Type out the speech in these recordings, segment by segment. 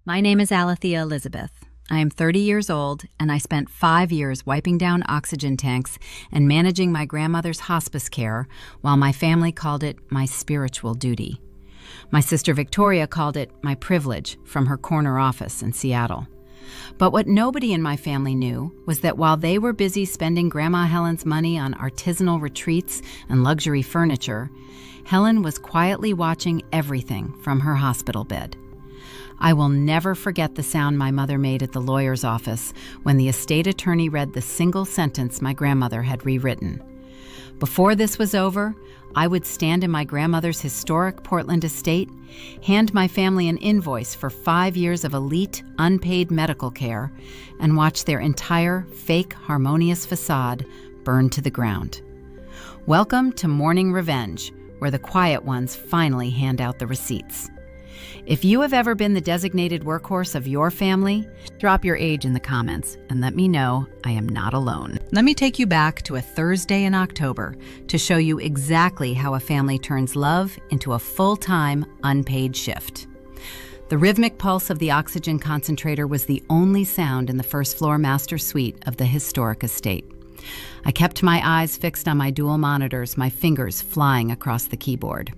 My name is Alethea Elizabeth. I am 30 years old, and I spent 5 years wiping down oxygen tanks and managing my grandmother's hospice care while my family called it my spiritual duty. My sister Victoria called it my privilege from her corner office in Seattle. But what nobody in my family knew was that while they were busy spending Grandma Helen's money on artisanal retreats and luxury furniture, Helen was quietly watching everything from her hospital bed. I will never forget the sound my mother made at the lawyer's office when the estate attorney read the single sentence my grandmother had rewritten. Before this was over, I would stand in my grandmother's historic Portland estate, hand my family an invoice for 5 years of elite, unpaid medical care, and watch their entire fake, harmonious facade burn to the ground. Welcome to Mourning Revenge, where the quiet ones finally hand out the receipts. If you have ever been the designated workhorse of your family, drop your age in the comments and let me know I am not alone. Let me take you back to a Thursday in October to show you exactly how a family turns love into a full-time, unpaid shift. The rhythmic pulse of the oxygen concentrator was the only sound in the first-floor master suite of the historic estate. I kept my eyes fixed on my dual monitors, my fingers flying across the keyboard.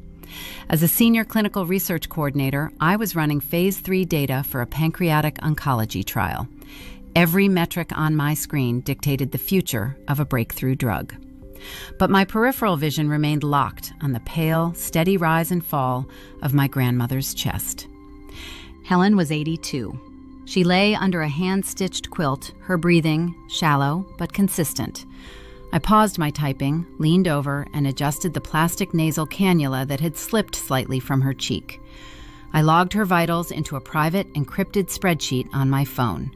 As a senior clinical research coordinator, I was running phase 3 data for a pancreatic oncology trial. Every metric on my screen dictated the future of a breakthrough drug. But my peripheral vision remained locked on the pale, steady rise and fall of my grandmother's chest. Helen was 82. She lay under a hand-stitched quilt, her breathing shallow but consistent. I paused my typing, leaned over, and adjusted the plastic nasal cannula that had slipped slightly from her cheek. I logged her vitals into a private, encrypted spreadsheet on my phone.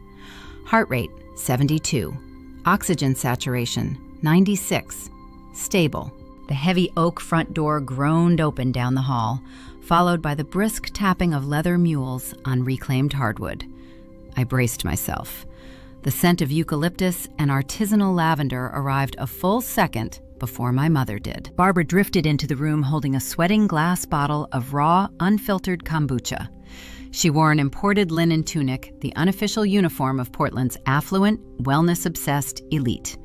Heart rate, 72. Oxygen saturation, 96. Stable. The heavy oak front door groaned open down the hall, followed by the brisk tapping of leather mules on reclaimed hardwood. I braced myself. The scent of eucalyptus and artisanal lavender arrived a full second before my mother did. Barbara drifted into the room holding a sweating glass bottle of raw, unfiltered kombucha. She wore an imported linen tunic, the unofficial uniform of Portland's affluent, wellness-obsessed elite.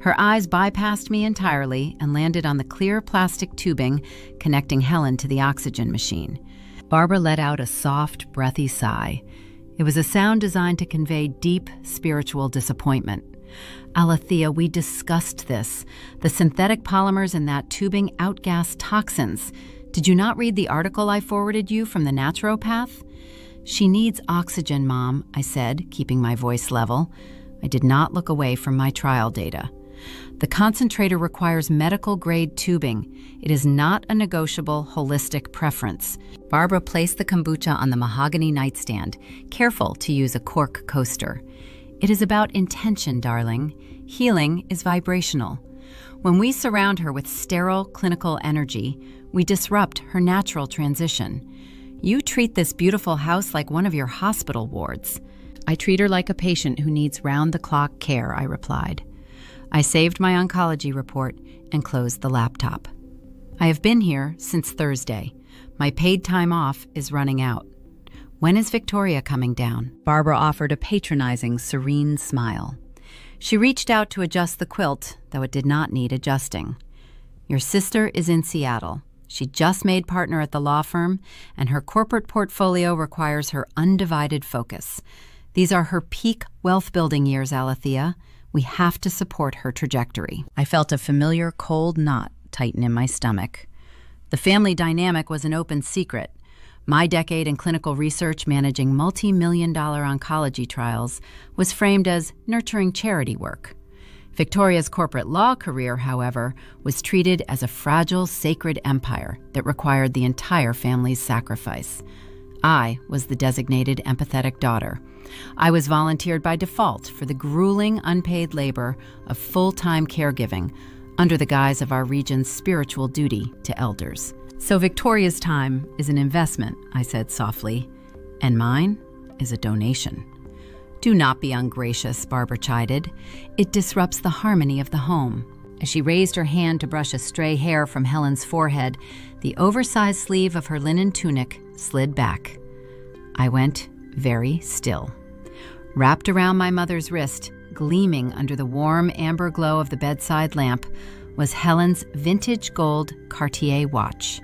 Her eyes bypassed me entirely and landed on the clear plastic tubing connecting Helen to the oxygen machine. Barbara let out a soft, breathy sigh. It was a sound designed to convey deep spiritual disappointment. Alethea, we discussed this. The synthetic polymers in that tubing outgas toxins. Did you not read the article I forwarded you from the naturopath? She needs oxygen, Mom, I said, keeping my voice level. I did not look away from my trial data. The concentrator requires medical-grade tubing. It is not a negotiable, holistic preference. Barbara placed the kombucha on the mahogany nightstand, careful to use a cork coaster. It is about intention, darling. Healing is vibrational. When we surround her with sterile, clinical energy, we disrupt her natural transition. You treat this beautiful house like one of your hospital wards. I treat her like a patient who needs round-the-clock care, I replied. I saved my oncology report and closed the laptop. I have been here since Thursday. My paid time off is running out. When is Victoria coming down? Barbara offered a patronizing, serene smile. She reached out to adjust the quilt, though it did not need adjusting. Your sister is in Seattle. She just made partner at the law firm, and her corporate portfolio requires her undivided focus. These are her peak wealth-building years, Alethea. We have to support her trajectory. I felt a familiar cold knot tighten in my stomach. The family dynamic was an open secret. My decade in clinical research managing multi-million-dollar oncology trials was framed as nurturing charity work. Victoria's corporate law career, however, was treated as a fragile, sacred empire that required the entire family's sacrifice. I was the designated empathetic daughter. I was volunteered by default for the grueling unpaid labor of full-time caregiving under the guise of our region's spiritual duty to elders. So Victoria's time is an investment, I said softly, and mine is a donation. Do not be ungracious, Barbara chided. It disrupts the harmony of the home. As she raised her hand to brush a stray hair from Helen's forehead, the oversized sleeve of her linen tunic slid back. I went very still. Wrapped around my mother's wrist, gleaming under the warm amber glow of the bedside lamp, was Helen's vintage gold Cartier watch.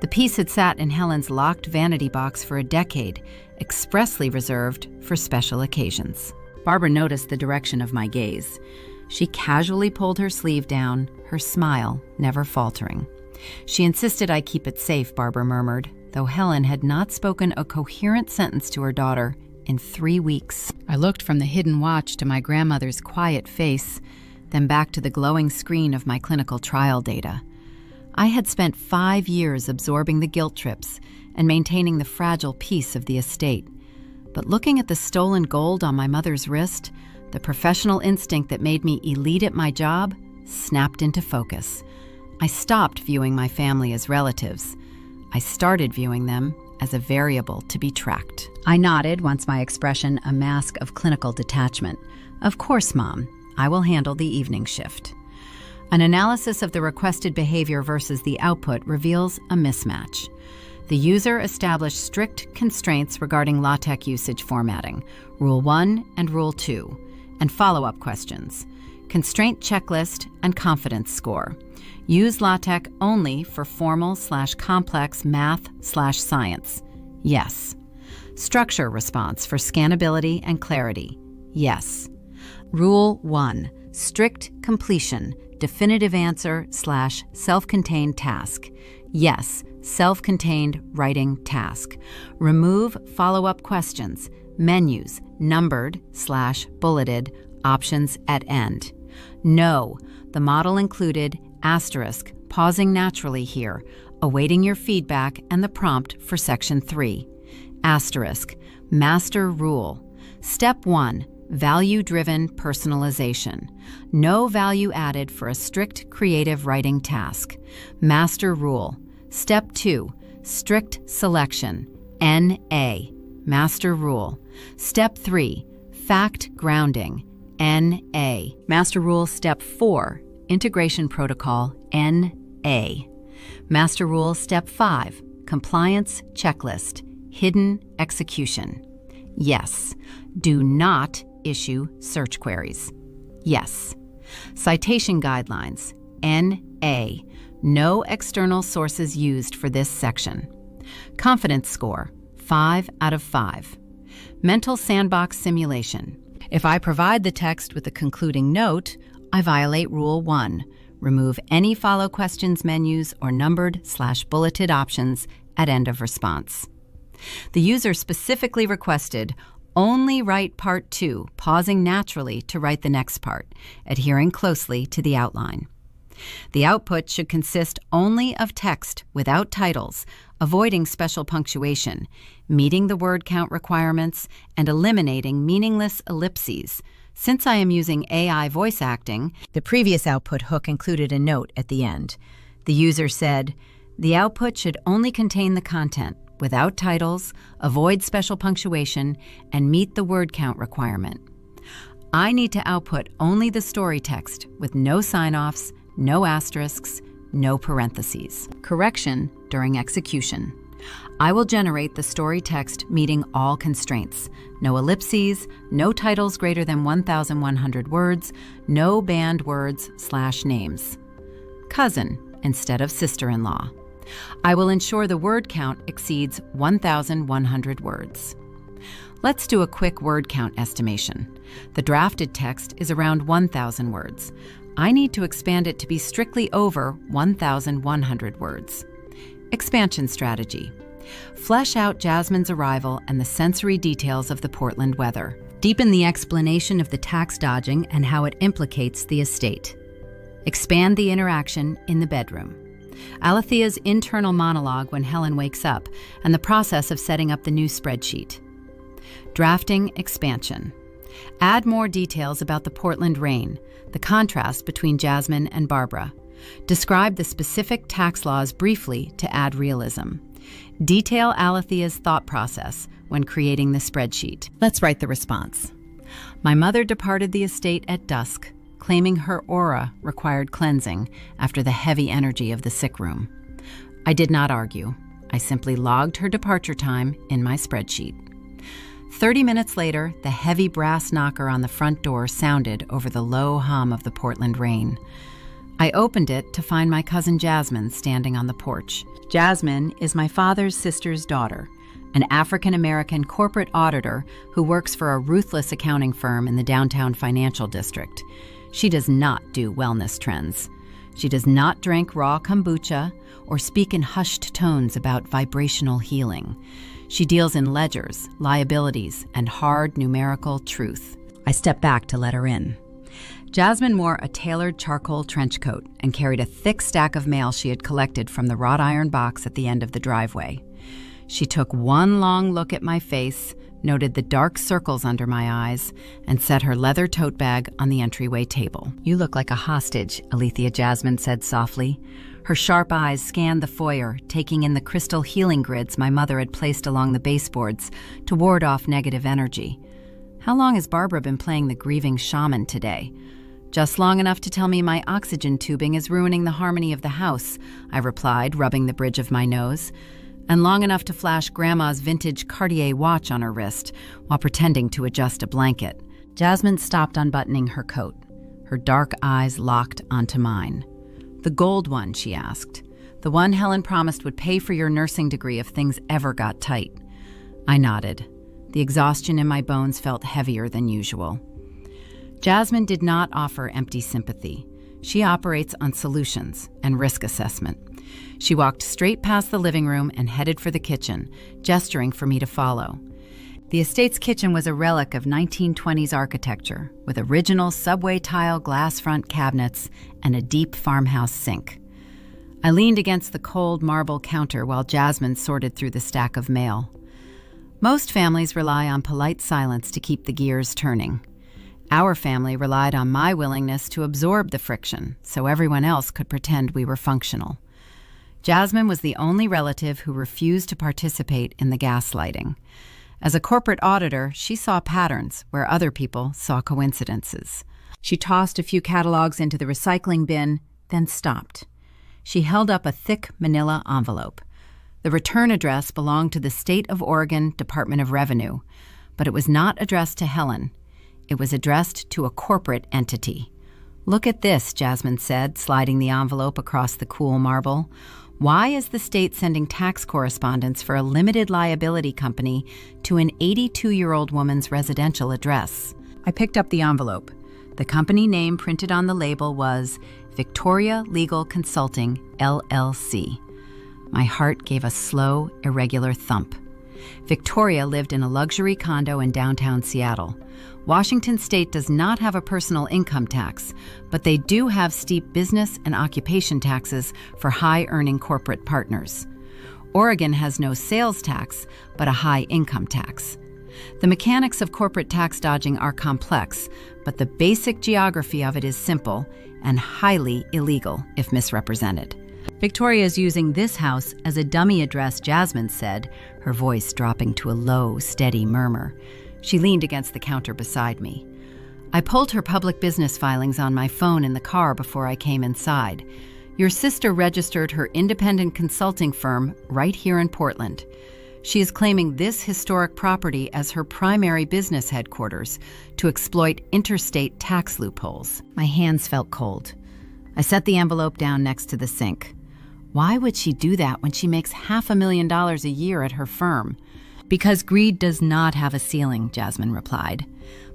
The piece had sat in Helen's locked vanity box for a decade, expressly reserved for special occasions. Barbara noticed the direction of my gaze. She casually pulled her sleeve down, her smile never faltering. She insisted I keep it safe, Barbara murmured, though Helen had not spoken a coherent sentence to her daughter in 3 weeks. I looked from the hidden watch to my grandmother's quiet face, then back to the glowing screen of my clinical trial data. I had spent 5 years absorbing the guilt trips and maintaining the fragile peace of the estate. But looking at the stolen gold on my mother's wrist, the professional instinct that made me elite at my job snapped into focus. I stopped viewing my family as relatives. I started viewing them as a variable to be tracked. I nodded once my expression a mask of clinical detachment. Of course, Mom. I will handle the evening shift. An analysis of the requested behavior versus the output reveals a mismatch. The user established strict constraints regarding LaTeX usage formatting, Rule 1 and Rule 2, and follow-up questions, constraint checklist, and confidence score. Use LaTeX only for formal/complex math/science. Yes. Structure response for scannability and clarity. Yes. Rule 1. Strict completion, definitive answer/self-contained task. Yes, self-contained writing task. Remove follow-up questions, menus, numbered/bulleted, options at end. No, the model included asterisk, pausing naturally here, awaiting your feedback and the prompt for Section 3. Asterisk, master rule. Step 1. Value-driven personalization. No value added for a strict creative writing task. Master rule. Step 2. Strict selection. NA. Master rule. Step 3. Fact grounding. NA. Master rule. Step 4. Integration protocol. NA. Master rule. Step 5. Compliance checklist. Hidden execution. Yes. Do not issue search queries. Yes. Citation guidelines. NA. No external sources used for this section. Confidence score. 5 out of 5. Mental sandbox simulation. If I provide the text with a concluding note, I violate Rule 1. Remove any follow questions menus or numbered/bulleted options at end of response. The user specifically requested only write part 2, pausing naturally to write the next part, adhering closely to the outline. The output should consist only of text without titles, avoiding special punctuation, meeting the word count requirements, and eliminating meaningless ellipses. Since I am using AI voice acting, the previous output hook included a note at the end. The user said, "The output should only contain the content, without titles, avoid special punctuation, and meet the word count requirement." I need to output only the story text with no sign-offs, no asterisks, no parentheses. Correction during execution. I will generate the story text meeting all constraints. No ellipses, no titles greater than 1,100 words, no banned words/names. Cousin instead of sister-in-law. I will ensure the word count exceeds 1,100 words. Let's do a quick word count estimation. The drafted text is around 1,000 words. I need to expand it to be strictly over 1,100 words. Expansion strategy. Flesh out Jasmine's arrival and the sensory details of the Portland weather. Deepen the explanation of the tax dodging and how it implicates the estate. Expand the interaction in the bedroom. Alethea's internal monologue when Helen wakes up, and the process of setting up the new spreadsheet. Drafting expansion. Add more details about the Portland rain, the contrast between Jasmine and Barbara. Describe the specific tax laws briefly to add realism. Detail Alethea's thought process when creating the spreadsheet. Let's write the response. My mother departed the estate at dusk, claiming her aura required cleansing after the heavy energy of the sick room. I did not argue. I simply logged her departure time in my spreadsheet. 30 minutes later, the heavy brass knocker on the front door sounded over the low hum of the Portland rain. I opened it to find my cousin Jasmine standing on the porch. Jasmine is my father's sister's daughter, an African-American corporate auditor who works for a ruthless accounting firm in the downtown financial district. She does not do wellness trends. She does not drink raw kombucha or speak in hushed tones about vibrational healing. She deals in ledgers, liabilities, and hard numerical truth. I stepped back to let her in. Jasmine wore a tailored charcoal trench coat and carried a thick stack of mail she had collected from the wrought iron box at the end of the driveway. She took one long look at my face, noted the dark circles under my eyes, and set her leather tote bag on the entryway table. "You look like a hostage," Alethea Jasmine said softly. Her sharp eyes scanned the foyer, taking in the crystal healing grids my mother had placed along the baseboards to ward off negative energy. "How long has Barbara been playing the grieving shaman today?" "Just long enough to tell me my oxygen tubing is ruining the harmony of the house," I replied, rubbing the bridge of my nose, "and long enough to flash Grandma's vintage Cartier watch on her wrist while pretending to adjust a blanket." Jasmine stopped unbuttoning her coat. Her dark eyes locked onto mine. "The gold one," she asked. "The one Helen promised would pay for your nursing degree if things ever got tight." I nodded. The exhaustion in my bones felt heavier than usual. Jasmine did not offer empty sympathy. She operates on solutions and risk assessment. She walked straight past the living room and headed for the kitchen, gesturing for me to follow. The estate's kitchen was a relic of 1920s architecture, with original subway tile glass front cabinets and a deep farmhouse sink. I leaned against the cold marble counter while Jasmine sorted through the stack of mail. Most families rely on polite silence to keep the gears turning. Our family relied on my willingness to absorb the friction so everyone else could pretend we were functional. Jasmine was the only relative who refused to participate in the gaslighting. As a corporate auditor, she saw patterns where other people saw coincidences. She tossed a few catalogs into the recycling bin, then stopped. She held up a thick manila envelope. The return address belonged to the State of Oregon Department of Revenue, but it was not addressed to Helen. It was addressed to a corporate entity. "Look at this," Jasmine said, sliding the envelope across the cool marble. "Why is the state sending tax correspondence for a limited liability company to an 82-year-old woman's residential address?" I picked up the envelope. The company name printed on the label was Victoria Legal Consulting, LLC. My heart gave a slow, irregular thump. Victoria lived in a luxury condo in downtown Seattle. Washington state does not have a personal income tax, but they do have steep business and occupation taxes for high-earning corporate partners. Oregon has no sales tax, but a high income tax. The mechanics of corporate tax dodging are complex, but the basic geography of it is simple and highly illegal if misrepresented. "Victoria is using this house as a dummy address," Jasmine said, her voice dropping to a low, steady murmur. She leaned against the counter beside me. I pulled her public business filings on my phone in the car before I came inside. "Your sister registered her independent consulting firm right here in Portland. She is claiming this historic property as her primary business headquarters to exploit interstate tax loopholes." My hands felt cold. I set the envelope down next to the sink. Why would she do that when she makes $500,000 a year at her firm? "Because greed does not have a ceiling," Jasmine replied.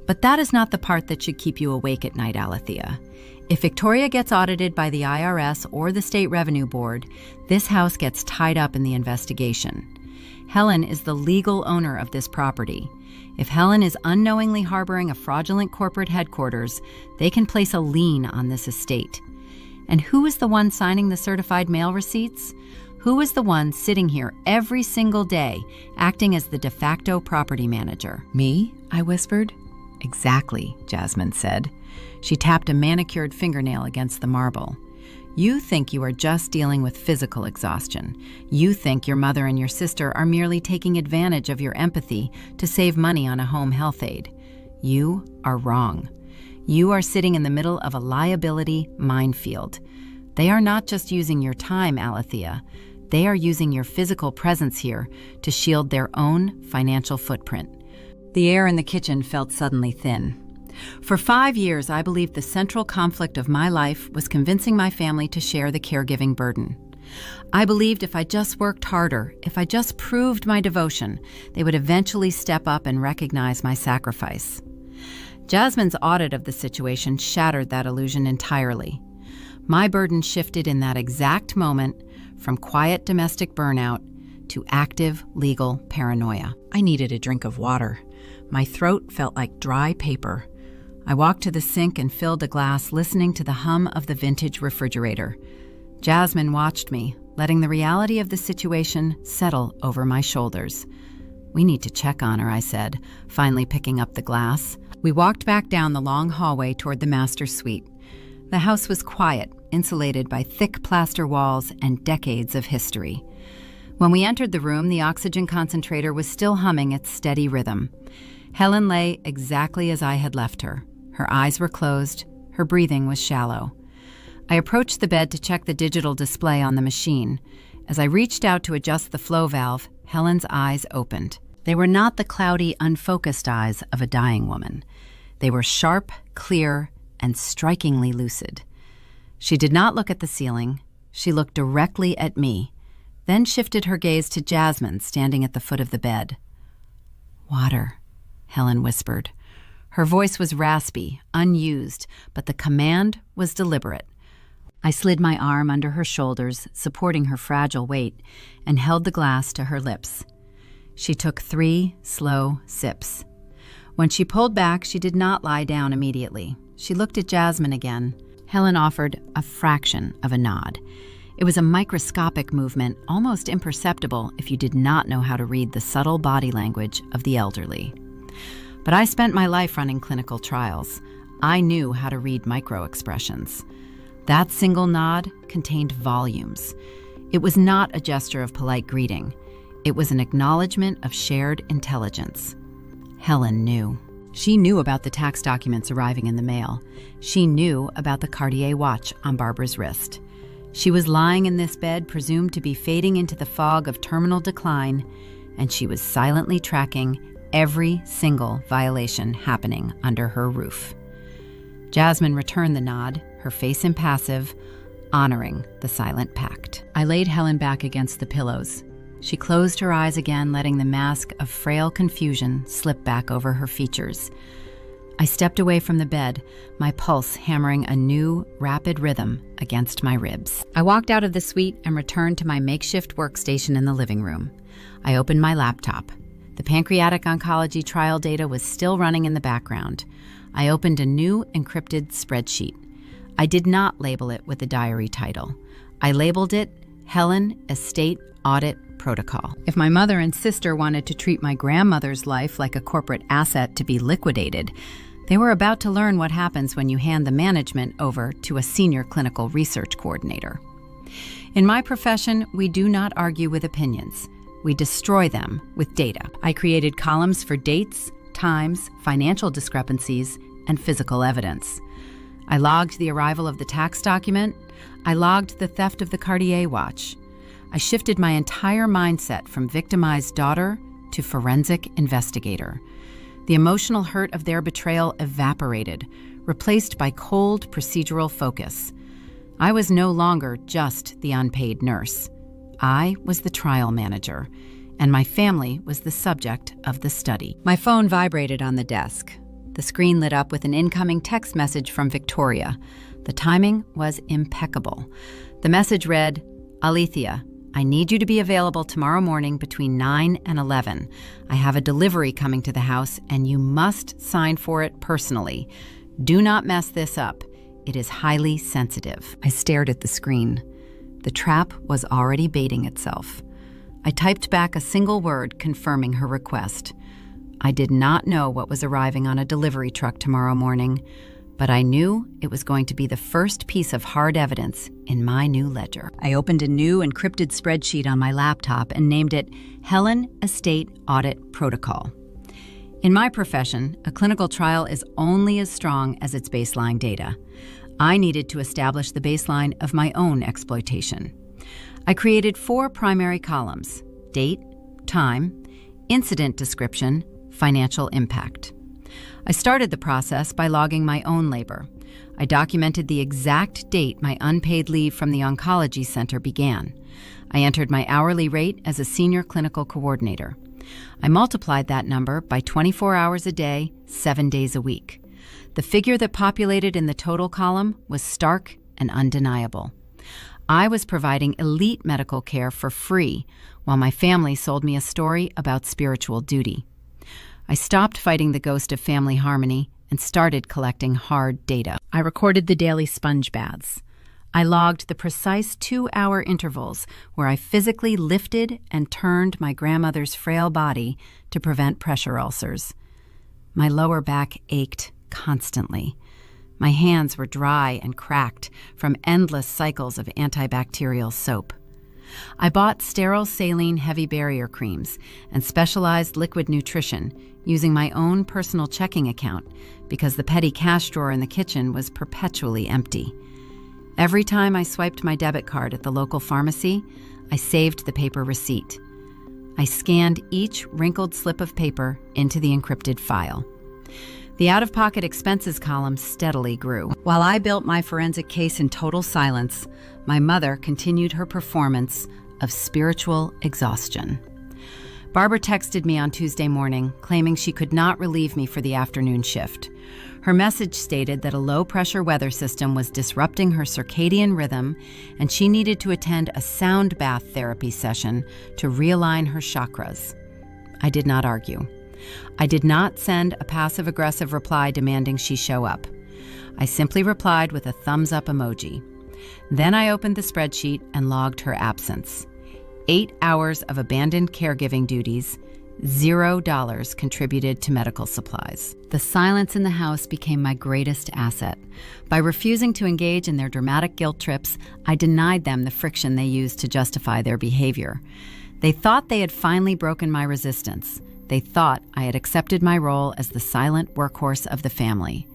"But that is not the part that should keep you awake at night, Alethea. If Victoria gets audited by the IRS or the State Revenue Board, this house gets tied up in the investigation. Helen is the legal owner of this property. If Helen is unknowingly harboring a fraudulent corporate headquarters, they can place a lien on this estate. And who is the one signing the certified mail receipts? Who is the one sitting here every single day, acting as the de facto property manager?" "Me?" I whispered. "Exactly," Jasmine said. She tapped a manicured fingernail against the marble. "You think you are just dealing with physical exhaustion. You think your mother and your sister are merely taking advantage of your empathy to save money on a home health aid. You are wrong. You are sitting in the middle of a liability minefield. They are not just using your time, Alethea. They are using your physical presence here to shield their own financial footprint. The air in the kitchen felt suddenly thin. For 5 years, I believed the central conflict of my life was convincing my family to share the caregiving burden. I believed if I just worked harder, if I just proved my devotion, they would eventually step up and recognize my sacrifice. Jasmine's audit of the situation shattered that illusion entirely. My burden shifted in that exact moment from quiet domestic burnout to active legal paranoia. I needed a drink of water. My throat felt like dry paper. I walked to the sink and filled a glass, listening to the hum of the vintage refrigerator. Jasmine watched me, letting the reality of the situation settle over my shoulders. "We need to check on her," I said, finally picking up the glass. We walked back down the long hallway toward the master suite. The house was quiet, insulated by thick plaster walls and decades of history. When we entered the room, the oxygen concentrator was still humming its steady rhythm. Helen lay exactly as I had left her. Her eyes were closed, her breathing was shallow. I approached the bed to check the digital display on the machine. As I reached out to adjust the flow valve, Helen's eyes opened. They were not the cloudy, unfocused eyes of a dying woman. They were sharp, clear, and strikingly lucid. She did not look at the ceiling. She looked directly at me, then shifted her gaze to Jasmine standing at the foot of the bed. "Water," Helen whispered. Her voice was raspy, unused, but the command was deliberate. I slid my arm under her shoulders, supporting her fragile weight, and held the glass to her lips. She took 3 slow sips. When she pulled back, she did not lie down immediately. She looked at Jasmine again. Helen offered a fraction of a nod. It was a microscopic movement, almost imperceptible if you did not know how to read the subtle body language of the elderly. But I spent my life running clinical trials. I knew how to read micro-expressions. That single nod contained volumes. It was not a gesture of polite greeting. It was an acknowledgement of shared intelligence. Helen knew. She knew about the tax documents arriving in the mail. She knew about the Cartier watch on Barbara's wrist. She was lying in this bed, presumed to be fading into the fog of terminal decline, and she was silently tracking every single violation happening under her roof. Jasmine returned the nod, her face impassive, honoring the silent pact. I laid Helen back against the pillows. She closed her eyes again, letting the mask of frail confusion slip back over her features. I stepped away from the bed, my pulse hammering a new, rapid rhythm against my ribs. I walked out of the suite and returned to my makeshift workstation in the living room. I opened my laptop. The pancreatic oncology trial data was still running in the background. I opened a new encrypted spreadsheet. I did not label it with a diary title. I labeled it Helen Estate Audit Protocol. If my mother and sister wanted to treat my grandmother's life like a corporate asset to be liquidated, they were about to learn what happens when you hand the management over to a senior clinical research coordinator. In my profession, we do not argue with opinions. We destroy them with data. I created columns for dates, times, financial discrepancies, and physical evidence. I logged the arrival of the tax document. I logged the theft of the Cartier watch. I shifted my entire mindset from victimized daughter to forensic investigator. The emotional hurt of their betrayal evaporated, replaced by cold procedural focus. I was no longer just the unpaid nurse. I was the trial manager, and my family was the subject of the study. My phone vibrated on the desk. The screen lit up with an incoming text message from Victoria. The timing was impeccable. The message read, "Alethea, I need you to be available tomorrow morning between 9 and 11. I have a delivery coming to the house, and you must sign for it personally. Do not mess this up. It is highly sensitive." I stared at the screen. The trap was already baiting itself. I typed back a single word confirming her request. I did not know what was arriving on a delivery truck tomorrow morning, but I knew it was going to be the first piece of hard evidence in my new ledger. I opened a new encrypted spreadsheet on my laptop and named it Helen Estate Audit Protocol. In my profession, a clinical trial is only as strong as its baseline data. I needed to establish the baseline of my own exploitation. I created 4 primary columns: date, time, incident description, financial impact. I started the process by logging my own labor. I documented the exact date my unpaid leave from the oncology center began. I entered my hourly rate as a senior clinical coordinator. I multiplied that number by 24 hours a day, 7 days a week. The figure that populated in the total column was stark and undeniable. I was providing elite medical care for free, while my family sold me a story about spiritual duty. I stopped fighting the ghost of family harmony and started collecting hard data. I recorded the daily sponge baths. I logged the precise 2-hour intervals where I physically lifted and turned my grandmother's frail body to prevent pressure ulcers. My lower back ached constantly. My hands were dry and cracked from endless cycles of antibacterial soap. I bought sterile saline heavy barrier creams and specialized liquid nutrition using my own personal checking account because the petty cash drawer in the kitchen was perpetually empty. Every time I swiped my debit card at the local pharmacy, I saved the paper receipt. I scanned each wrinkled slip of paper into the encrypted file. The out-of-pocket expenses column steadily grew. While I built my forensic case in total silence, my mother continued her performance of spiritual exhaustion. Barbara texted me on Tuesday morning, claiming she could not relieve me for the afternoon shift. Her message stated that a low-pressure weather system was disrupting her circadian rhythm, and she needed to attend a sound bath therapy session to realign her chakras. I did not argue. I did not send a passive-aggressive reply demanding she show up. I simply replied with a thumbs-up emoji. Then I opened the spreadsheet and logged her absence. 8 hours of abandoned caregiving duties, $0 contributed to medical supplies. The silence in the house became my greatest asset. By refusing to engage in their dramatic guilt trips, I denied them the friction they used to justify their behavior. They thought they had finally broken my resistance. They thought I had accepted my role as the silent workhorse of the family.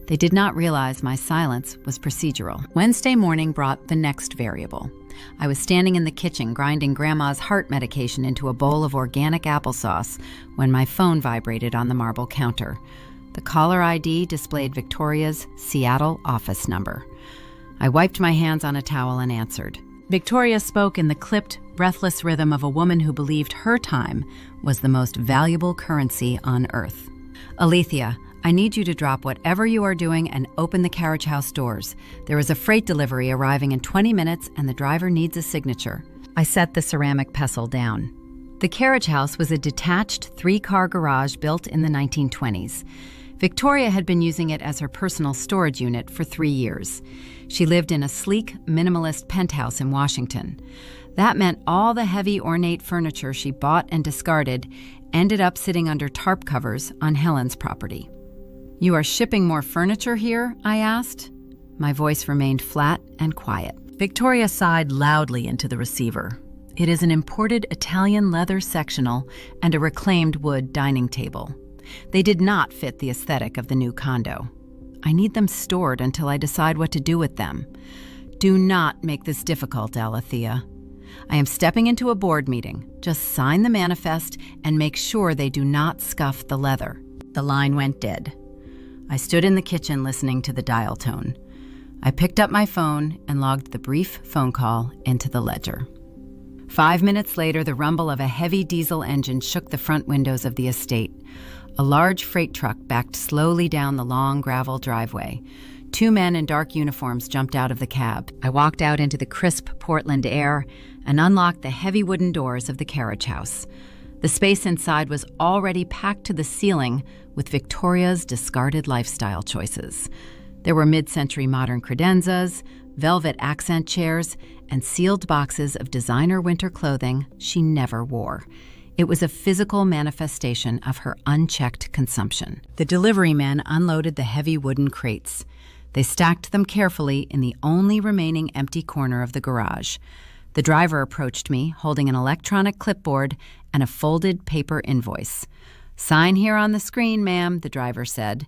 They did not realize my silence was procedural. Wednesday morning brought the next variable. I was standing in the kitchen grinding Grandma's heart medication into a bowl of organic applesauce when my phone vibrated on the marble counter. The caller ID displayed Victoria's Seattle office number. I wiped my hands on a towel and answered. Victoria spoke in the clipped, breathless rhythm of a woman who believed her time was the most valuable currency on earth. Alethea, I need you to drop whatever you are doing and open the carriage house doors. There is a freight delivery arriving in 20 minutes and the driver needs a signature. I set the ceramic pestle down. The carriage house was a detached 3-car garage built in the 1920s. Victoria had been using it as her personal storage unit for 3 years. She lived in a sleek, minimalist penthouse in Washington. That meant all the heavy, ornate furniture she bought and discarded ended up sitting under tarp covers on Helen's property. "You are shipping more furniture here?" I asked. My voice remained flat and quiet. Victoria sighed loudly into the receiver. It is an imported Italian leather sectional and a reclaimed wood dining table. They did not fit the aesthetic of the new condo. I need them stored until I decide what to do with them. Do not make this difficult, Alethea. I am stepping into a board meeting. Just sign the manifest and make sure they do not scuff the leather. The line went dead. I stood in the kitchen listening to the dial tone. I picked up my phone and logged the brief phone call into the ledger. 5 minutes later, the rumble of a heavy diesel engine shook the front windows of the estate. A large freight truck backed slowly down the long gravel driveway. 2 men in dark uniforms jumped out of the cab. I walked out into the crisp Portland air and unlocked the heavy wooden doors of the carriage house. The space inside was already packed to the ceiling with Victoria's discarded lifestyle choices. There were mid-century modern credenzas, velvet accent chairs, and sealed boxes of designer winter clothing she never wore. It was a physical manifestation of her unchecked consumption. The delivery men unloaded the heavy wooden crates. They stacked them carefully in the only remaining empty corner of the garage. The driver approached me, holding an electronic clipboard and a folded paper invoice. "Sign here on the screen, ma'am," the driver said.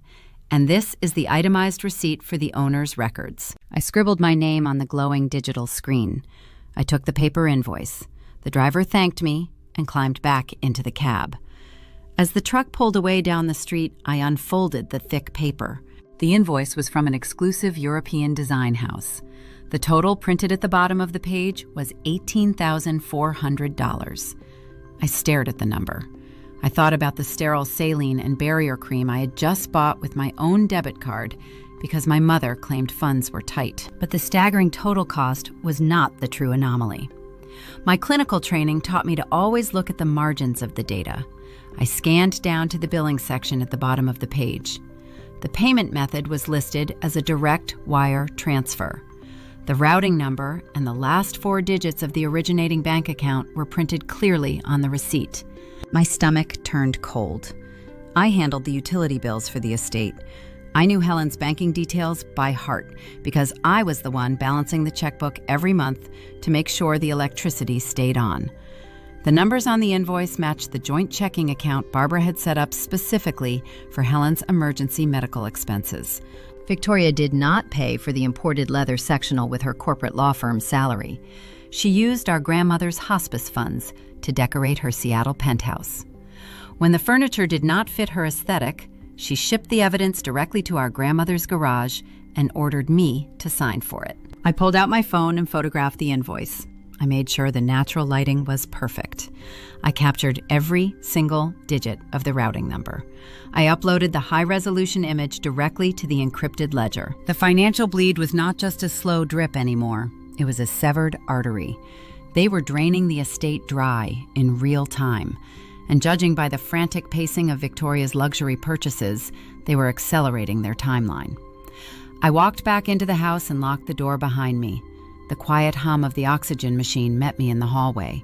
"And this is the itemized receipt for the owner's records." I scribbled my name on the glowing digital screen. I took the paper invoice. The driver thanked me and climbed back into the cab. As the truck pulled away down the street, I unfolded the thick paper. The invoice was from an exclusive European design house. The total printed at the bottom of the page was $18,400. I stared at the number. I thought about the sterile saline and barrier cream I had just bought with my own debit card because my mother claimed funds were tight. But the staggering total cost was not the true anomaly. My clinical training taught me to always look at the margins of the data. I scanned down to the billing section at the bottom of the page. The payment method was listed as a direct wire transfer. The routing number and the last 4 digits of the originating bank account were printed clearly on the receipt. My stomach turned cold. I handled the utility bills for the estate. I knew Helen's banking details by heart because I was the one balancing the checkbook every month to make sure the electricity stayed on. The numbers on the invoice matched the joint checking account Barbara had set up specifically for Helen's emergency medical expenses. Victoria did not pay for the imported leather sectional with her corporate law firm's salary. She used our grandmother's hospice funds to decorate her Seattle penthouse. When the furniture did not fit her aesthetic, she shipped the evidence directly to our grandmother's garage and ordered me to sign for it. I pulled out my phone and photographed the invoice. I made sure the natural lighting was perfect. I captured every single digit of the routing number. I uploaded the high-resolution image directly to the encrypted ledger. The financial bleed was not just a slow drip anymore. It was a severed artery. They were draining the estate dry in real time. And judging by the frantic pacing of Victoria's luxury purchases, they were accelerating their timeline. I walked back into the house and locked the door behind me. The quiet hum of the oxygen machine met me in the hallway.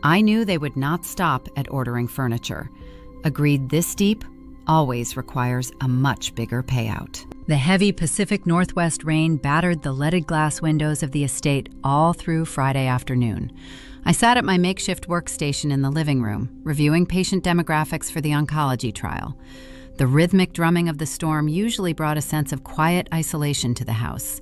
I knew they would not stop at ordering furniture. A greed this deep always requires a much bigger payout. The heavy Pacific Northwest rain battered the leaded glass windows of the estate all through Friday afternoon. I sat at my makeshift workstation in the living room, reviewing patient demographics for the oncology trial. The rhythmic drumming of the storm usually brought a sense of quiet isolation to the house.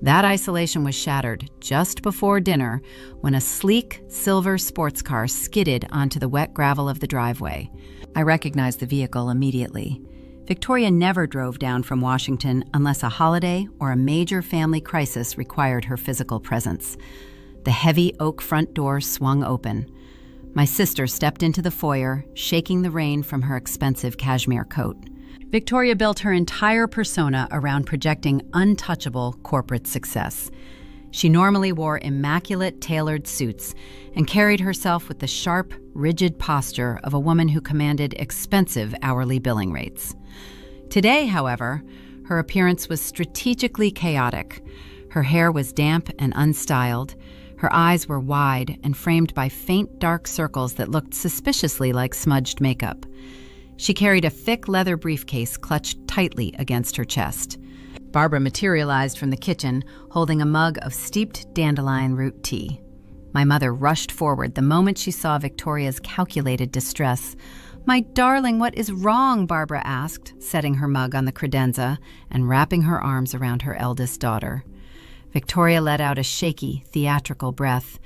That isolation was shattered just before dinner when a sleek silver sports car skidded onto the wet gravel of the driveway. I recognized the vehicle immediately. Victoria never drove down from Washington unless a holiday or a major family crisis required her physical presence. The heavy oak front door swung open. My sister stepped into the foyer, shaking the rain from her expensive cashmere coat. Victoria built her entire persona around projecting untouchable corporate success. She normally wore immaculate tailored suits and carried herself with the sharp, rigid posture of a woman who commanded expensive hourly billing rates. Today, however, her appearance was strategically chaotic. Her hair was damp and unstyled. Her eyes were wide and framed by faint dark circles that looked suspiciously like smudged makeup. She carried a thick leather briefcase clutched tightly against her chest. Barbara materialized from the kitchen, holding a mug of steeped dandelion root tea. My mother rushed forward the moment she saw Victoria's calculated distress. "My darling, what is wrong?" Barbara asked, setting her mug on the credenza and wrapping her arms around her eldest daughter. Victoria let out a shaky, theatrical breath.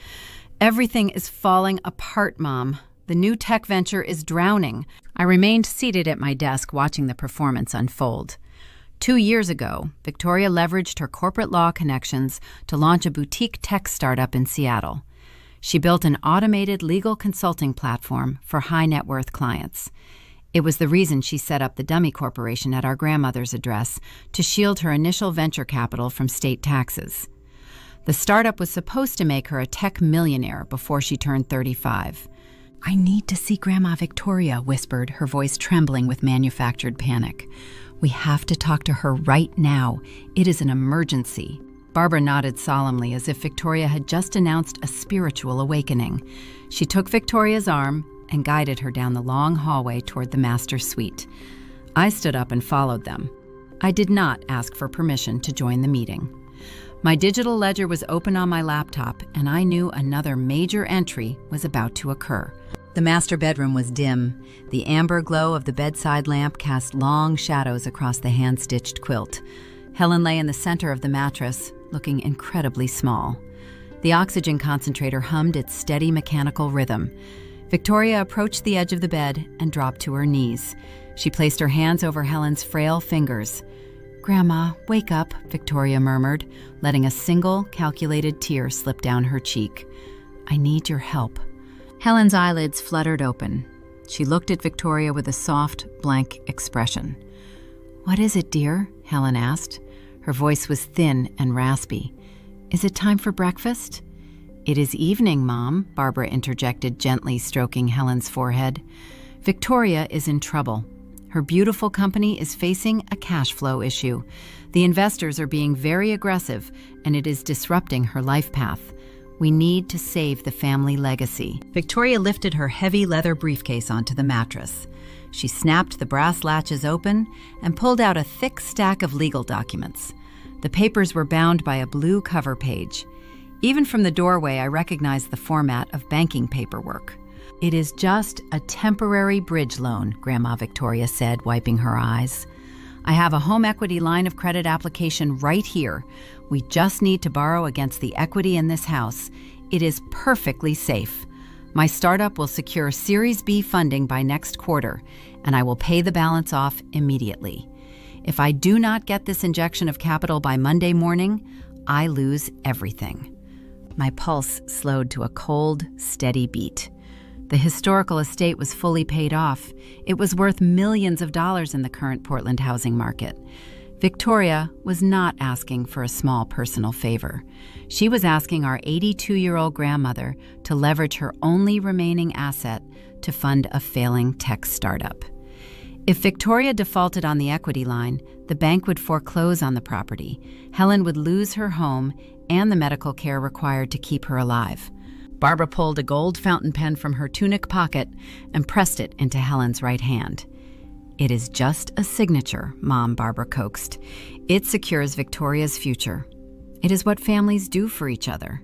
"Everything is falling apart, Mom. The new tech venture is drowning." I remained seated at my desk watching the performance unfold. 2 years ago, Victoria leveraged her corporate law connections to launch a boutique tech startup in Seattle. She built an automated legal consulting platform for high-net-worth clients. It was the reason she set up the dummy corporation at our grandmother's address to shield her initial venture capital from state taxes. The startup was supposed to make her a tech millionaire before she turned 35. "I need to see Grandma Victoria," whispered, her voice trembling with manufactured panic. "We have to talk to her right now. It is an emergency." Barbara nodded solemnly as if Victoria had just announced a spiritual awakening. She took Victoria's arm and guided her down the long hallway toward the master suite. I stood up and followed them. I did not ask for permission to join the meeting. My digital ledger was open on my laptop, and I knew another major entry was about to occur. The master bedroom was dim. The amber glow of the bedside lamp cast long shadows across the hand-stitched quilt. Helen lay in the center of the mattress, looking incredibly small. The oxygen concentrator hummed its steady mechanical rhythm. Victoria approached the edge of the bed and dropped to her knees. She placed her hands over Helen's frail fingers. "Grandma, wake up," Victoria murmured, letting a single, calculated tear slip down her cheek. "I need your help." Helen's eyelids fluttered open. She looked at Victoria with a soft, blank expression. "What is it, dear?" Helen asked. Her voice was thin and raspy. "Is it time for breakfast?" "It is evening, Mom," Barbara interjected, gently stroking Helen's forehead. "Victoria is in trouble. Her beautiful company is facing a cash flow issue. The investors are being very aggressive, and it is disrupting her life path. We need to save the family legacy." Victoria lifted her heavy leather briefcase onto the mattress. She snapped the brass latches open and pulled out a thick stack of legal documents. The papers were bound by a blue cover page. Even from the doorway, I recognized the format of banking paperwork. "It is just a temporary bridge loan," Grandma Victoria said, wiping her eyes. "I have a home equity line of credit application right here. We just need to borrow against the equity in this house. It is perfectly safe. My startup will secure Series B funding by next quarter, and I will pay the balance off immediately. If I do not get this injection of capital by Monday morning, I lose everything." My pulse slowed to a cold, steady beat. The historical estate was fully paid off. It was worth millions of dollars in the current Portland housing market. Victoria was not asking for a small personal favor. She was asking our 82-year-old grandmother to leverage her only remaining asset to fund a failing tech startup. If Victoria defaulted on the equity line, the bank would foreclose on the property. Helen would lose her home and the medical care required to keep her alive. Barbara pulled a gold fountain pen from her tunic pocket and pressed it into Helen's right hand. "It is just a signature," Mom, Barbara coaxed. "It secures Victoria's future. It is what families do for each other."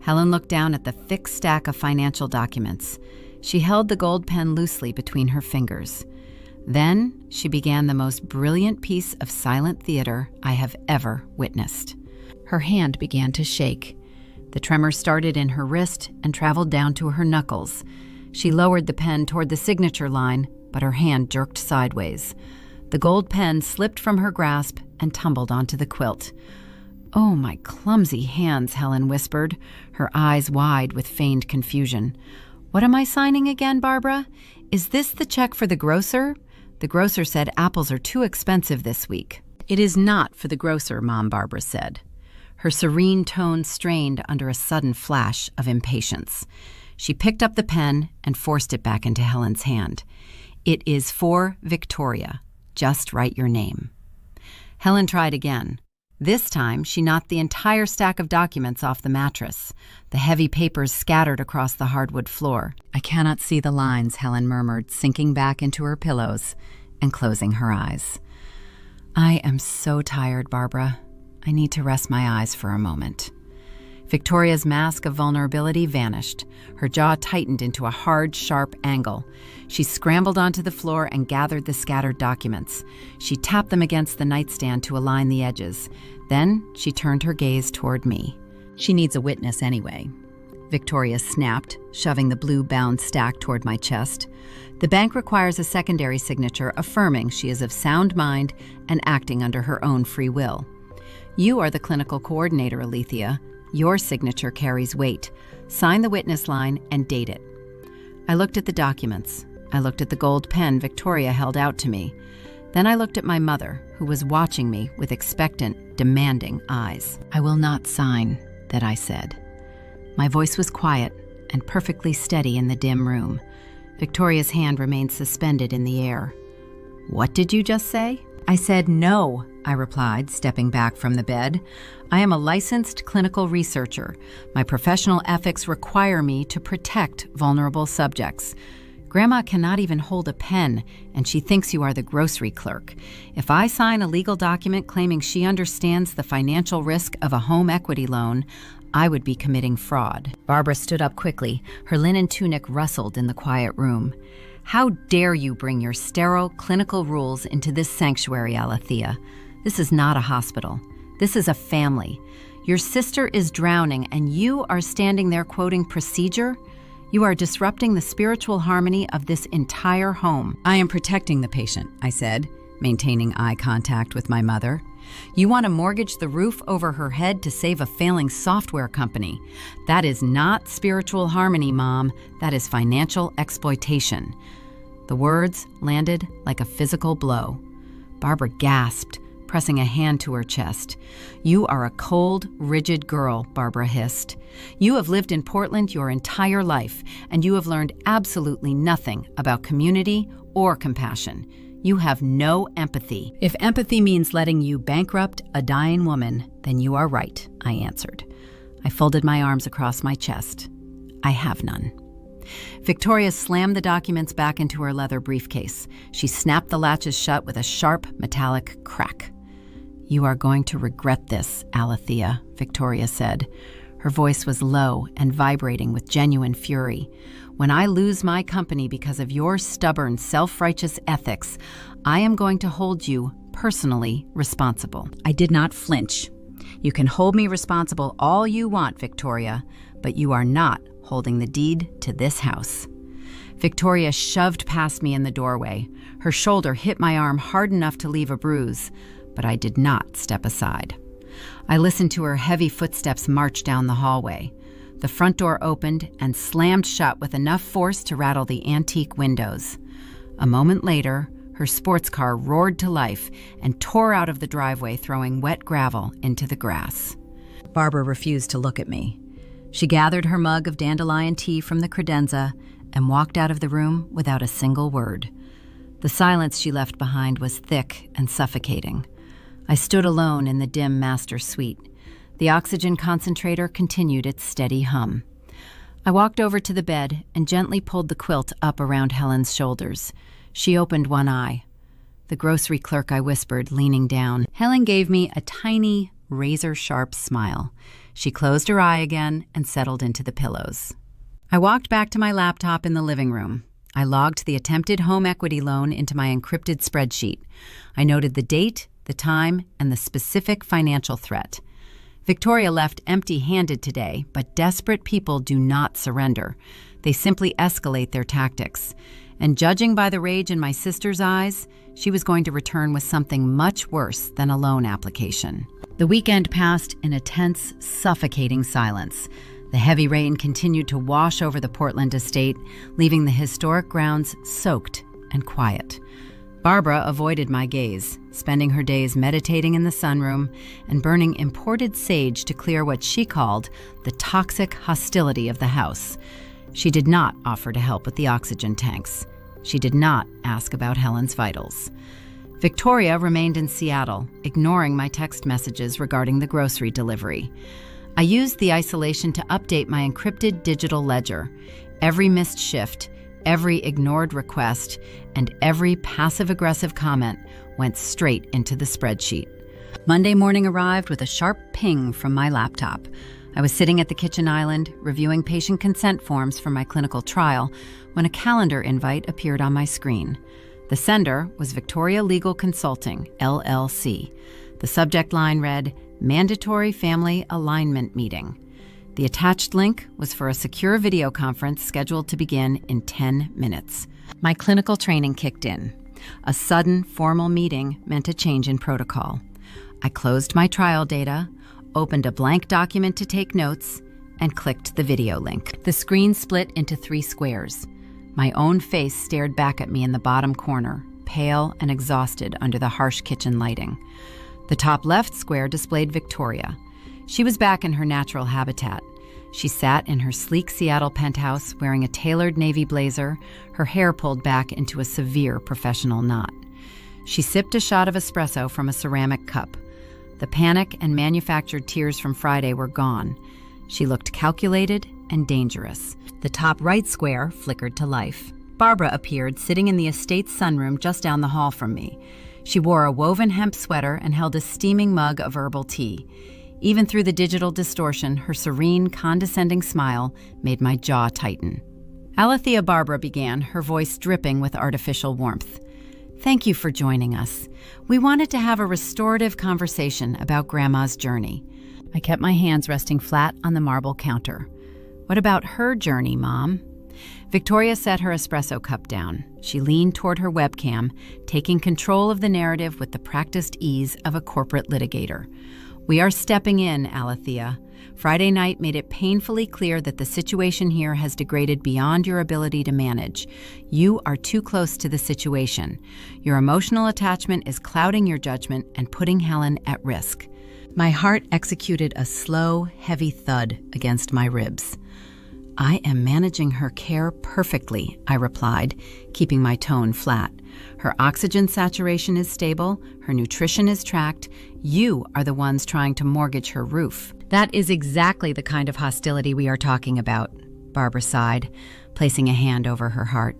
Helen looked down at the thick stack of financial documents. She held the gold pen loosely between her fingers. Then she began the most brilliant piece of silent theater I have ever witnessed. Her hand began to shake. The tremor started in her wrist and traveled down to her knuckles. She lowered the pen toward the signature line, but her hand jerked sideways. The gold pen slipped from her grasp and tumbled onto the quilt. "Oh, my clumsy hands," Helen whispered, her eyes wide with feigned confusion. "What am I signing again, Barbara? Is this the check for the grocer?" "The grocer said apples are too expensive this week." "It is not for the grocer," Mom, Barbara said. Her serene tone strained under a sudden flash of impatience. She picked up the pen and forced it back into Helen's hand. "It is for Victoria. Just write your name." Helen tried again. This time, she knocked the entire stack of documents off the mattress. The heavy papers scattered across the hardwood floor. "I cannot see the lines," Helen murmured, sinking back into her pillows and closing her eyes. "I am so tired, Barbara. I need to rest my eyes for a moment." Victoria's mask of vulnerability vanished. Her jaw tightened into a hard, sharp angle. She scrambled onto the floor and gathered the scattered documents. She tapped them against the nightstand to align the edges. Then she turned her gaze toward me. "She needs a witness anyway," Victoria snapped, shoving the blue-bound stack toward my chest. "The bank requires a secondary signature affirming she is of sound mind and acting under her own free will. You are the clinical coordinator, Alethea. Your signature carries weight. Sign the witness line and date it." I looked at the documents. I looked at the gold pen Victoria held out to me. Then I looked at my mother, who was watching me with expectant, demanding eyes. "I will not sign," that I said. My voice was quiet and perfectly steady in the dim room. Victoria's hand remained suspended in the air. "What did you just say?" "I said no," I replied, stepping back from the bed. "I am a licensed clinical researcher. My professional ethics require me to protect vulnerable subjects. Grandma cannot even hold a pen, and she thinks you are the grocery clerk. If I sign a legal document claiming she understands the financial risk of a home equity loan, I would be committing fraud." Barbara stood up quickly. Her linen tunic rustled in the quiet room. "How dare you bring your sterile clinical rules into this sanctuary, Alethea? This is not a hospital. This is a family. Your sister is drowning, and you are standing there quoting procedure? You are disrupting the spiritual harmony of this entire home. I am protecting the patient, I said, maintaining eye contact with my mother. You want to mortgage the roof over her head to save a failing software company. That is not spiritual harmony, Mom. That is financial exploitation. The words landed like a physical blow. Barbara gasped, pressing a hand to her chest. You are a cold, rigid girl, Barbara hissed. You have lived in Portland your entire life, and you have learned absolutely nothing about community or compassion. You have no empathy. If empathy means letting you bankrupt a dying woman, then you are right, I answered. I folded my arms across my chest. I have none. Victoria slammed the documents back into her leather briefcase. She snapped the latches shut with a sharp, metallic crack. You are going to regret this, Alethea, Victoria said. Her voice was low and vibrating with genuine fury. When I lose my company because of your stubborn, self-righteous ethics, I am going to hold you personally responsible. I did not flinch. You can hold me responsible all you want, Victoria, but you are not holding the deed to this house. Victoria shoved past me in the doorway. Her shoulder hit my arm hard enough to leave a bruise, but I did not step aside. I listened to her heavy footsteps march down the hallway. The front door opened and slammed shut with enough force to rattle the antique windows. A moment later, her sports car roared to life and tore out of the driveway, throwing wet gravel into the grass. Barbara refused to look at me. She gathered her mug of dandelion tea from the credenza and walked out of the room without a single word. The silence she left behind was thick and suffocating. I stood alone in the dim master suite. The oxygen concentrator continued its steady hum. I walked over to the bed and gently pulled the quilt up around Helen's shoulders. She opened one eye. The grocery clerk, I whispered, leaning down. Helen gave me a tiny, razor-sharp smile. She closed her eye again and settled into the pillows. I walked back to my laptop in the living room. I logged the attempted home equity loan into my encrypted spreadsheet. I noted the date, the time, and the specific financial threat. Victoria left empty-handed today, but desperate people do not surrender. They simply escalate their tactics. And judging by the rage in my sister's eyes, she was going to return with something much worse than a loan application. The weekend passed in a tense, suffocating silence. The heavy rain continued to wash over the Portland estate, leaving the historic grounds soaked and quiet. Barbara avoided my gaze, spending her days meditating in the sunroom and burning imported sage to clear what she called the toxic hostility of the house. She did not offer to help with the oxygen tanks. She did not ask about Helen's vitals. Victoria remained in Seattle, ignoring my text messages regarding the grocery delivery. I used the isolation to update my encrypted digital ledger. Every missed shift, every ignored request, and every passive-aggressive comment went straight into the spreadsheet. Monday morning arrived with a sharp ping from my laptop. I was sitting at the kitchen island, reviewing patient consent forms for my clinical trial, when a calendar invite appeared on my screen. The sender was Victoria Legal Consulting, LLC. The subject line read, Mandatory Family Alignment Meeting. The attached link was for a secure video conference scheduled to begin in 10 minutes. My clinical training kicked in. A sudden, formal meeting meant a change in protocol. I closed my trial data, opened a blank document to take notes, and clicked the video link. The screen split into 3 squares. My own face stared back at me in the bottom corner, pale and exhausted under the harsh kitchen lighting. The top left square displayed Victoria. She was back in her natural habitat. She sat in her sleek Seattle penthouse wearing a tailored navy blazer, her hair pulled back into a severe professional knot. She sipped a shot of espresso from a ceramic cup. The panic and manufactured tears from Friday were gone. She looked calculated and dangerous. The top right square flickered to life. Barbara appeared, sitting in the estate's sunroom just down the hall from me. She wore a woven hemp sweater and held a steaming mug of herbal tea. Even through the digital distortion, her serene, condescending smile made my jaw tighten. Alethea, Barbara began, her voice dripping with artificial warmth. Thank you for joining us. We wanted to have a restorative conversation about Grandma's journey. I kept my hands resting flat on the marble counter. What about her journey, Mom? Victoria set her espresso cup down. She leaned toward her webcam, taking control of the narrative with the practiced ease of a corporate litigator. "We are stepping in, Alethea. Friday night made it painfully clear that the situation here has degraded beyond your ability to manage. You are too close to the situation. Your emotional attachment is clouding your judgment and putting Helen at risk." My heart executed a slow, heavy thud against my ribs. "I am managing her care perfectly," I replied, keeping my tone flat. "Her oxygen saturation is stable, her nutrition is tracked. You are the ones trying to mortgage her roof." "That is exactly the kind of hostility we are talking about," Barbara sighed, placing a hand over her heart.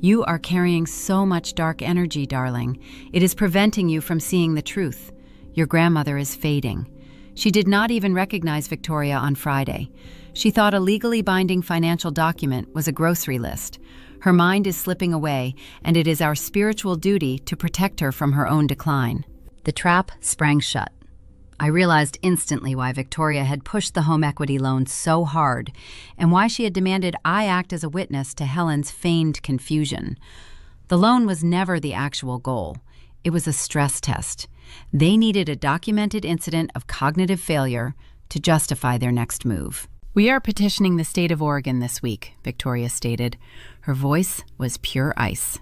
"You are carrying so much dark energy, darling. It is preventing you from seeing the truth. Your grandmother is fading." She did not even recognize Victoria on Friday. She thought a legally binding financial document was a grocery list. Her mind is slipping away, and it is our spiritual duty to protect her from her own decline. The trap sprang shut. I realized instantly why Victoria had pushed the home equity loan so hard, and why she had demanded I act as a witness to Helen's feigned confusion. The loan was never the actual goal. It was a stress test. They needed a documented incident of cognitive failure to justify their next move. "We are petitioning the state of Oregon this week," Victoria stated. Her voice was pure ice.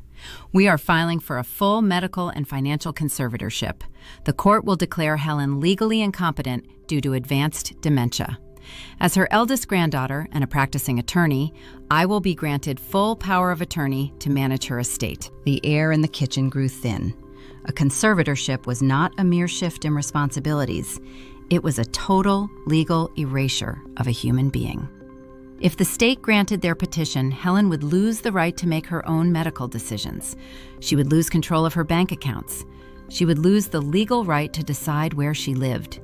"We are filing for a full medical and financial conservatorship. The court will declare Helen legally incompetent due to advanced dementia. As her eldest granddaughter and a practicing attorney, I will be granted full power of attorney to manage her estate." The air in the kitchen grew thin. A conservatorship was not a mere shift in responsibilities. It was a total legal erasure of a human being. If the state granted their petition, Helen would lose the right to make her own medical decisions. She would lose control of her bank accounts. She would lose the legal right to decide where she lived.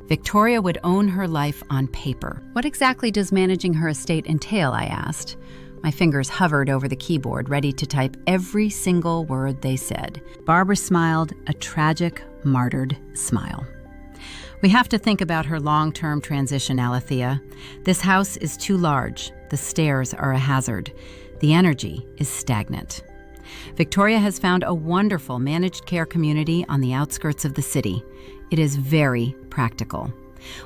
Victoria would own her life on paper. "What exactly does managing her estate entail?" I asked. My fingers hovered over the keyboard, ready to type every single word they said. Barbara smiled, a tragic, martyred smile. "We have to think about her long-term transition, Alethea. This house is too large. The stairs are a hazard. The energy is stagnant. Victoria has found a wonderful managed care community on the outskirts of the city. It is very practical.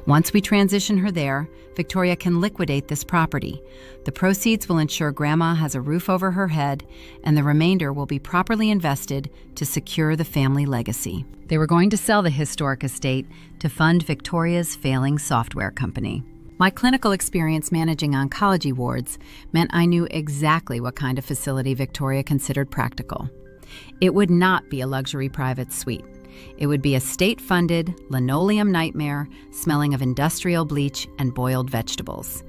Once we transition her there, Victoria can liquidate this property. The proceeds will ensure Grandma has a roof over her head, and the remainder will be properly invested to secure the family legacy." They were going to sell the historic estate to fund Victoria's failing software company. My clinical experience managing oncology wards meant I knew exactly what kind of facility Victoria considered practical. It would not be a luxury private suite. It would be a state-funded, linoleum nightmare smelling of industrial bleach and boiled vegetables.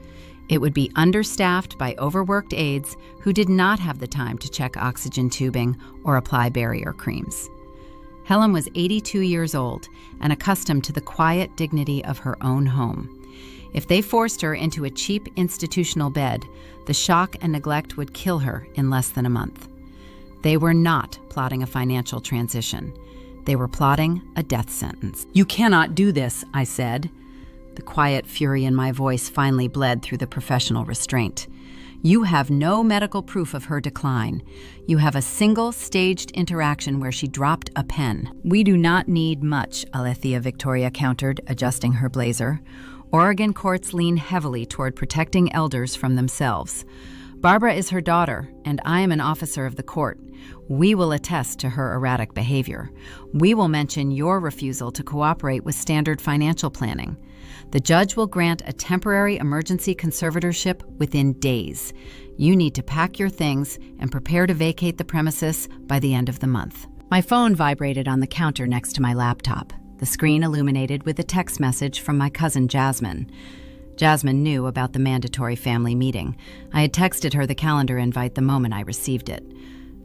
It would be understaffed by overworked aides who did not have the time to check oxygen tubing or apply barrier creams. Helen was 82 years old and accustomed to the quiet dignity of her own home. If they forced her into a cheap institutional bed, the shock and neglect would kill her in less than a month. They were not plotting a financial transition. They were plotting a death sentence. "You cannot do this," I said. The quiet fury in my voice finally bled through the professional restraint. "You have no medical proof of her decline. You have a single staged interaction where she dropped a pen." "We do not need much," Alethea Victoria countered, adjusting her blazer. Oregon courts lean heavily toward protecting elders from themselves. Barbara is her daughter, and I am an officer of the court. We will attest to her erratic behavior. We will mention your refusal to cooperate with standard financial planning. The judge will grant a temporary emergency conservatorship within days. You need to pack your things and prepare to vacate the premises by the end of the month." My phone vibrated on the counter next to my laptop, the screen illuminated with a text message from my cousin Jasmine. Jasmine knew about the mandatory family meeting. I had texted her the calendar invite the moment I received it.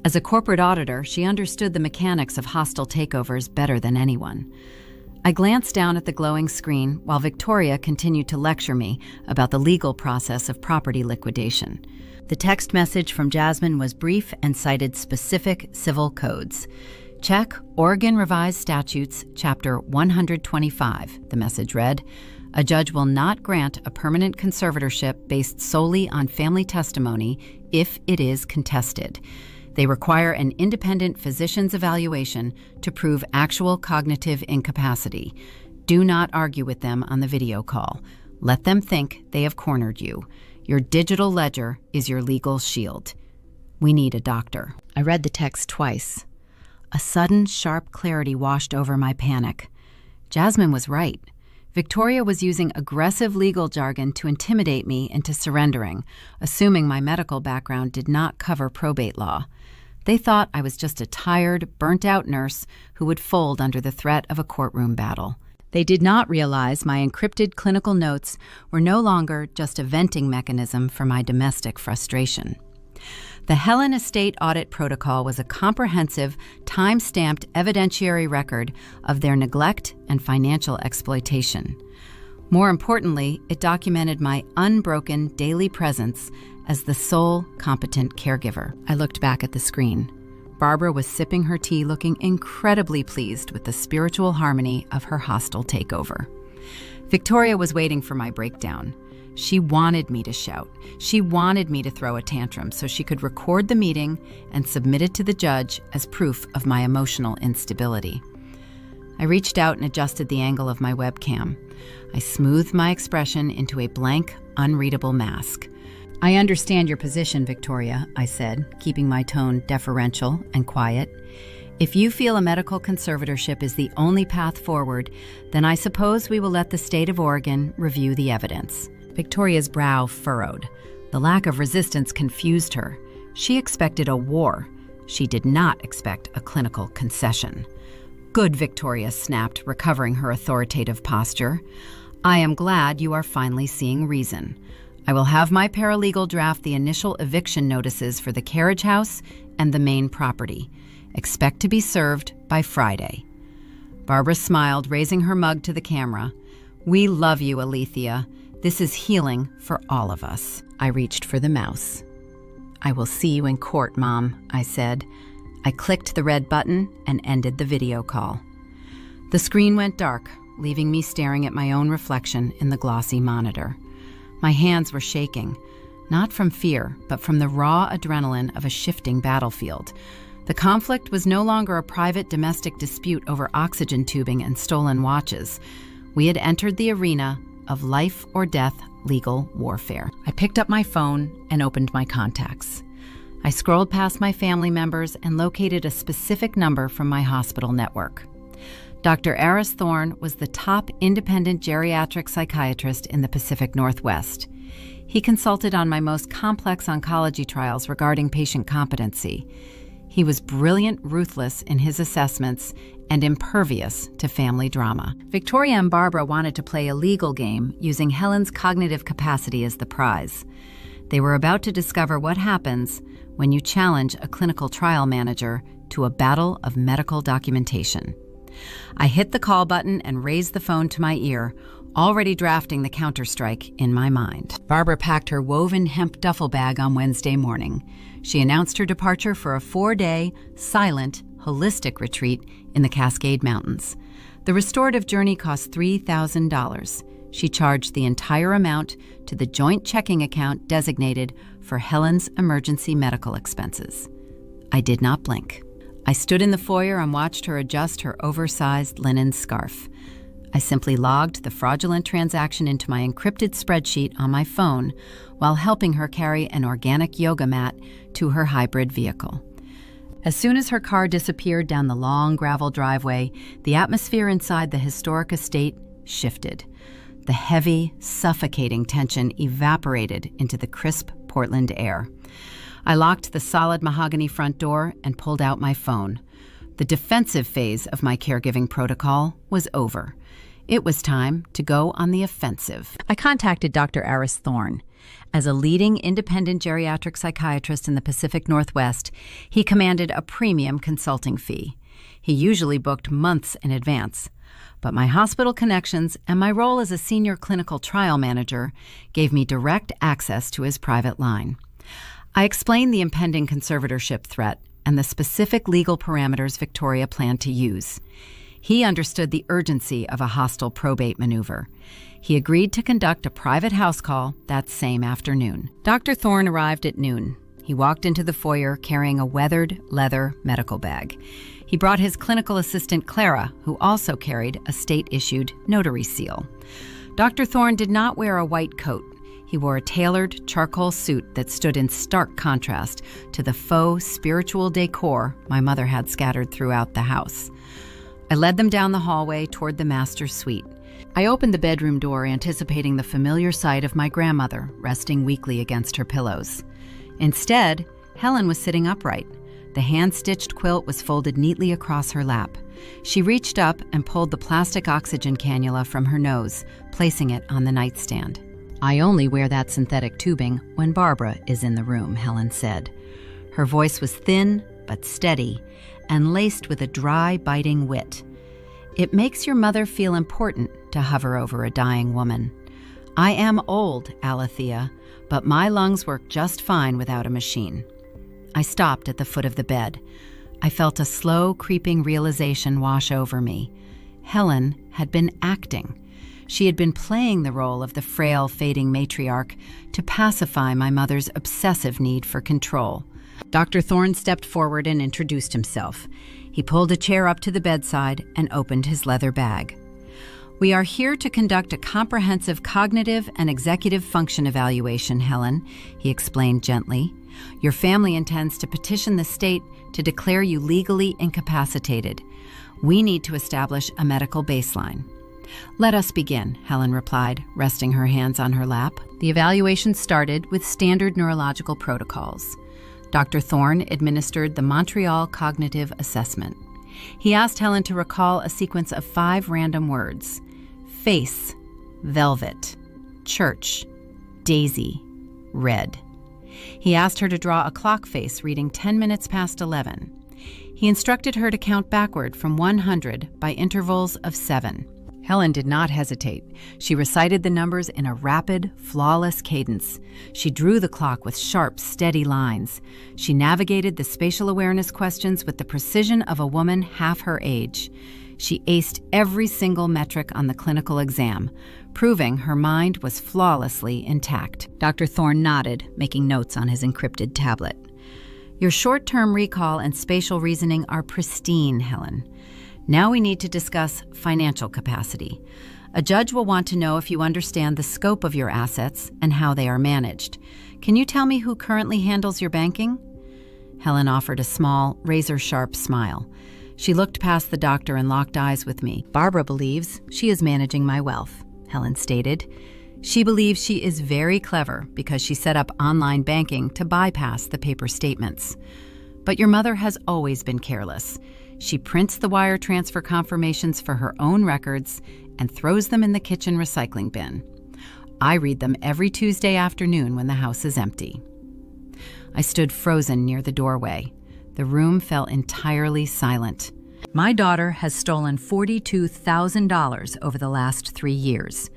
As a corporate auditor, she understood the mechanics of hostile takeovers better than anyone. I glanced down at the glowing screen while Victoria continued to lecture me about the legal process of property liquidation. The text message from Jasmine was brief and cited specific civil codes. "Check Oregon Revised Statutes, Chapter 125, the message read. A judge will not grant a permanent conservatorship based solely on family testimony if it is contested. They require an independent physician's evaluation to prove actual cognitive incapacity. Do not argue with them on the video call. Let them think they have cornered you. Your digital ledger is your legal shield. We need a doctor. I read the text twice. A sudden, sharp clarity washed over my panic. Jasmine was right. Victoria was using aggressive legal jargon to intimidate me into surrendering, assuming my medical background did not cover probate law. They thought I was just a tired, burnt-out nurse who would fold under the threat of a courtroom battle. They did not realize my encrypted clinical notes were no longer just a venting mechanism for my domestic frustration. The Helen Estate Audit Protocol was a comprehensive, time-stamped evidentiary record of their neglect and financial exploitation. More importantly, it documented my unbroken daily presence as the sole competent caregiver. I looked back at the screen. Barbara was sipping her tea, looking incredibly pleased with the spiritual harmony of her hostile takeover. Victoria was waiting for my breakdown. She wanted me to shout. She wanted me to throw a tantrum so she could record the meeting and submit it to the judge as proof of my emotional instability. I reached out and adjusted the angle of my webcam. I smoothed my expression into a blank, unreadable mask. I understand your position, Victoria, I said, keeping my tone deferential and quiet. If you feel a medical conservatorship is the only path forward, then I suppose we will let the state of Oregon review the evidence. Victoria's brow furrowed. The lack of resistance confused her. She expected a war. She did not expect a clinical concession. Good, Victoria snapped, recovering her authoritative posture. I am glad you are finally seeing reason. I will have my paralegal draft the initial eviction notices for the carriage house and the main property. Expect to be served by Friday. Barbara smiled, raising her mug to the camera. We love you, Alethea. This is healing for all of us. I reached for the mouse. I will see you in court, Mom, I said. I clicked the red button and ended the video call. The screen went dark, leaving me staring at my own reflection in the glossy monitor. My hands were shaking, not from fear, but from the raw adrenaline of a shifting battlefield. The conflict was no longer a private domestic dispute over oxygen tubing and stolen watches. We had entered the arena of life or death legal warfare. I picked up my phone and opened my contacts. I scrolled past my family members and located a specific number from my hospital network. Dr. Aris Thorne was the top independent geriatric psychiatrist in the Pacific Northwest. He consulted on my most complex oncology trials regarding patient competency. He was brilliant, ruthless in his assessments, and impervious to family drama. Victoria and Barbara wanted to play a legal game using Helen's cognitive capacity as the prize. They were about to discover what happens when you challenge a clinical trial manager to a battle of medical documentation. I hit the call button and raised the phone to my ear, already drafting the counterstrike in my mind. Barbara packed her woven hemp duffel bag on Wednesday morning. She announced her departure for a 4-day, silent, holistic retreat in the Cascade Mountains. The restorative journey cost $3,000. She charged the entire amount to the joint checking account designated for Helen's emergency medical expenses. I did not blink. I stood in the foyer and watched her adjust her oversized linen scarf. I simply logged the fraudulent transaction into my encrypted spreadsheet on my phone while helping her carry an organic yoga mat to her hybrid vehicle. As soon as her car disappeared down the long gravel driveway, the atmosphere inside the historic estate shifted. The heavy, suffocating tension evaporated into the crisp Portland air. I locked the solid mahogany front door and pulled out my phone. The defensive phase of my caregiving protocol was over. It was time to go on the offensive. I contacted Dr. Aris Thorne. As a leading independent geriatric psychiatrist in the Pacific Northwest, he commanded a premium consulting fee. He usually booked months in advance. But my hospital connections and my role as a senior clinical trial manager gave me direct access to his private line. I explained the impending conservatorship threat and the specific legal parameters Victoria planned to use. He understood the urgency of a hostile probate maneuver. He agreed to conduct a private house call that same afternoon. Dr. Thorne arrived at noon. He walked into the foyer carrying a weathered leather medical bag. He brought his clinical assistant, Clara, who also carried a state-issued notary seal. Dr. Thorne did not wear a white coat. He wore a tailored charcoal suit that stood in stark contrast to the faux spiritual decor my mother had scattered throughout the house. I led them down the hallway toward the master suite. I opened the bedroom door, anticipating the familiar sight of my grandmother resting weakly against her pillows. Instead, Helen was sitting upright. The hand-stitched quilt was folded neatly across her lap. She reached up and pulled the plastic oxygen cannula from her nose, placing it on the nightstand. "I only wear that synthetic tubing when Barbara is in the room," Helen said. Her voice was thin but steady and laced with a dry, biting wit. "It makes your mother feel important to hover over a dying woman. I am old, Alethea, but my lungs work just fine without a machine." I stopped at the foot of the bed. I felt a slow, creeping realization wash over me. Helen had been acting. She had been playing the role of the frail, fading matriarch to pacify my mother's obsessive need for control. Dr. Thorne stepped forward and introduced himself. He pulled a chair up to the bedside and opened his leather bag. "We are here to conduct a comprehensive cognitive and executive function evaluation, Helen," he explained gently. "Your family intends to petition the state to declare you legally incapacitated. We need to establish a medical baseline." "Let us begin," Helen replied, resting her hands on her lap. The evaluation started with standard neurological protocols. Dr. Thorne administered the Montreal Cognitive Assessment. He asked Helen to recall a sequence of 5 random words: face, velvet, church, daisy, red. He asked her to draw a clock face reading 10 minutes past 11. He instructed her to count backward from 100 by intervals of 7. Helen did not hesitate. She recited the numbers in a rapid, flawless cadence. She drew the clock with sharp, steady lines. She navigated the spatial awareness questions with the precision of a woman half her age. She aced every single metric on the clinical exam, proving her mind was flawlessly intact. Dr. Thorne nodded, making notes on his encrypted tablet. "Your short-term recall and spatial reasoning are pristine, Helen. Now we need to discuss financial capacity. A judge will want to know if you understand the scope of your assets and how they are managed. Can you tell me who currently handles your banking?" Helen offered a small, razor-sharp smile. She looked past the doctor and locked eyes with me. "Barbara believes she is managing my wealth," Helen stated. "She believes she is very clever because she set up online banking to bypass the paper statements. But your mother has always been careless. She prints the wire transfer confirmations for her own records and throws them in the kitchen recycling bin. I read them every Tuesday afternoon when the house is empty." I stood frozen near the doorway. The room fell entirely silent. "My daughter has stolen $42,000 over the last 3 years,"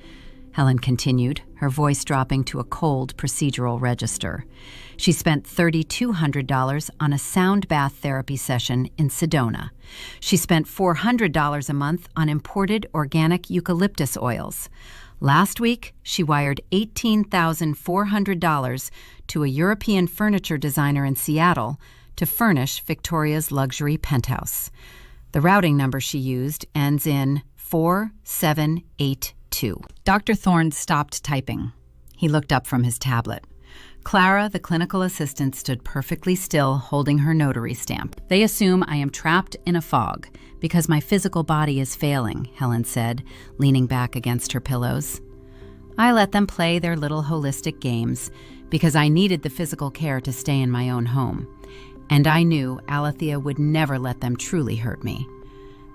Helen continued, her voice dropping to a cold procedural register. "She spent $3,200 on a sound bath therapy session in Sedona. She spent $400 a month on imported organic eucalyptus oils. Last week, she wired $18,400 to a European furniture designer in Seattle to furnish Victoria's luxury penthouse. The routing number she used ends in 4782. Dr. Thorne stopped typing. He looked up from his tablet. Clara, the clinical assistant, stood perfectly still, holding her notary stamp. "They assume I am trapped in a fog because my physical body is failing," Helen said, leaning back against her pillows. "I let them play their little holistic games because I needed the physical care to stay in my own home. And I knew Alethea would never let them truly hurt me.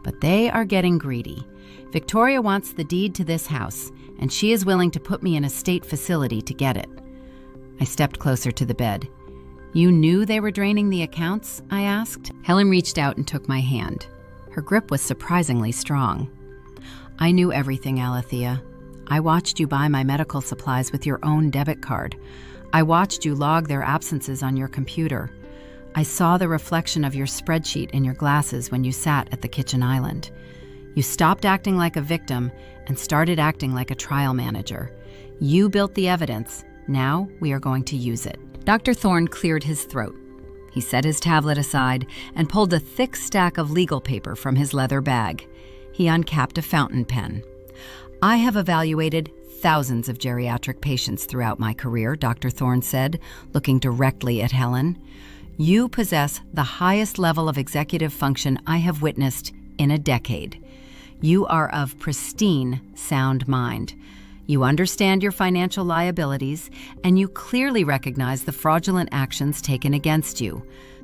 But they are getting greedy. Victoria wants the deed to this house, and she is willing to put me in a state facility to get it." I stepped closer to the bed. "You knew they were draining the accounts?" I asked. Helen reached out and took my hand. Her grip was surprisingly strong. "I knew everything, Alethea. I watched you buy my medical supplies with your own debit card. I watched you log their absences on your computer. I saw the reflection of your spreadsheet in your glasses when you sat at the kitchen island. You stopped acting like a victim and started acting like a trial manager. You built the evidence. Now we are going to use it." Dr. Thorne cleared his throat. He set his tablet aside and pulled a thick stack of legal paper from his leather bag. He uncapped a fountain pen. "I have evaluated thousands of geriatric patients throughout my career," Dr. Thorne said, looking directly at Helen. "You possess the highest level of executive function I have witnessed in a decade. You are of pristine, sound mind. You understand your financial liabilities, and you clearly recognize the fraudulent actions taken against you."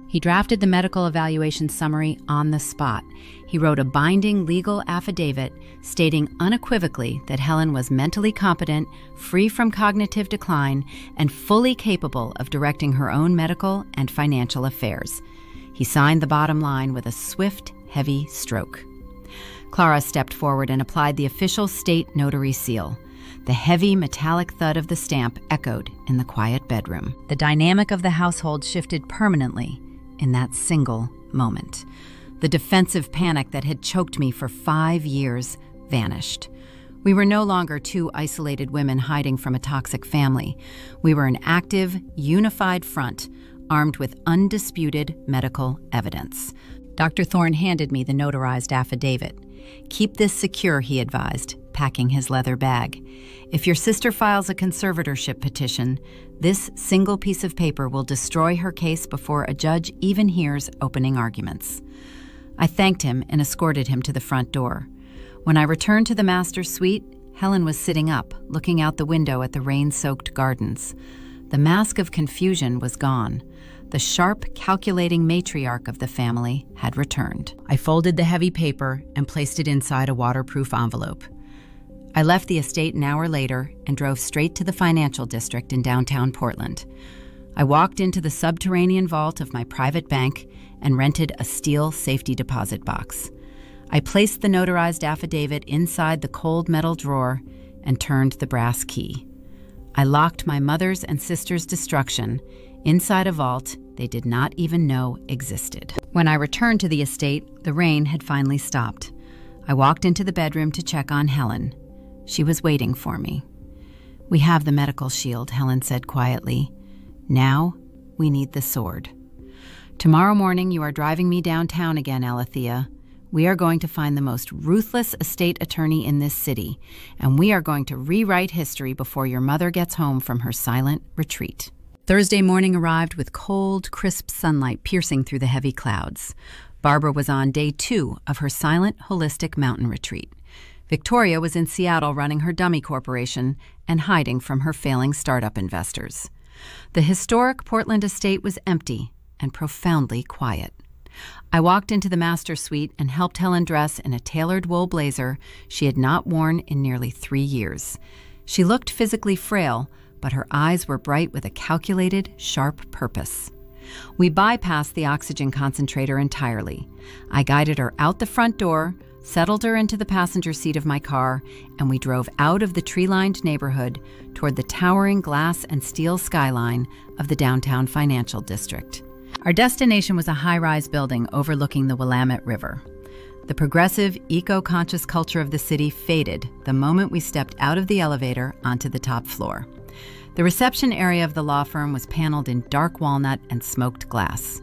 He drafted the medical evaluation summary on the spot. He wrote a binding legal affidavit stating unequivocally that Helen was mentally competent, free from cognitive decline, and fully capable of directing her own medical and financial affairs. He signed the bottom line with a swift, heavy stroke. Clara stepped forward and applied the official state notary seal. The heavy metallic thud of the stamp echoed in the quiet bedroom. The dynamic of the household shifted permanently in that single moment. The defensive panic that had choked me for 5 years vanished. We were no longer two isolated women hiding from a toxic family. We were an active, unified front, armed with undisputed medical evidence. Dr. Thorne handed me the notarized affidavit. "Keep this secure," he advised, packing his leather bag. "If your sister files a conservatorship petition, this single piece of paper will destroy her case before a judge even hears opening arguments." I thanked him and escorted him to the front door. When I returned to the master's suite, Helen was sitting up, looking out the window at the rain-soaked gardens. The mask of confusion was gone. The sharp, calculating matriarch of the family had returned. I folded the heavy paper and placed it inside a waterproof envelope. I left the estate an hour later and drove straight to the financial district in downtown Portland. I walked into the subterranean vault of my private bank and rented a steel safety deposit box. I placed the notarized affidavit inside the cold metal drawer and turned the brass key. I locked my mother's and sister's destruction inside a vault they did not even know existed. When I returned to the estate, the rain had finally stopped. I walked into the bedroom to check on Helen. She was waiting for me. "We have the medical shield," Helen said quietly. "Now we need the sword. Tomorrow morning you are driving me downtown again, Alethea. We are going to find the most ruthless estate attorney in this city, and we are going to rewrite history before your mother gets home from her silent retreat." Thursday morning arrived with cold, crisp sunlight piercing through the heavy clouds. Barbara was on day 2 of her silent, holistic mountain retreat. Victoria was in Seattle running her dummy corporation and hiding from her failing startup investors. The historic Portland estate was empty and profoundly quiet. I walked into the master suite and helped Helen dress in a tailored wool blazer she had not worn in nearly 3 years. She looked physically frail, but her eyes were bright with a calculated, sharp purpose. We bypassed the oxygen concentrator entirely. I guided her out the front door, settled her into the passenger seat of my car, and we drove out of the tree-lined neighborhood toward the towering glass and steel skyline of the downtown financial district. Our destination was a high-rise building overlooking the Willamette River. The progressive, eco-conscious culture of the city faded the moment we stepped out of the elevator onto the top floor. The reception area of the law firm was paneled in dark walnut and smoked glass.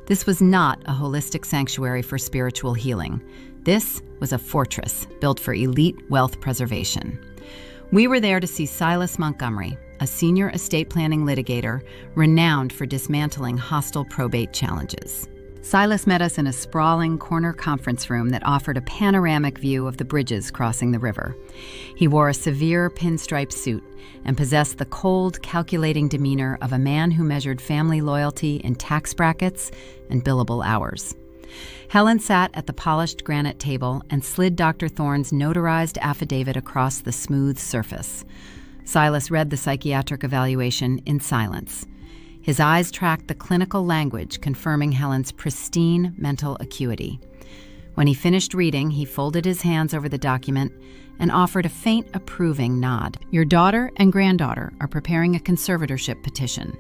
This was not a holistic sanctuary for spiritual healing. This was a fortress built for elite wealth preservation. We were there to see Silas Montgomery, a senior estate planning litigator renowned for dismantling hostile probate challenges. Silas met us in a sprawling corner conference room that offered a panoramic view of the bridges crossing the river. He wore a severe pinstripe suit and possessed the cold, calculating demeanor of a man who measured family loyalty in tax brackets and billable hours. Helen sat at the polished granite table and slid Dr. Thorne's notarized affidavit across the smooth surface. Silas read the psychiatric evaluation in silence. His eyes tracked the clinical language confirming Helen's pristine mental acuity. When he finished reading, he folded his hands over the document and offered a faint approving nod. "Your daughter and granddaughter are preparing a conservatorship petition.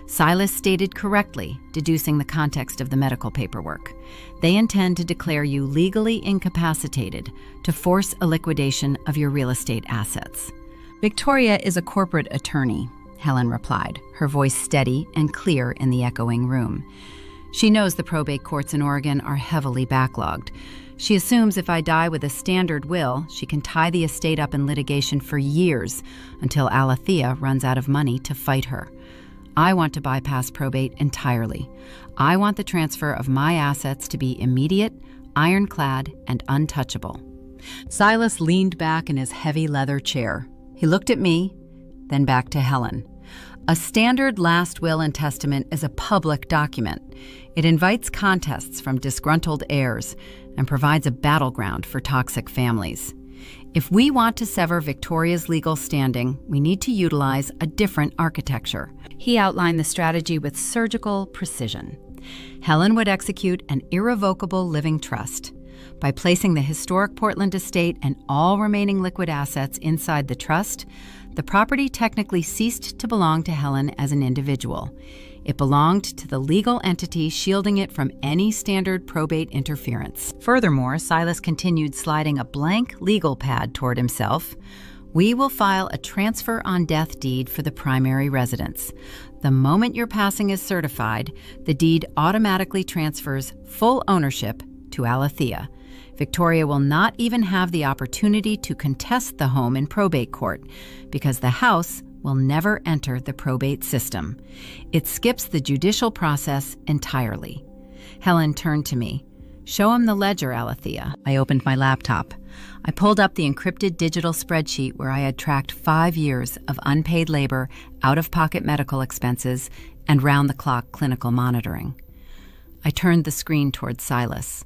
Silas stated correctly, deducing the context of the medical paperwork. They intend to declare you legally incapacitated to force a liquidation of your real estate assets. Victoria is a corporate attorney, Helen replied, her voice steady and clear in the echoing room. She knows the probate courts in Oregon are heavily backlogged. She assumes if I die with a standard will, she can tie the estate up in litigation for years until Alethea runs out of money to fight her. I want to bypass probate entirely. I want the transfer of my assets to be immediate, ironclad, and untouchable. Silas leaned back in his heavy leather chair. He looked at me, then back to Helen. A standard last will and testament is a public document. It invites contests from disgruntled heirs and provides a battleground for toxic families. If we want to sever Victoria's legal standing, we need to utilize a different architecture. He outlined the strategy with surgical precision. Helen would execute an irrevocable living trust. By placing the historic Portland estate and all remaining liquid assets inside the trust, the property technically ceased to belong to Helen as an individual. It belonged to the legal entity shielding it from any standard probate interference. Furthermore, Silas continued sliding a blank legal pad toward himself. We will file a transfer on death deed for the primary residence. The moment your passing is certified, the deed automatically transfers full ownership to Alethea. Victoria will not even have the opportunity to contest the home in probate court because the house will never enter the probate system. It skips the judicial process entirely. Helen turned to me. Show him the ledger, Alethea. I opened my laptop. I pulled up the encrypted digital spreadsheet where I had tracked 5 years of unpaid labor, out-of-pocket medical expenses, and round-the-clock clinical monitoring. I turned the screen toward Silas.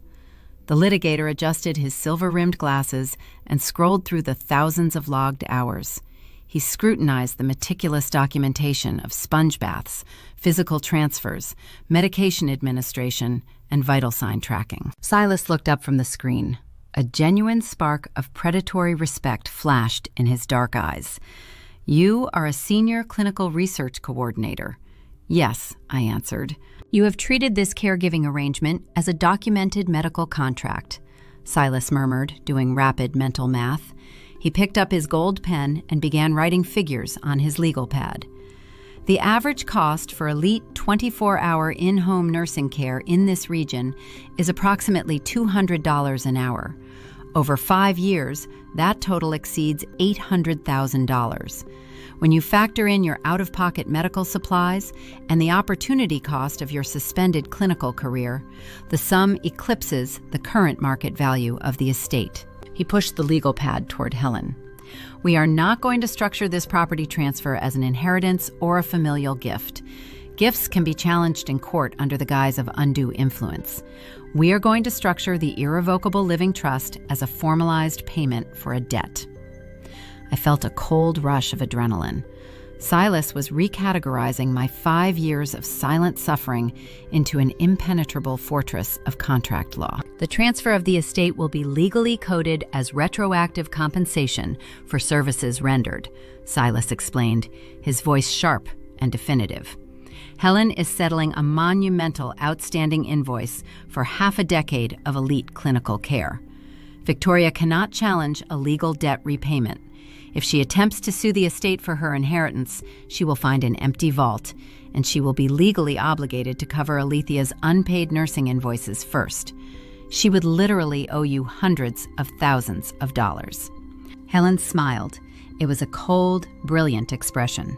The litigator adjusted his silver-rimmed glasses and scrolled through the thousands of logged hours. He scrutinized the meticulous documentation of sponge baths, physical transfers, medication administration, and vital sign tracking. Silas looked up from the screen. A genuine spark of predatory respect flashed in his dark eyes. You are a senior clinical research coordinator. Yes, I answered. You have treated this caregiving arrangement as a documented medical contract, Silas murmured, doing rapid mental math. He picked up his gold pen and began writing figures on his legal pad. The average cost for elite 24-hour in-home nursing care in this region is approximately $200 an hour. Over 5 years, that total exceeds $800,000. When you factor in your out-of-pocket medical supplies and the opportunity cost of your suspended clinical career, the sum eclipses the current market value of the estate. He pushed the legal pad toward Helen. We are not going to structure this property transfer as an inheritance or a familial gift. Gifts can be challenged in court under the guise of undue influence. We are going to structure the irrevocable living trust as a formalized payment for a debt. I felt a cold rush of adrenaline. Silas was recategorizing my 5 years of silent suffering into an impenetrable fortress of contract law. The transfer of the estate will be legally coded as retroactive compensation for services rendered, Silas explained, his voice sharp and definitive. Helen is settling a monumental outstanding invoice for half a decade of elite clinical care. Victoria cannot challenge a legal debt repayment. If she attempts to sue the estate for her inheritance, she will find an empty vault, and she will be legally obligated to cover Alethea's unpaid nursing invoices first. She would literally owe you hundreds of thousands of dollars. Helen smiled. It was a cold, brilliant expression.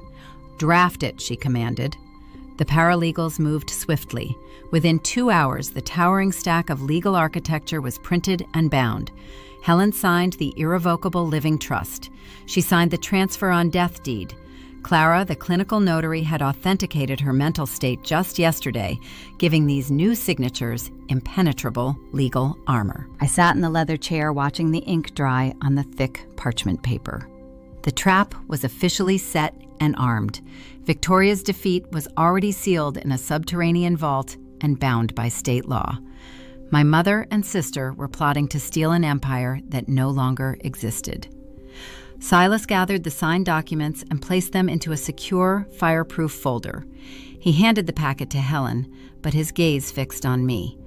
Draft it, she commanded. The paralegals moved swiftly. Within 2 hours, the towering stack of legal architecture was printed and bound. Helen signed the irrevocable living trust. She signed the transfer on death deed. Clara, the clinical notary, had authenticated her mental state just yesterday, giving these new signatures impenetrable legal armor. I sat in the leather chair watching the ink dry on the thick parchment paper. The trap was officially set and armed. Victoria's defeat was already sealed in a subterranean vault and bound by state law. My mother and sister were plotting to steal an empire that no longer existed. Silas gathered the signed documents and placed them into a secure, fireproof folder. He handed the packet to Helen, but his gaze fixed on me.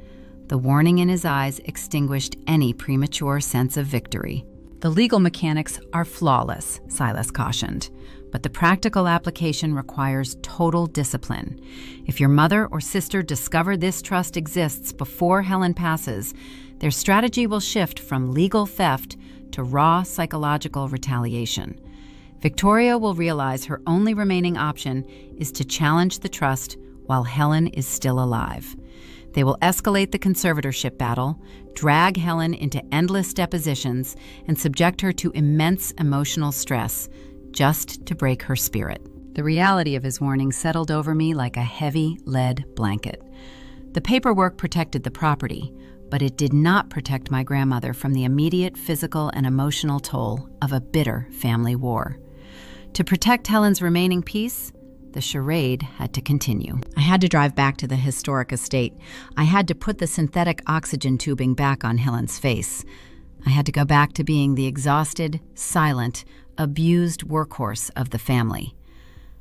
The warning in his eyes extinguished any premature sense of victory. "The legal mechanics are flawless," Silas cautioned, "but the practical application requires total discipline. If your mother or sister discover this trust exists before Helen passes, their strategy will shift from legal theft to raw psychological retaliation. Victoria will realize her only remaining option is to challenge the trust while Helen is still alive. They will escalate the conservatorship battle, drag Helen into endless depositions, and subject her to immense emotional stress, just to break her spirit." The reality of his warning settled over me like a heavy lead blanket. The paperwork protected the property, but it did not protect my grandmother from the immediate physical and emotional toll of a bitter family war. To protect Helen's remaining peace, the charade had to continue. I had to drive back to the historic estate. I had to put the synthetic oxygen tubing back on Helen's face. I had to go back to being the exhausted, silent, abused workhorse of the family.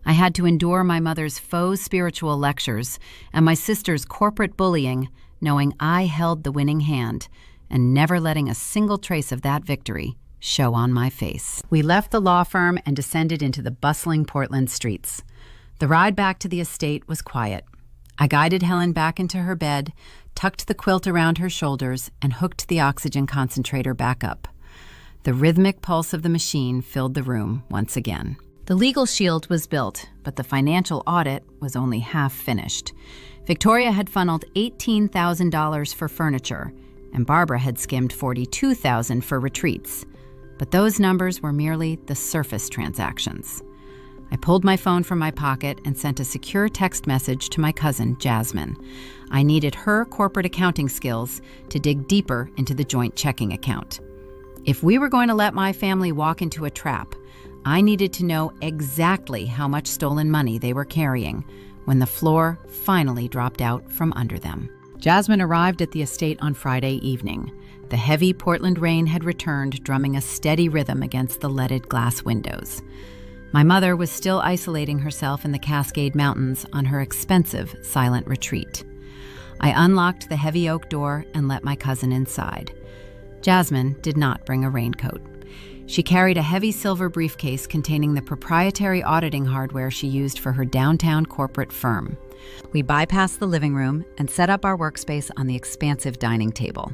I had to endure my mother's faux spiritual lectures and my sister's corporate bullying, knowing I held the winning hand and never letting a single trace of that victory show on my face. We left the law firm and descended into the bustling Portland streets. The ride back to the estate was quiet. I guided Helen back into her bed, tucked the quilt around her shoulders, and hooked the oxygen concentrator back up. The rhythmic pulse of the machine filled the room once again. The legal shield was built, but the financial audit was only half finished. Victoria had funneled $18,000 for furniture, and Barbara had skimmed $42,000 for retreats. But those numbers were merely the surface transactions. I pulled my phone from my pocket and sent a secure text message to my cousin, Jasmine. I needed her corporate accounting skills to dig deeper into the joint checking account. If we were going to let my family walk into a trap, I needed to know exactly how much stolen money they were carrying when the floor finally dropped out from under them. Jasmine arrived at the estate on Friday evening. The heavy Portland rain had returned, drumming a steady rhythm against the leaded glass windows. My mother was still isolating herself in the Cascade Mountains on her expensive silent retreat. I unlocked the heavy oak door and let my cousin inside. Jasmine did not bring a raincoat. She carried a heavy silver briefcase containing the proprietary auditing hardware she used for her downtown corporate firm. We bypassed the living room and set up our workspace on the expansive dining table.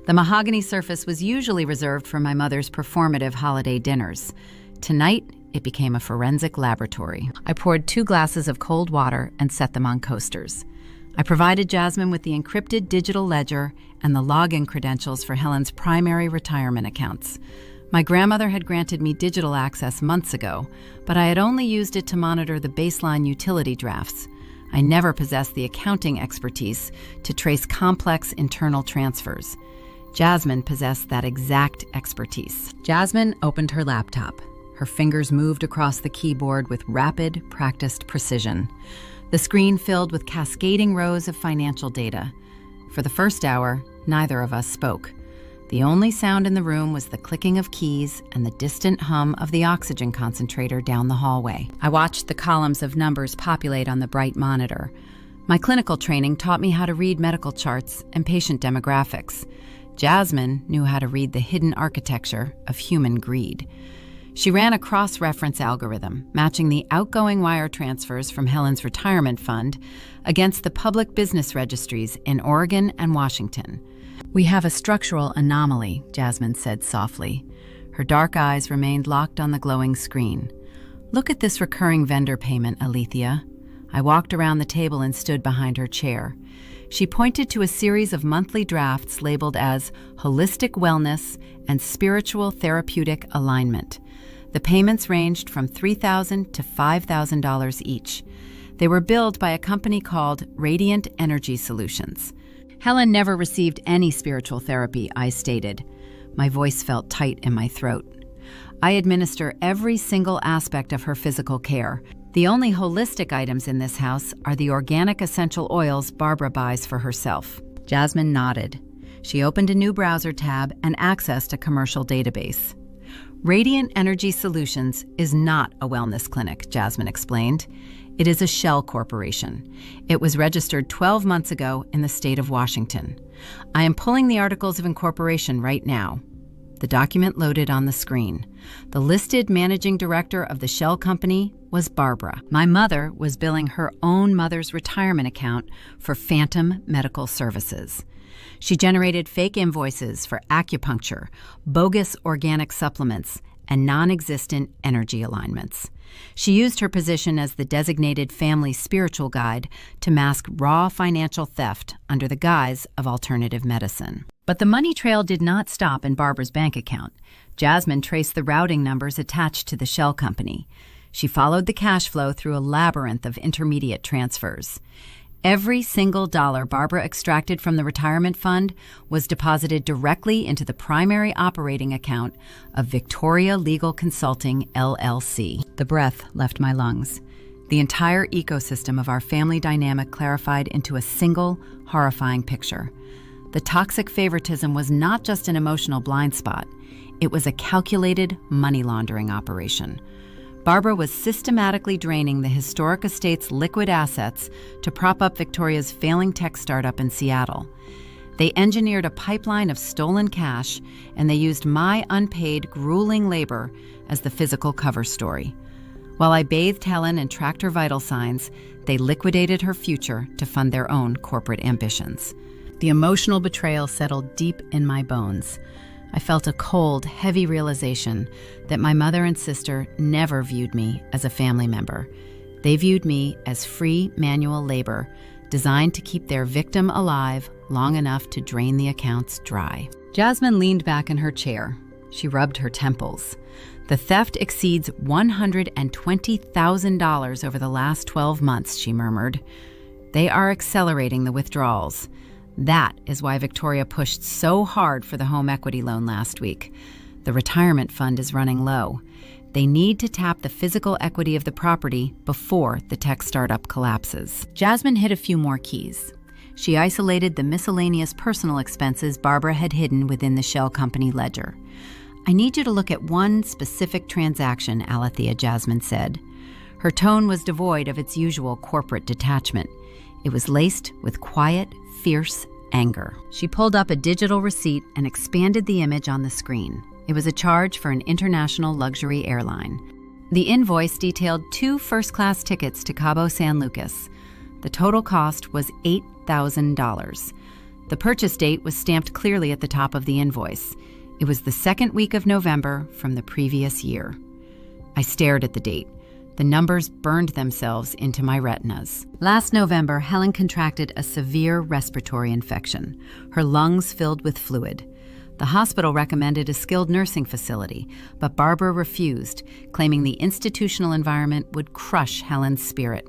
The mahogany surface was usually reserved for my mother's performative holiday dinners. Tonight, it became a forensic laboratory. I poured 2 glasses of cold water and set them on coasters. I provided Jasmine with the encrypted digital ledger and the login credentials for Helen's primary retirement accounts. My grandmother had granted me digital access months ago, but I had only used it to monitor the baseline utility drafts. I never possessed the accounting expertise to trace complex internal transfers. Jasmine possessed that exact expertise. Jasmine opened her laptop. Her fingers moved across the keyboard with rapid, practiced precision. The screen filled with cascading rows of financial data. For the first hour, neither of us spoke. The only sound in the room was the clicking of keys and the distant hum of the oxygen concentrator down the hallway. I watched the columns of numbers populate on the bright monitor. My clinical training taught me how to read medical charts and patient demographics. Jasmine knew how to read the hidden architecture of human greed. She ran a cross-reference algorithm, matching the outgoing wire transfers from Helen's retirement fund against the public business registries in Oregon and Washington. "We have a structural anomaly," Jasmine said softly. Her dark eyes remained locked on the glowing screen. "Look at this recurring vendor payment, Alethea." I walked around the table and stood behind her chair. She pointed to a series of monthly drafts labeled as Holistic Wellness and Spiritual Therapeutic Alignment. The payments ranged from $3,000 to $5,000 each. They were billed by a company called Radiant Energy Solutions. "Helen never received any spiritual therapy," I stated. My voice felt tight in my throat. "I administer every single aspect of her physical care. The only holistic items in this house are the organic essential oils Barbara buys for herself." Jasmine nodded. She opened a new browser tab and accessed a commercial database. Radiant Energy Solutions is not a wellness clinic, Jasmine explained. It is a shell corporation. It was registered 12 months ago in the state of Washington. I am pulling the articles of incorporation right now. The document loaded on the screen. The listed managing director of the shell company was Barbara. My mother was billing her own mother's retirement account for phantom medical services. She generated fake invoices for acupuncture, bogus organic supplements, and non-existent energy alignments. She used her position as the designated family spiritual guide to mask raw financial theft under the guise of alternative medicine. But the money trail did not stop in Barbara's bank account. Jasmine traced the routing numbers attached to the shell company. She followed the cash flow through a labyrinth of intermediate transfers. Every single dollar Barbara extracted from the retirement fund was deposited directly into the primary operating account of Victoria Legal Consulting, LLC. The breath left my lungs. The entire ecosystem of our family dynamic clarified into a single, horrifying picture. The toxic favoritism was not just an emotional blind spot. It was a calculated money laundering operation. Barbara was systematically draining the historic estate's liquid assets to prop up Victoria's failing tech startup in Seattle. They engineered a pipeline of stolen cash, and they used my unpaid, grueling labor as the physical cover story. While I bathed Helen and tracked her vital signs, they liquidated her future to fund their own corporate ambitions. The emotional betrayal settled deep in my bones. I felt a cold, heavy realization that my mother and sister never viewed me as a family member. They viewed me as free manual labor, designed to keep their victim alive long enough to drain the accounts dry. Jasmine leaned back in her chair. She rubbed her temples. The theft exceeds $120,000 over the last 12 months, she murmured. They are accelerating the withdrawals. That is why Victoria pushed so hard for the home equity loan last week. The retirement fund is running low. They need to tap the physical equity of the property before the tech startup collapses. Jasmine hit a few more keys. She isolated the miscellaneous personal expenses Barbara had hidden within the shell company ledger. I need you to look at one specific transaction, Alethea, Jasmine said. Her tone was devoid of its usual corporate detachment. It was laced with quiet, fierce anger. She pulled up a digital receipt and expanded the image on the screen. It was a charge for an international luxury airline. The invoice detailed 2 first-class tickets to Cabo San Lucas. The total cost was $8,000. The purchase date was stamped clearly at the top of the invoice. It was the second week of November from the previous year. I stared at the date. The numbers burned themselves into my retinas. Last November, Helen contracted a severe respiratory infection. Her lungs filled with fluid. The hospital recommended a skilled nursing facility, but Barbara refused, claiming the institutional environment would crush Helen's spirit.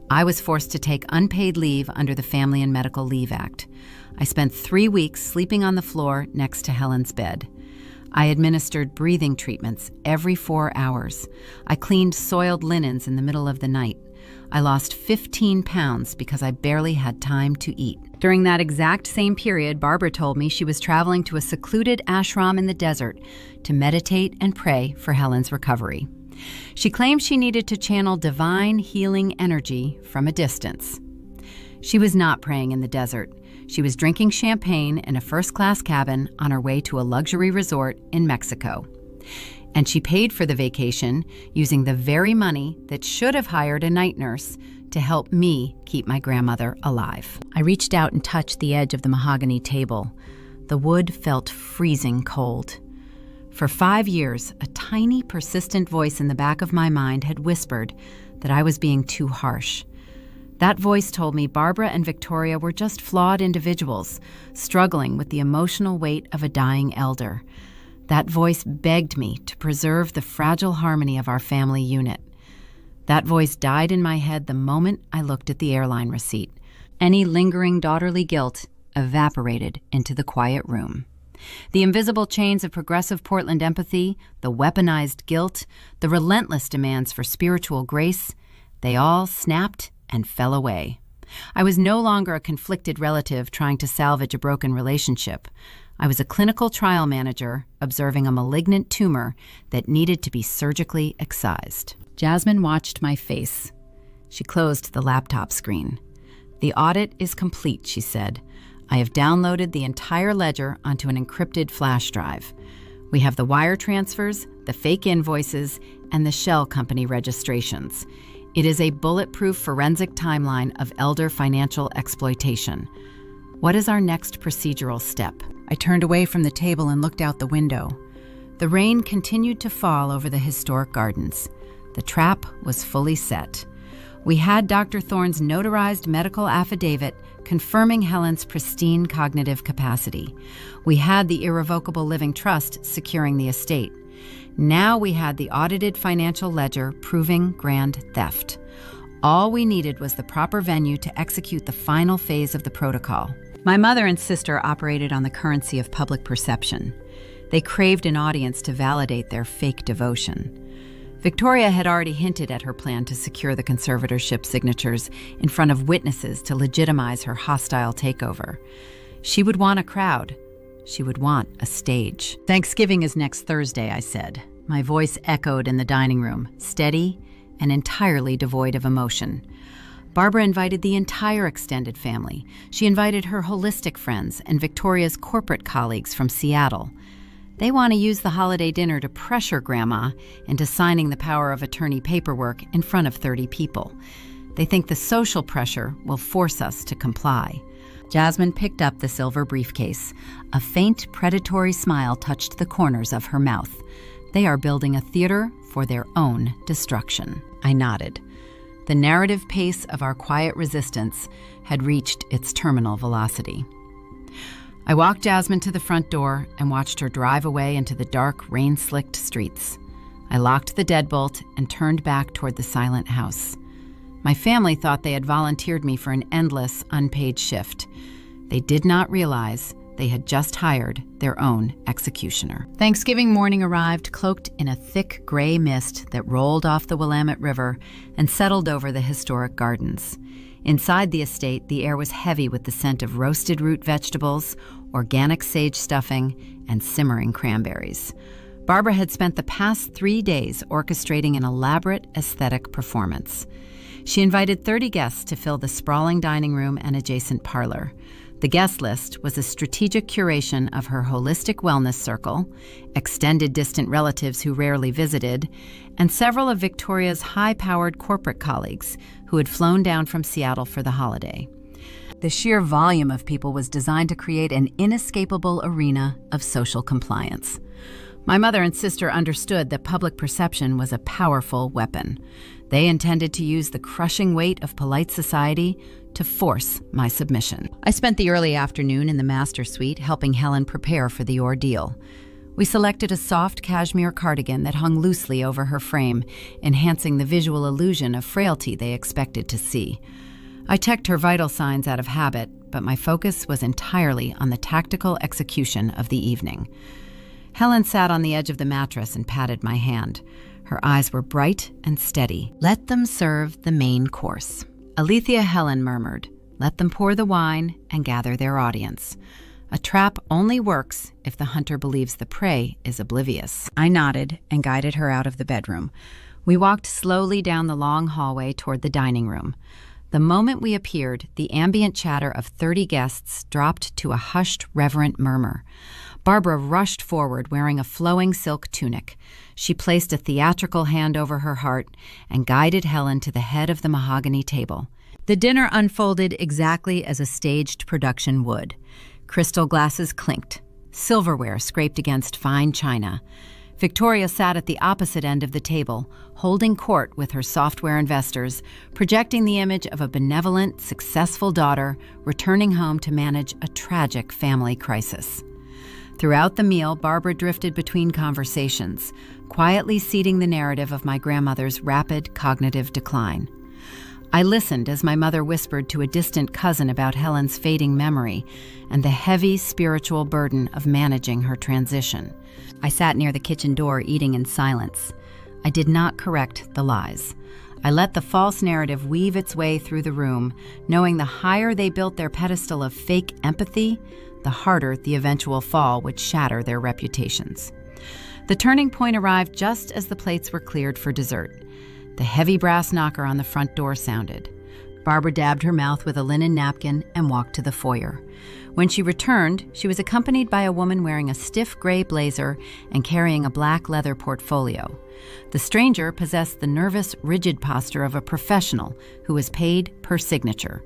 I was forced to take unpaid leave under the Family and Medical Leave Act. I spent 3 weeks sleeping on the floor next to Helen's bed. I administered breathing treatments every 4 hours. I cleaned soiled linens in the middle of the night. I lost 15 pounds because I barely had time to eat. During that exact same period, Barbara told me she was traveling to a secluded ashram in the desert to meditate and pray for Helen's recovery. She claimed she needed to channel divine healing energy from a distance. She was not praying in the desert. She was drinking champagne in a first-class cabin on her way to a luxury resort in Mexico. And she paid for the vacation using the very money that should have hired a night nurse to help me keep my grandmother alive. I reached out and touched the edge of the mahogany table. The wood felt freezing cold. For 5 years, a tiny, persistent voice in the back of my mind had whispered that I was being too harsh. That voice told me Barbara and Victoria were just flawed individuals, struggling with the emotional weight of a dying elder. That voice begged me to preserve the fragile harmony of our family unit. That voice died in my head the moment I looked at the airline receipt. Any lingering daughterly guilt evaporated into the quiet room. The invisible chains of progressive Portland empathy, the weaponized guilt, the relentless demands for spiritual grace, they all snapped and fell away. I was no longer a conflicted relative trying to salvage a broken relationship. I was a clinical trial manager observing a malignant tumor that needed to be surgically excised. Jasmine watched my face. She closed the laptop screen. "The audit is complete," she said. "I have downloaded the entire ledger onto an encrypted flash drive. We have the wire transfers, the fake invoices, and the shell company registrations. It is a bulletproof forensic timeline of elder financial exploitation. What is our next procedural step?" I turned away from the table and looked out the window. The rain continued to fall over the historic gardens. The trap was fully set. We had Dr. Thorne's notarized medical affidavit confirming Helen's pristine cognitive capacity. We had the irrevocable living trust securing the estate. Now we had the audited financial ledger proving grand theft. All we needed was the proper venue to execute the final phase of the protocol. My mother and sister operated on the currency of public perception. They craved an audience to validate their fake devotion. Victoria had already hinted at her plan to secure the conservatorship signatures in front of witnesses to legitimize her hostile takeover. She would want a crowd. She would want a stage. "Thanksgiving is next Thursday," I said. My voice echoed in the dining room, steady and entirely devoid of emotion. Barbara invited the entire extended family. She invited her holistic friends and Victoria's corporate colleagues from Seattle. They want to use the holiday dinner to pressure Grandma into signing the power of attorney paperwork in front of 30 people. They think the social pressure will force us to comply. Jasmine picked up the silver briefcase. A faint, predatory smile touched the corners of her mouth. They are building a theater for their own destruction. I nodded. The narrative pace of our quiet resistance had reached its terminal velocity. I walked Jasmine to the front door and watched her drive away into the dark, rain-slicked streets. I locked the deadbolt and turned back toward the silent house. My family thought they had volunteered me for an endless, unpaid shift. They did not realize they had just hired their own executioner. Thanksgiving morning arrived cloaked in a thick gray mist that rolled off the Willamette River and settled over the historic gardens. Inside the estate, the air was heavy with the scent of roasted root vegetables, organic sage stuffing, and simmering cranberries. Barbara had spent the past 3 days orchestrating an elaborate aesthetic performance. She invited 30 guests to fill the sprawling dining room and adjacent parlor. The guest list was a strategic curation of her holistic wellness circle, extended distant relatives who rarely visited, and several of Victoria's high-powered corporate colleagues who had flown down from Seattle for the holiday. The sheer volume of people was designed to create an inescapable arena of social compliance. My mother and sister understood that public perception was a powerful weapon. They intended to use the crushing weight of polite society to force my submission. I spent the early afternoon in the master suite helping Helen prepare for the ordeal. We selected a soft cashmere cardigan that hung loosely over her frame, enhancing the visual illusion of frailty they expected to see. I checked her vital signs out of habit, but my focus was entirely on the tactical execution of the evening. Helen sat on the edge of the mattress and patted my hand. Her eyes were bright and steady. "Let them serve the main course." Alethea Helen murmured, "Let them pour the wine and gather their audience. A trap only works if the hunter believes the prey is oblivious." I nodded and guided her out of the bedroom. We walked slowly down the long hallway toward the dining room. The moment we appeared, the ambient chatter of 30 guests dropped to a hushed, reverent murmur. Barbara rushed forward wearing a flowing silk tunic. She placed a theatrical hand over her heart and guided Helen to the head of the mahogany table. The dinner unfolded exactly as a staged production would. Crystal glasses clinked. Silverware scraped against fine china. Victoria sat at the opposite end of the table, holding court with her software investors, projecting the image of a benevolent, successful daughter returning home to manage a tragic family crisis. Throughout the meal, Barbara drifted between conversations, quietly seeding the narrative of my grandmother's rapid cognitive decline. I listened as my mother whispered to a distant cousin about Helen's fading memory and the heavy spiritual burden of managing her transition. I sat near the kitchen door eating in silence. I did not correct the lies. I let the false narrative weave its way through the room, knowing the higher they built their pedestal of fake empathy, the harder the eventual fall would shatter their reputations. The turning point arrived just as the plates were cleared for dessert. The heavy brass knocker on the front door sounded. Barbara dabbed her mouth with a linen napkin and walked to the foyer. When she returned, she was accompanied by a woman wearing a stiff gray blazer and carrying a black leather portfolio. The stranger possessed the nervous, rigid posture of a professional who was paid per signature.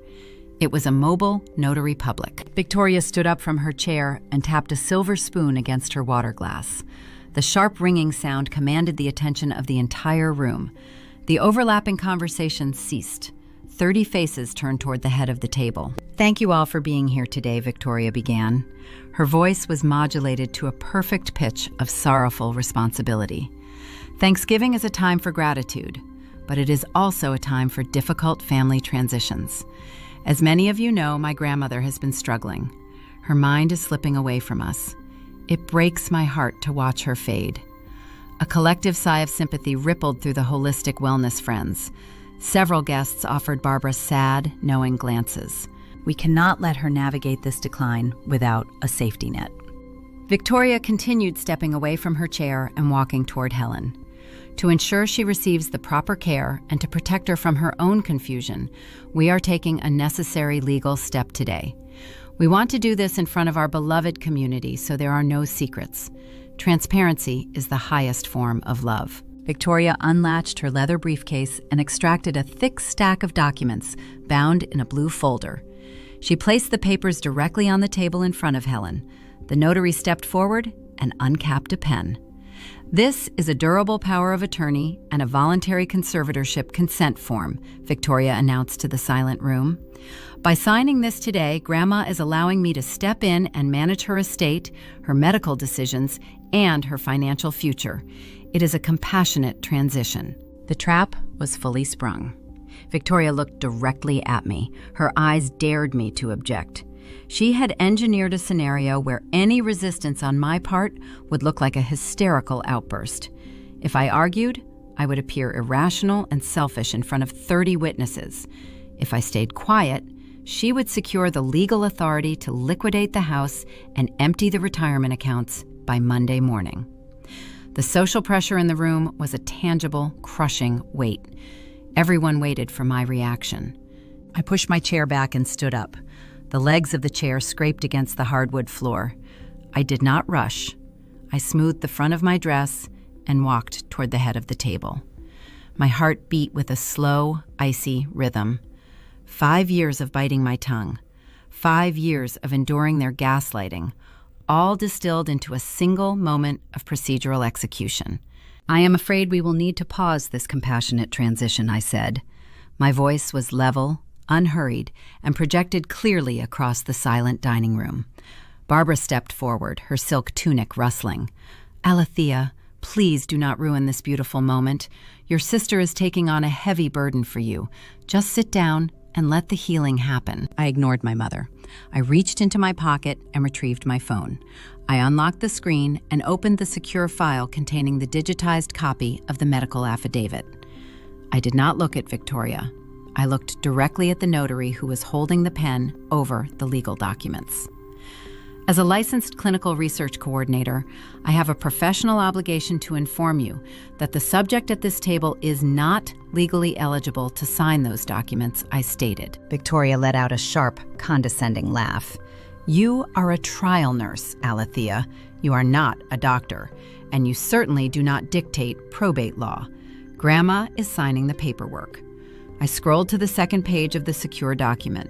It was a mobile notary public. Victoria stood up from her chair and tapped a silver spoon against her water glass. The sharp ringing sound commanded the attention of the entire room. The overlapping conversation ceased. 30 faces turned toward the head of the table. "Thank you all for being here today," Victoria began. Her voice was modulated to a perfect pitch of sorrowful responsibility. "Thanksgiving is a time for gratitude, but it is also a time for difficult family transitions. As many of you know, my grandmother has been struggling. Her mind is slipping away from us. It breaks my heart to watch her fade." A collective sigh of sympathy rippled through the holistic wellness friends. Several guests offered Barbara sad, knowing glances. "We cannot let her navigate this decline without a safety net." Victoria continued stepping away from her chair and walking toward Helen. To ensure she receives the proper care and to protect her from her own confusion, we are taking a necessary legal step today. We want to do this in front of our beloved community so there are no secrets. Transparency is the highest form of love. Victoria unlatched her leather briefcase and extracted a thick stack of documents bound in a blue folder. She placed the papers directly on the table in front of Helen. The notary stepped forward and uncapped a pen. "This is a durable power of attorney and a voluntary conservatorship consent form," Victoria announced to the silent room. "By signing this today, Gramma is allowing me to step in and manage her estate, her medical decisions, and her financial future. It is a compassionate transition." The trap was fully sprung. Victoria looked directly at me. Her eyes dared me to object. She had engineered a scenario where any resistance on my part would look like a hysterical outburst. If I argued, I would appear irrational and selfish in front of 30 witnesses. If I stayed quiet, she would secure the legal authority to liquidate the house and empty the retirement accounts by Monday morning. The social pressure in the room was a tangible, crushing weight. Everyone waited for my reaction. I pushed my chair back and stood up. The legs of the chair scraped against the hardwood floor. I did not rush. I smoothed the front of my dress and walked toward the head of the table. My heart beat with a slow, icy rhythm. 5 years of biting my tongue. 5 years of enduring their gaslighting, all distilled into a single moment of procedural execution. "I am afraid we will need to pause this compassionate transition," I said. My voice was level, unhurried, and projected clearly across the silent dining room. Barbara stepped forward, her silk tunic rustling. "Alethea, please do not ruin this beautiful moment. Your sister is taking on a heavy burden for you. Just sit down and let the healing happen." I ignored my mother. I reached into my pocket and retrieved my phone. I unlocked the screen and opened the secure file containing the digitized copy of the medical affidavit. I did not look at Victoria. I looked directly at the notary who was holding the pen over the legal documents. As a licensed clinical research coordinator, I have a professional obligation to inform you that the subject at this table is not legally eligible to sign those documents, I stated. Victoria let out a sharp, condescending laugh. "You are a trial nurse, Alethea. You are not a doctor, and you certainly do not dictate probate law. Gramma is signing the paperwork." I scrolled to the second page of the secure document.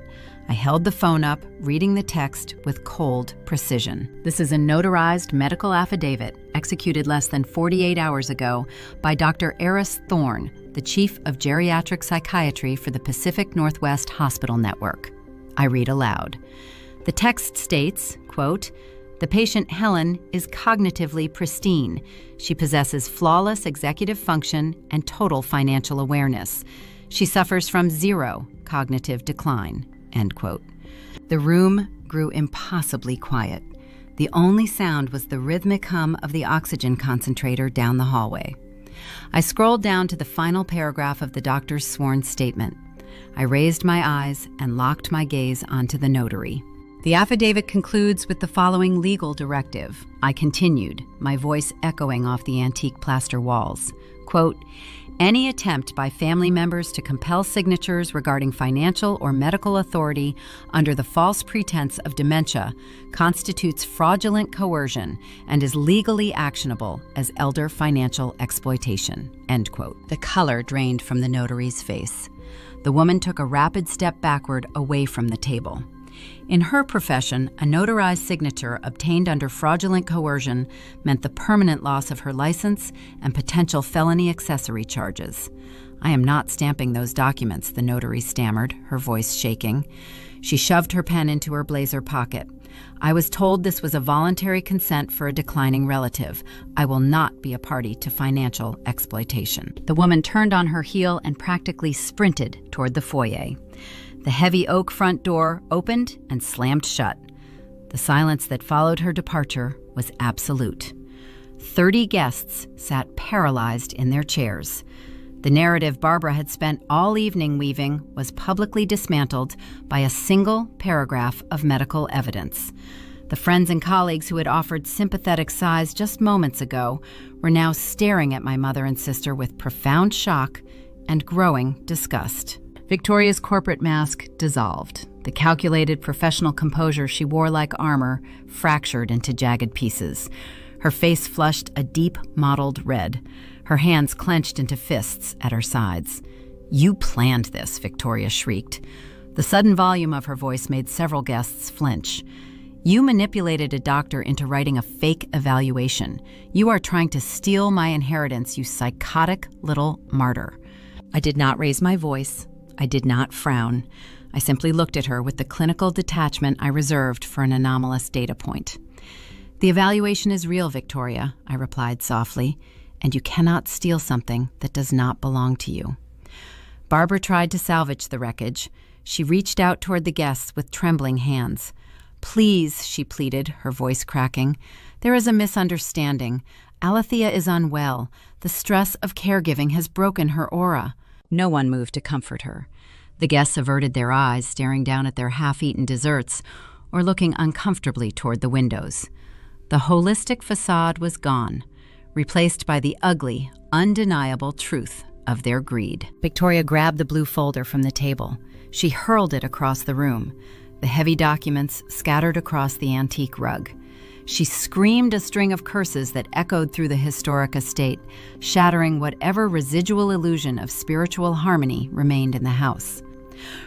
I held the phone up, reading the text with cold precision. "This is a notarized medical affidavit executed less than 48 hours ago by Dr. Eris Thorne, the Chief of Geriatric Psychiatry for the Pacific Northwest Hospital Network." I read aloud. The text states, quote, "The patient Helen is cognitively pristine. She possesses flawless executive function and total financial awareness. She suffers from zero cognitive decline," end quote. The room grew impossibly quiet. The only sound was the rhythmic hum of the oxygen concentrator down the hallway. I scrolled down to the final paragraph of the doctor's sworn statement. I raised my eyes and locked my gaze onto the notary. The affidavit concludes with the following legal directive. I continued, my voice echoing off the antique plaster walls. Quote, any attempt by family members to compel signatures regarding financial or medical authority under the false pretense of dementia constitutes fraudulent coercion and is legally actionable as elder financial exploitation. End quote. The color drained from the notary's face. The woman took a rapid step backward away from the table. In her profession, a notarized signature obtained under fraudulent coercion meant the permanent loss of her license and potential felony accessory charges. I am not stamping those documents, the notary stammered, her voice shaking. She shoved her pen into her blazer pocket. I was told this was a voluntary consent for a declining relative. I will not be a party to financial exploitation. The woman turned on her heel and practically sprinted toward the foyer. The heavy oak front door opened and slammed shut. The silence that followed her departure was absolute. 30 guests sat paralyzed in their chairs. The narrative Barbara had spent all evening weaving was publicly dismantled by a single paragraph of medical evidence. The friends and colleagues who had offered sympathetic sighs just moments ago were now staring at my mother and sister with profound shock and growing disgust. Victoria's corporate mask dissolved. The calculated professional composure she wore like armor fractured into jagged pieces. Her face flushed a deep mottled red. Her hands clenched into fists at her sides. You planned this, Victoria shrieked. The sudden volume of her voice made several guests flinch. You manipulated a doctor into writing a fake evaluation. You are trying to steal my inheritance, you psychotic little martyr. I did not raise my voice. I did not frown. I simply looked at her with the clinical detachment I reserved for an anomalous data point. The evaluation is real, Victoria, I replied softly, and you cannot steal something that does not belong to you. Barbara tried to salvage the wreckage. She reached out toward the guests with trembling hands. Please, she pleaded, her voice cracking. There is a misunderstanding. Alethea is unwell. The stress of caregiving has broken her aura. No one moved to comfort her. The guests averted their eyes, staring down at their half-eaten desserts or looking uncomfortably toward the windows. The holistic facade was gone, replaced by the ugly, undeniable truth of their greed. Victoria grabbed the blue folder from the table. She hurled it across the room. The heavy documents scattered across the antique rug. She screamed a string of curses that echoed through the historic estate, shattering whatever residual illusion of spiritual harmony remained in the house.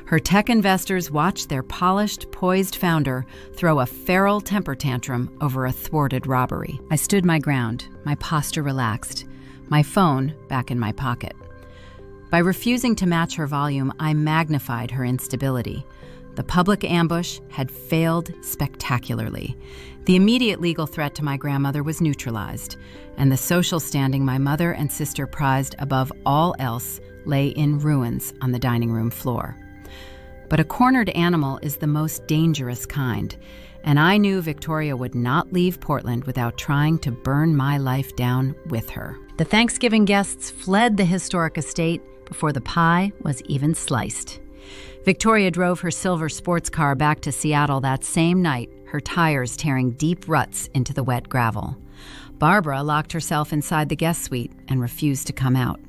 Her tech investors watched their polished, poised founder throw a feral temper tantrum over a thwarted robbery. I stood my ground, my posture relaxed, my phone back in my pocket. By refusing to match her volume, I magnified her instability. The public ambush had failed spectacularly. The immediate legal threat to my grandmother was neutralized, and the social standing my mother and sister prized above all else lay in ruins on the dining room floor. But a cornered animal is the most dangerous kind, and I knew Victoria would not leave Portland without trying to burn my life down with her. The Thanksgiving guests fled the historic estate before the pie was even sliced. Victoria drove her silver sports car back to Seattle that same night, her tires tearing deep ruts into the wet gravel. Barbara locked herself inside the guest suite and refused to come out.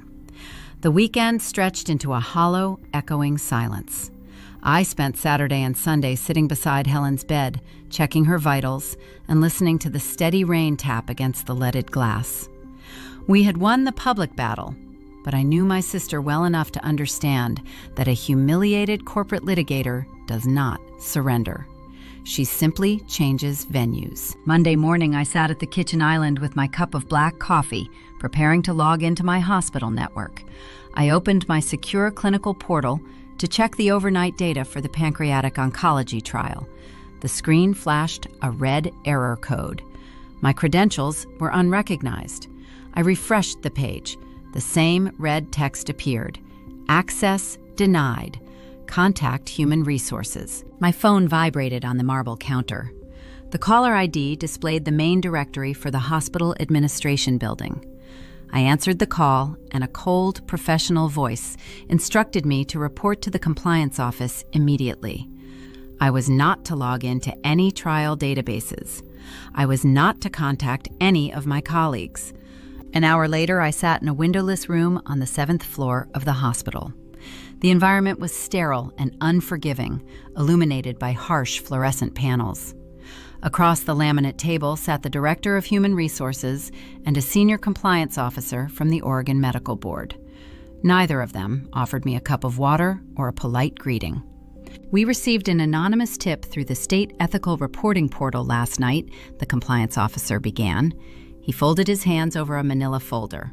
The weekend stretched into a hollow, echoing silence. I spent Saturday and Sunday sitting beside Helen's bed, checking her vitals and listening to the steady rain tap against the leaded glass. We had won the public battle, but I knew my sister well enough to understand that a humiliated corporate litigator does not surrender. She simply changes venues. Monday morning, I sat at the kitchen island with my cup of black coffee, preparing to log into my hospital network. I opened my secure clinical portal to check the overnight data for the pancreatic oncology trial. The screen flashed a red error code. My credentials were unrecognized. I refreshed the page. The same red text appeared. Access denied. Contact Human Resources. My phone vibrated on the marble counter. The caller ID displayed the main directory for the hospital administration building. I answered the call, and a cold, professional voice instructed me to report to the compliance office immediately. I was not to log into any trial databases. I was not to contact any of my colleagues. An hour later, I sat in a windowless room on the 7th floor of the hospital. The environment was sterile and unforgiving, illuminated by harsh fluorescent panels. Across the laminate table sat the Director of Human Resources and a senior compliance officer from the Oregon Medical Board. Neither of them offered me a cup of water or a polite greeting. "We received an anonymous tip through the state ethical reporting portal last night," the compliance officer began. He folded his hands over a manila folder.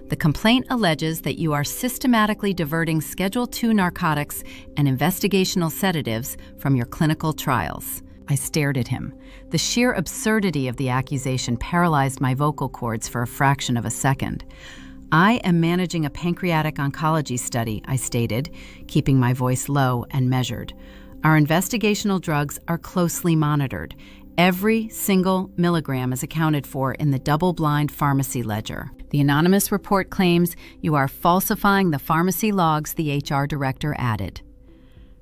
"The complaint alleges that you are systematically diverting Schedule II narcotics and investigational sedatives from your clinical trials." I stared at him. The sheer absurdity of the accusation paralyzed my vocal cords for a fraction of a second. "I am managing a pancreatic oncology study," I stated, keeping my voice low and measured. "Our investigational drugs are closely monitored. Every single milligram is accounted for in the double-blind pharmacy ledger. The anonymous report claims you are falsifying the pharmacy logs," the HR director added.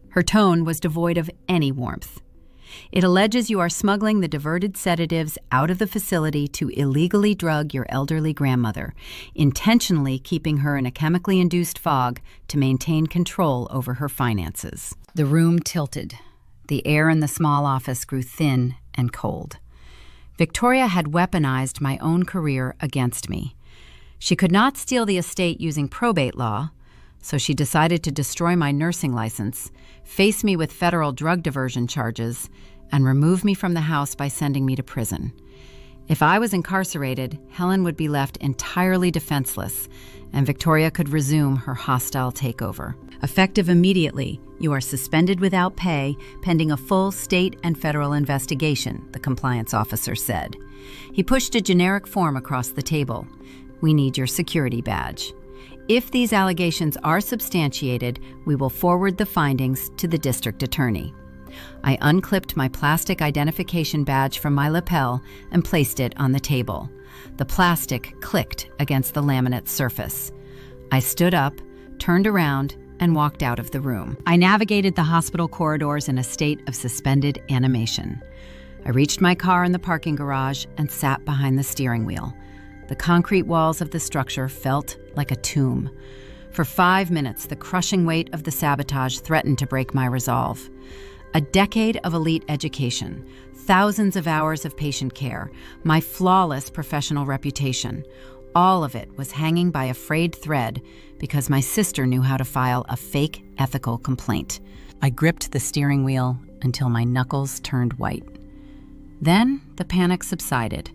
Her tone was devoid of any warmth. "It alleges you are smuggling the diverted sedatives out of the facility to illegally drug your elderly grandmother, intentionally keeping her in a chemically induced fog to maintain control over her finances." The room tilted. The air in the small office grew thin and cold. Victoria had weaponized my own career against me. She could not steal the estate using probate law, so she decided to destroy my nursing license, face me with federal drug diversion charges, and remove me from the house by sending me to prison. If I was incarcerated, Helen would be left entirely defenseless, and Victoria could resume her hostile takeover. "Effective immediately, you are suspended without pay, pending a full state and federal investigation," the compliance officer said. He pushed a generic form across the table. "We need your security badge. If these allegations are substantiated, we will forward the findings to the district attorney." I unclipped my plastic identification badge from my lapel and placed it on the table. The plastic clicked against the laminate surface. I stood up, turned around, and walked out of the room. I navigated the hospital corridors in a state of suspended animation. I reached my car in the parking garage and sat behind the steering wheel. The concrete walls of the structure felt like a tomb. For 5 minutes, the crushing weight of the sabotage threatened to break my resolve. A decade of elite education, thousands of hours of patient care, my flawless professional reputation, all of it was hanging by a frayed thread because my sister knew how to file a fake ethical complaint. I gripped the steering wheel until my knuckles turned white. Then the panic subsided,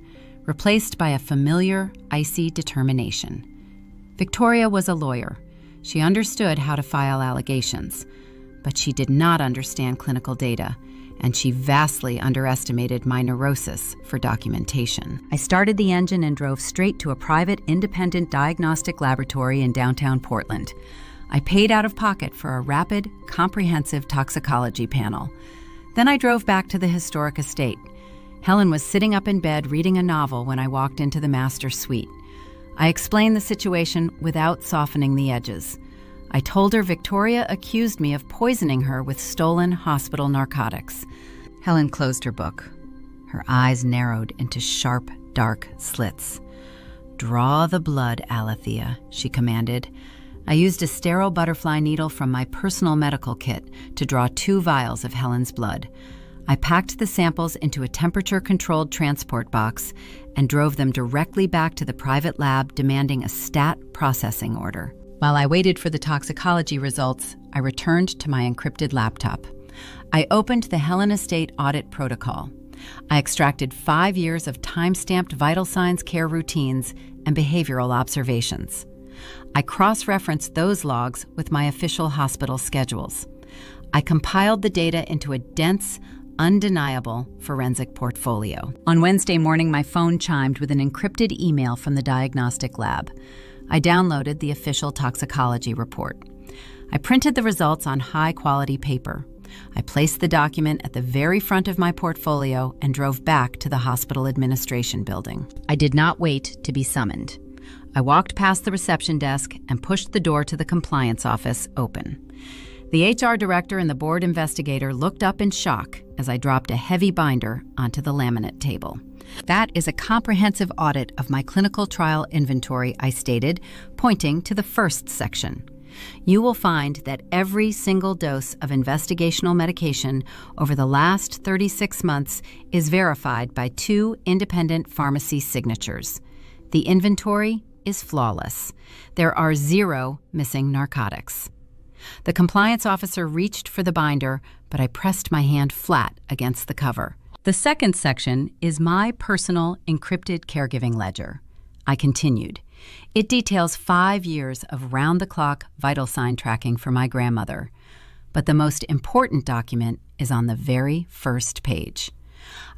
replaced by a familiar, icy determination. Victoria was a lawyer. She understood how to file allegations, but she did not understand clinical data, and she vastly underestimated my neurosis for documentation. I started the engine and drove straight to a private, independent diagnostic laboratory in downtown Portland. I paid out of pocket for a rapid, comprehensive toxicology panel. Then I drove back to the historic estate. Helen was sitting up in bed reading a novel when I walked into the master suite. I explained the situation without softening the edges. I told her Victoria accused me of poisoning her with stolen hospital narcotics. Helen closed her book. Her eyes narrowed into sharp, dark slits. "Draw the blood, Alethea," she commanded. I used a sterile butterfly needle from my personal medical kit to draw 2 vials of Helen's blood. I packed the samples into a temperature-controlled transport box and drove them directly back to the private lab, demanding a stat processing order. While I waited for the toxicology results, I returned to my encrypted laptop. I opened the Helen Estate audit protocol. I extracted 5 years of time-stamped vital signs care routines and behavioral observations. I cross-referenced those logs with my official hospital schedules. I compiled the data into a dense, undeniable forensic portfolio. On Wednesday morning, my phone chimed with an encrypted email from the diagnostic lab. I downloaded the official toxicology report. I printed the results on high-quality paper. I placed the document at the very front of my portfolio and drove back to the hospital administration building. I did not wait to be summoned. I walked past the reception desk and pushed the door to the compliance office open. The HR director and the board investigator looked up in shock as I dropped a heavy binder onto the laminate table. "That is a comprehensive audit of my clinical trial inventory," I stated, pointing to the first section. "You will find that every single dose of investigational medication over the last 36 months is verified by 2 independent pharmacy signatures. The inventory is flawless. There are 0 missing narcotics." The compliance officer reached for the binder, but I pressed my hand flat against the cover. "The second section is my personal encrypted caregiving ledger." I continued. "It details 5 years of round-the-clock vital sign tracking for my grandmother. But the most important document is on the very first page."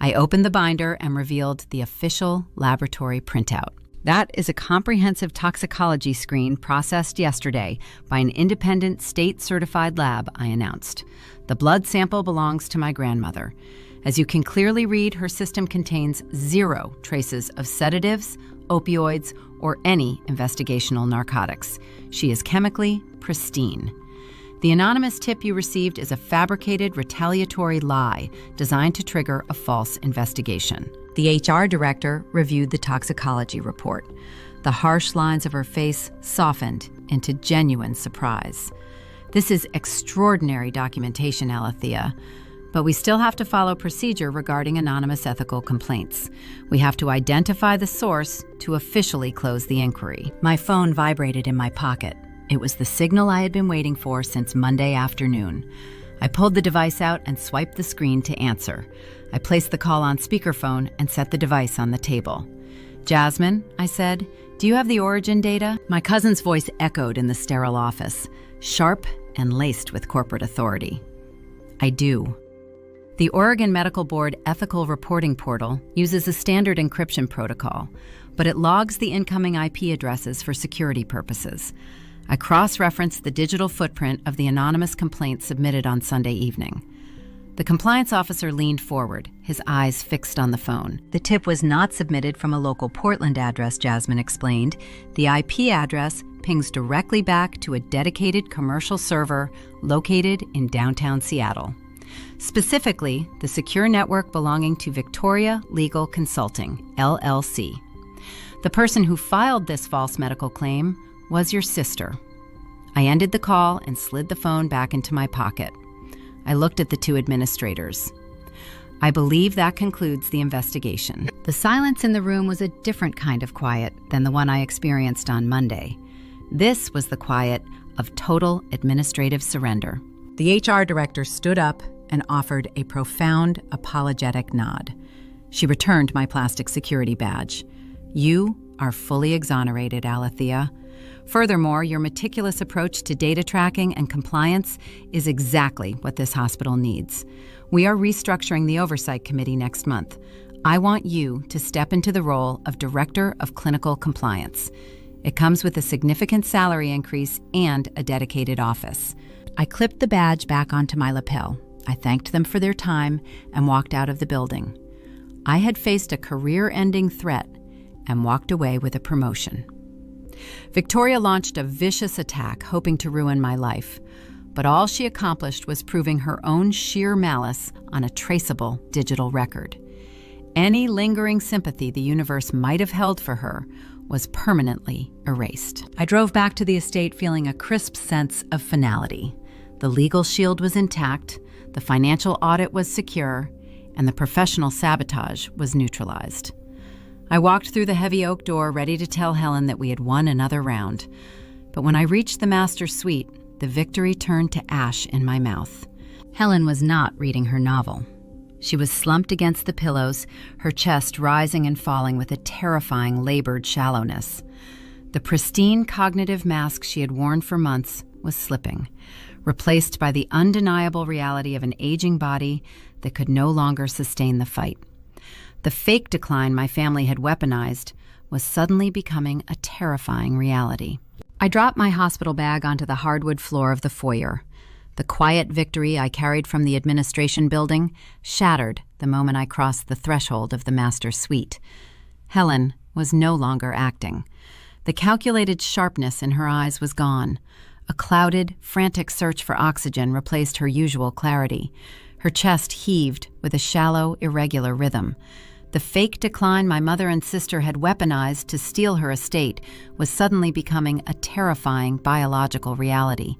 I opened the binder and revealed the official laboratory printout. "That is a comprehensive toxicology screen processed yesterday by an independent state-certified lab," I announced. "The blood sample belongs to my grandmother. As you can clearly read, her system contains 0 traces of sedatives, opioids, or any investigational narcotics. She is chemically pristine. The anonymous tip you received is a fabricated retaliatory lie designed to trigger a false investigation." The HR director reviewed the toxicology report. The harsh lines of her face softened into genuine surprise. "This is extraordinary documentation, Alethea. But we still have to follow procedure regarding anonymous ethical complaints. We have to identify the source to officially close the inquiry." My phone vibrated in my pocket. It was the signal I had been waiting for since Monday afternoon. I pulled the device out and swiped the screen to answer. I placed the call on speakerphone and set the device on the table. "Jasmine," I said, "do you have the origin data?" My cousin's voice echoed in the sterile office, sharp and laced with corporate authority. "I do." The Oregon Medical Board Ethical Reporting Portal uses a standard encryption protocol, but it logs the incoming IP addresses for security purposes. I cross-referenced the digital footprint of the anonymous complaint submitted on Sunday evening. The compliance officer leaned forward, his eyes fixed on the phone. "The tip was not submitted from a local Portland address," Jasmine explained. "The IP address pings directly back to a dedicated commercial server located in downtown Seattle. Specifically, the secure network belonging to Victoria Legal Consulting, LLC. The person who filed this false medical claim was your sister." I ended the call and slid the phone back into my pocket. I looked at the 2 administrators. "I believe that concludes the investigation." The silence in the room was a different kind of quiet than the one I experienced on Monday. This was the quiet of total administrative surrender. The HR director stood up and offered a profound, apologetic nod. She returned my plastic security badge. "You are fully exonerated, Alethea. Furthermore, your meticulous approach to data tracking and compliance is exactly what this hospital needs. We are restructuring the Oversight Committee next month. I want you to step into the role of Director of Clinical Compliance. It comes with a significant salary increase and a dedicated office." I clipped the badge back onto my lapel. I thanked them for their time and walked out of the building. I had faced a career-ending threat and walked away with a promotion. Victoria launched a vicious attack, hoping to ruin my life. But all she accomplished was proving her own sheer malice on a traceable digital record. Any lingering sympathy the universe might have held for her was permanently erased. I drove back to the estate feeling a crisp sense of finality. The legal shield was intact, the financial audit was secure, and the professional sabotage was neutralized. I walked through the heavy oak door, ready to tell Helen that we had won another round. But when I reached the master suite, the victory turned to ash in my mouth. Helen was not reading her novel. She was slumped against the pillows, her chest rising and falling with a terrifying labored shallowness. The pristine cognitive mask she had worn for months was slipping, replaced by the undeniable reality of an aging body that could no longer sustain the fight. The fake decline my family had weaponized was suddenly becoming a terrifying reality. I dropped my hospital bag onto the hardwood floor of the foyer. The quiet victory I carried from the administration building shattered the moment I crossed the threshold of the master suite. Helen was no longer acting. The calculated sharpness in her eyes was gone. A clouded, frantic search for oxygen replaced her usual clarity. Her chest heaved with a shallow, irregular rhythm. The fake decline my mother and sister had weaponized to steal her estate was suddenly becoming a terrifying biological reality.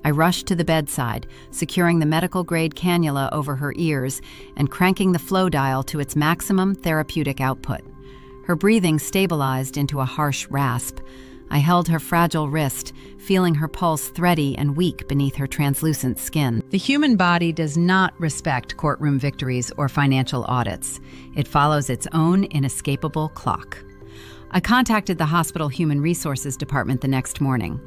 I rushed to the bedside, securing the medical-grade cannula over her ears and cranking the flow dial to its maximum therapeutic output. Her breathing stabilized into a harsh rasp. I held her fragile wrist, feeling her pulse thready and weak beneath her translucent skin. The human body does not respect courtroom victories or financial audits. It follows its own inescapable clock. I contacted the hospital Human Resources Department the next morning.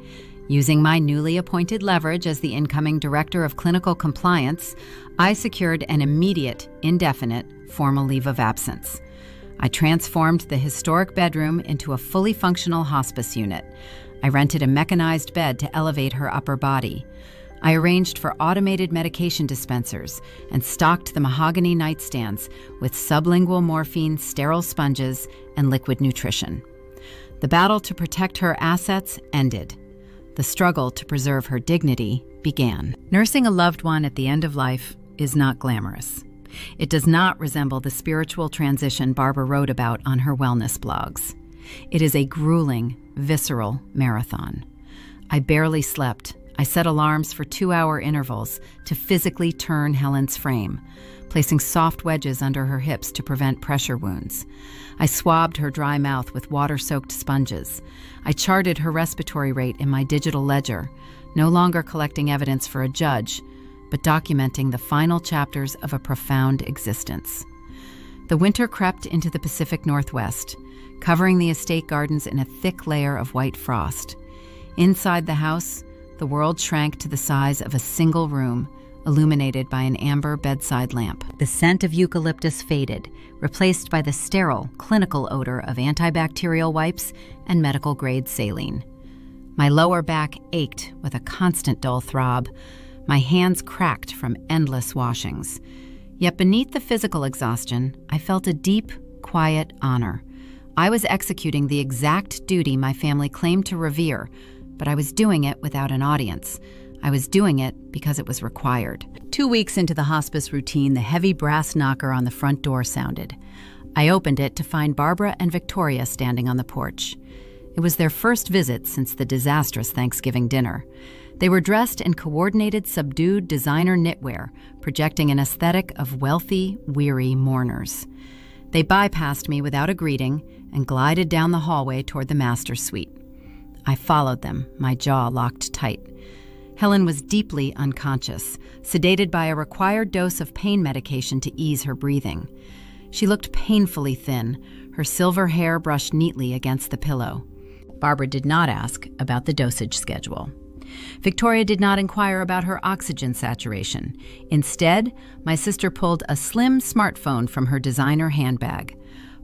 Using my newly appointed leverage as the incoming Director of Clinical Compliance, I secured an immediate, indefinite, formal leave of absence. I transformed the historic bedroom into a fully functional hospice unit. I rented a mechanized bed to elevate her upper body. I arranged for automated medication dispensers and stocked the mahogany nightstands with sublingual morphine, sterile sponges, and liquid nutrition. The battle to protect her assets ended. The struggle to preserve her dignity began. Nursing a loved one at the end of life is not glamorous. It does not resemble the spiritual transition Barbara wrote about on her wellness blogs. It is a grueling, visceral marathon. I barely slept. I set alarms for 2-hour intervals to physically turn Helen's frame, placing soft wedges under her hips to prevent pressure wounds. I swabbed her dry mouth with water-soaked sponges. I charted her respiratory rate in my digital ledger, no longer collecting evidence for a judge, but documenting the final chapters of a profound existence. The winter crept into the Pacific Northwest, covering the estate gardens in a thick layer of white frost. Inside the house, the world shrank to the size of a single room, illuminated by an amber bedside lamp. The scent of eucalyptus faded, replaced by the sterile, clinical odor of antibacterial wipes and medical-grade saline. My lower back ached with a constant dull throb. My hands cracked from endless washings. Yet beneath the physical exhaustion, I felt a deep, quiet honor. I was executing the exact duty my family claimed to revere, but I was doing it without an audience. I was doing it because it was required. 2 weeks into the hospice routine, the heavy brass knocker on the front door sounded. I opened it to find Barbara and Victoria standing on the porch. It was their first visit since the disastrous Thanksgiving dinner. They were dressed in coordinated, subdued designer knitwear, projecting an aesthetic of wealthy, weary mourners. They bypassed me without a greeting and glided down the hallway toward the master suite. I followed them, my jaw locked tight. Helen was deeply unconscious, sedated by a required dose of pain medication to ease her breathing. She looked painfully thin, her silver hair brushed neatly against the pillow. Barbara did not ask about the dosage schedule. Victoria did not inquire about her oxygen saturation. Instead, my sister pulled a slim smartphone from her designer handbag.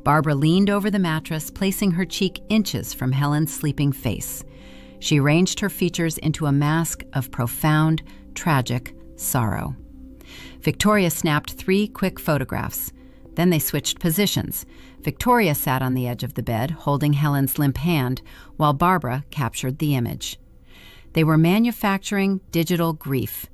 Barbara leaned over the mattress, placing her cheek inches from Helen's sleeping face. She arranged her features into a mask of profound, tragic sorrow. Victoria snapped 3 quick photographs. Then they switched positions. Victoria sat on the edge of the bed, holding Helen's limp hand, while Barbara captured the image. They were manufacturing digital grief.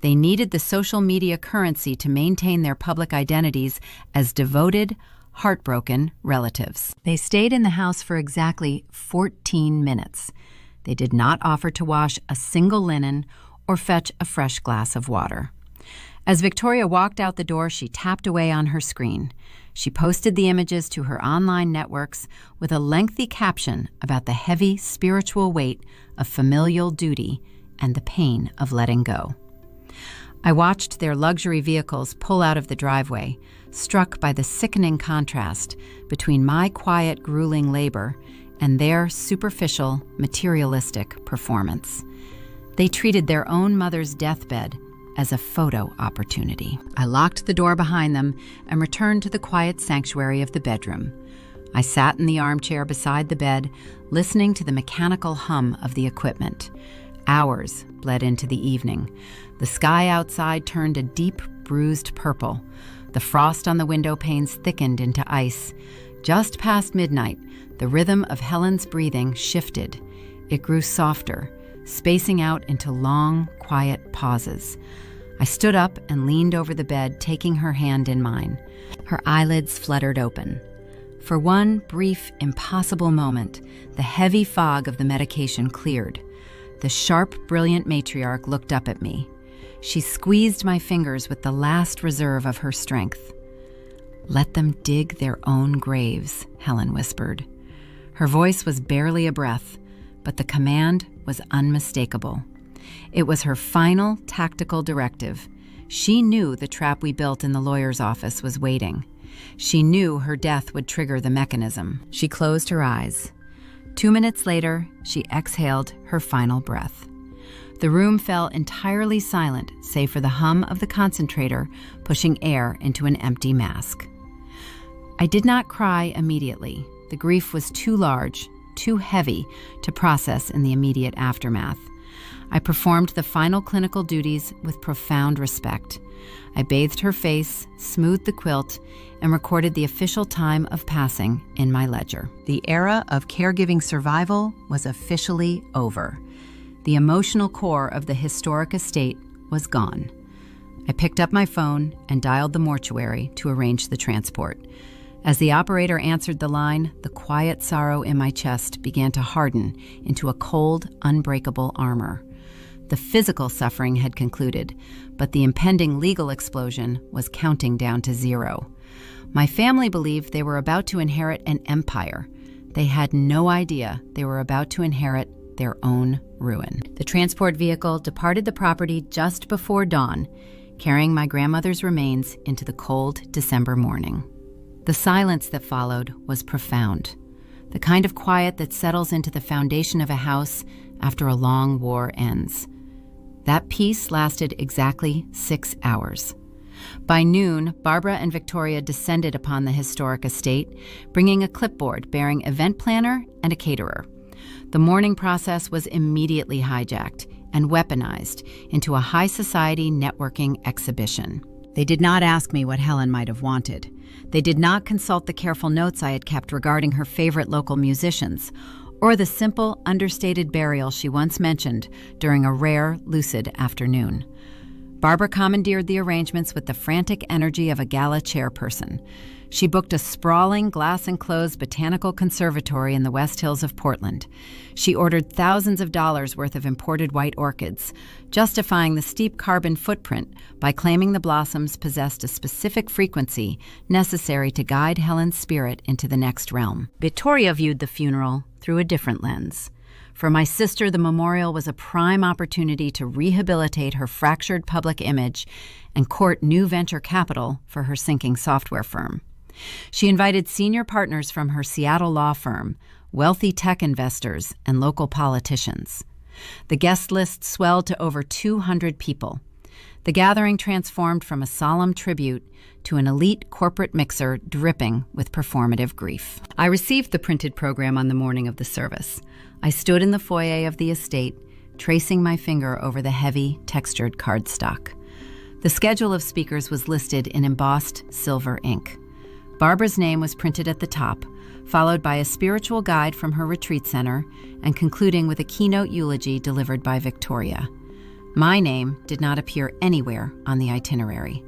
They needed the social media currency to maintain their public identities as devoted, heartbroken relatives. They stayed in the house for exactly 14 minutes. They did not offer to wash a single linen or fetch a fresh glass of water. As Victoria walked out the door, she tapped away on her screen. She posted the images to her online networks with a lengthy caption about the heavy spiritual weight of familial duty and the pain of letting go. I watched their luxury vehicles pull out of the driveway, struck by the sickening contrast between my quiet, grueling labor and their superficial, materialistic performance. They treated their own mother's deathbed as a photo opportunity. I locked the door behind them and returned to the quiet sanctuary of the bedroom. I sat in the armchair beside the bed, listening to the mechanical hum of the equipment. Hours bled into the evening. The sky outside turned a deep, bruised purple. The frost on the window panes thickened into ice. Just past midnight, the rhythm of Helen's breathing shifted. It grew softer, spacing out into long, quiet pauses. I stood up and leaned over the bed, taking her hand in mine. Her eyelids fluttered open. For one brief, impossible moment, the heavy fog of the medication cleared. The sharp, brilliant matriarch looked up at me. She squeezed my fingers with the last reserve of her strength. "Let them dig their own graves," Helen whispered. Her voice was barely a breath, but the command was unmistakable. It was her final tactical directive. She knew the trap we built in the lawyer's office was waiting. She knew her death would trigger the mechanism. She closed her eyes. 2 minutes later, she exhaled her final breath. The room fell entirely silent, save for the hum of the concentrator pushing air into an empty mask. I did not cry immediately. The grief was too large, too heavy to process in the immediate aftermath. I performed the final clinical duties with profound respect. I bathed her face, smoothed the quilt, and recorded the official time of passing in my ledger. The era of caregiving survival was officially over. The emotional core of the historic estate was gone. I picked up my phone and dialed the mortuary to arrange the transport. As the operator answered the line, the quiet sorrow in my chest began to harden into a cold, unbreakable armor. The physical suffering had concluded, but the impending legal explosion was counting down to zero. My family believed they were about to inherit an empire. They had no idea they were about to inherit their own ruin. The transport vehicle departed the property just before dawn, carrying my grandmother's remains into the cold December morning. The silence that followed was profound, the kind of quiet that settles into the foundation of a house after a long war ends. That peace lasted exactly 6 hours. By noon, Barbara and Victoria descended upon the historic estate, bringing a clipboard bearing event planner and a caterer. The mourning process was immediately hijacked and weaponized into a high society networking exhibition. They did not ask me what Helen might have wanted. They did not consult the careful notes I had kept regarding her favorite local musicians, or the simple, understated burial she once mentioned during a rare, lucid afternoon. Barbara commandeered the arrangements with the frantic energy of a gala chairperson. She booked a sprawling, glass-enclosed botanical conservatory in the West Hills of Portland. She ordered thousands of dollars worth of imported white orchids, justifying the steep carbon footprint by claiming the blossoms possessed a specific frequency necessary to guide Helen's spirit into the next realm. Victoria viewed the funeral through a different lens. For my sister, the memorial was a prime opportunity to rehabilitate her fractured public image and court new venture capital for her sinking software firm. She invited senior partners from her Seattle law firm, wealthy tech investors, and local politicians. The guest list swelled to over 200 people. The gathering transformed from a solemn tribute to an elite corporate mixer dripping with performative grief. I received the printed program on the morning of the service. I stood in the foyer of the estate, tracing my finger over the heavy, textured cardstock. The schedule of speakers was listed in embossed silver ink. Barbara's name was printed at the top, followed by a spiritual guide from her retreat center, and concluding with a keynote eulogy delivered by Victoria. My name did not appear anywhere on the itinerary.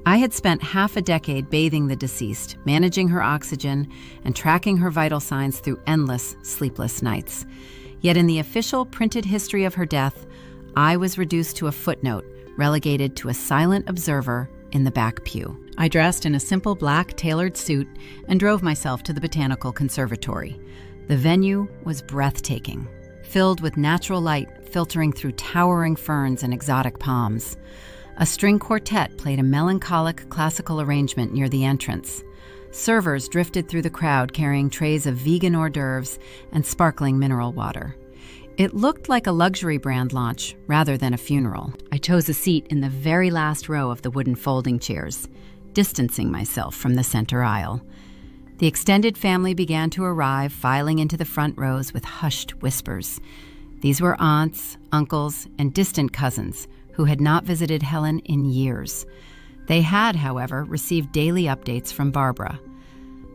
I had spent half a decade bathing the deceased, managing her oxygen, and tracking her vital signs through endless, sleepless nights. Yet in the official printed history of her death, I was reduced to a footnote, relegated to a silent observer in the back pew. I dressed in a simple black tailored suit and drove myself to the Botanical Conservatory. The venue was breathtaking, filled with natural light filtering through towering ferns and exotic palms. A string quartet played a melancholic classical arrangement near the entrance. Servers drifted through the crowd carrying trays of vegan hors d'oeuvres and sparkling mineral water. It looked like a luxury brand launch rather than a funeral. I chose a seat in the very last row of the wooden folding chairs, distancing myself from the center aisle. The extended family began to arrive, filing into the front rows with hushed whispers. These were aunts, uncles, and distant cousins who had not visited Helen in years. They had, however, received daily updates from Barbara.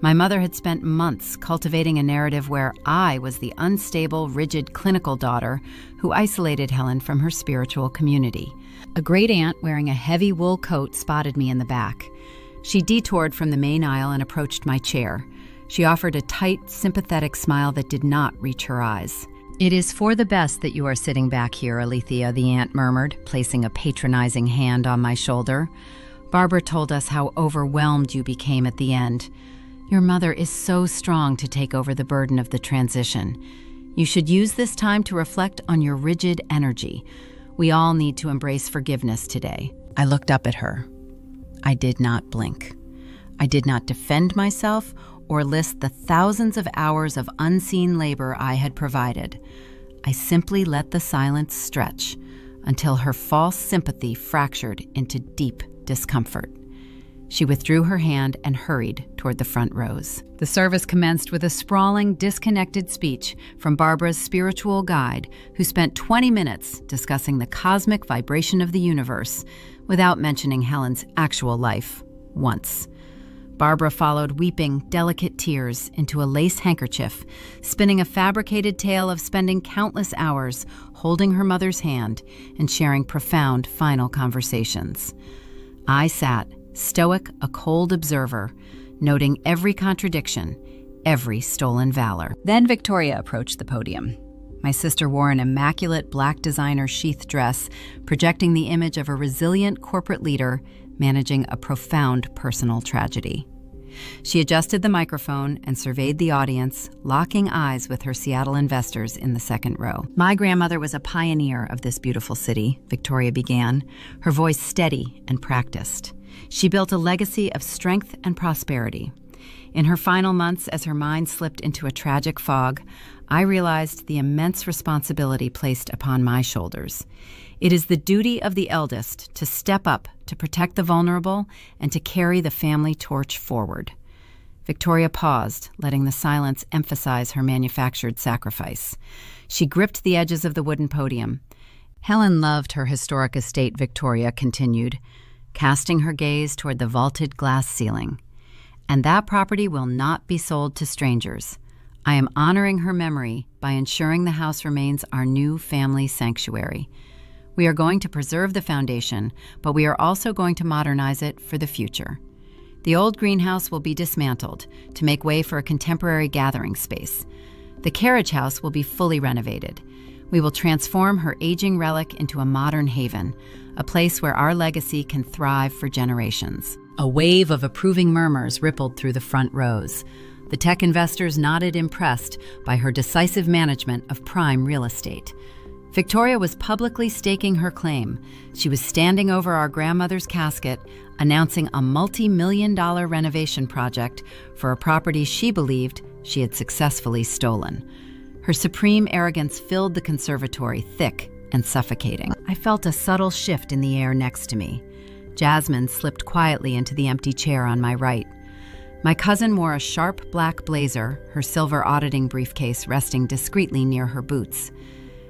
My mother had spent months cultivating a narrative where I was the unstable, rigid, clinical daughter who isolated Helen from her spiritual community. A great aunt wearing a heavy wool coat spotted me in the back. She detoured from the main aisle and approached my chair. She offered a tight, sympathetic smile that did not reach her eyes. "It is for the best that you are sitting back here, Alethea," the aunt murmured, placing a patronizing hand on my shoulder. "Barbara told us how overwhelmed you became at the end. Your mother is so strong to take over the burden of the transition. You should use this time to reflect on your rigid energy. We all need to embrace forgiveness today." I looked up at her. I did not blink. I did not defend myself or list the thousands of hours of unseen labor I had provided. I simply let the silence stretch until her false sympathy fractured into deep discomfort. She withdrew her hand and hurried toward the front rows. The service commenced with a sprawling, disconnected speech from Barbara's spiritual guide, who spent 20 minutes discussing the cosmic vibration of the universe without mentioning Helen's actual life once. Barbara followed weeping, delicate tears into a lace handkerchief, spinning a fabricated tale of spending countless hours holding her mother's hand and sharing profound final conversations. I sat, stoic, a cold observer, noting every contradiction, every stolen valor. Then Victoria approached the podium. My sister wore an immaculate black designer sheath dress, projecting the image of a resilient corporate leader managing a profound personal tragedy. She adjusted the microphone and surveyed the audience, locking eyes with her Seattle investors in the second row. "My grandmother was a pioneer of this beautiful city," Victoria began, her voice steady and practiced. "She built a legacy of strength and prosperity. In her final months, as her mind slipped into a tragic fog, I realized the immense responsibility placed upon my shoulders. It is the duty of the eldest to step up, to protect the vulnerable, and to carry the family torch forward." Victoria paused, letting the silence emphasize her manufactured sacrifice. She gripped the edges of the wooden podium. "Helen loved her historic estate," Victoria continued, casting her gaze toward the vaulted glass ceiling. "And that property will not be sold to strangers. I am honoring her memory by ensuring the house remains our new family sanctuary. We are going to preserve the foundation, but we are also going to modernize it for the future. The old greenhouse will be dismantled to make way for a contemporary gathering space. The carriage house will be fully renovated. We will transform her aging relic into a modern haven, a place where our legacy can thrive for generations." A wave of approving murmurs rippled through the front rows. The tech investors nodded, impressed by her decisive management of prime real estate. Victoria was publicly staking her claim. She was standing over our grandmother's casket, announcing a multi-million-dollar renovation project for a property she believed she had successfully stolen. Her supreme arrogance filled the conservatory, thick and suffocating. I felt a subtle shift in the air next to me. Jasmine slipped quietly into the empty chair on my right. My cousin wore a sharp black blazer, her silver auditing briefcase resting discreetly near her boots.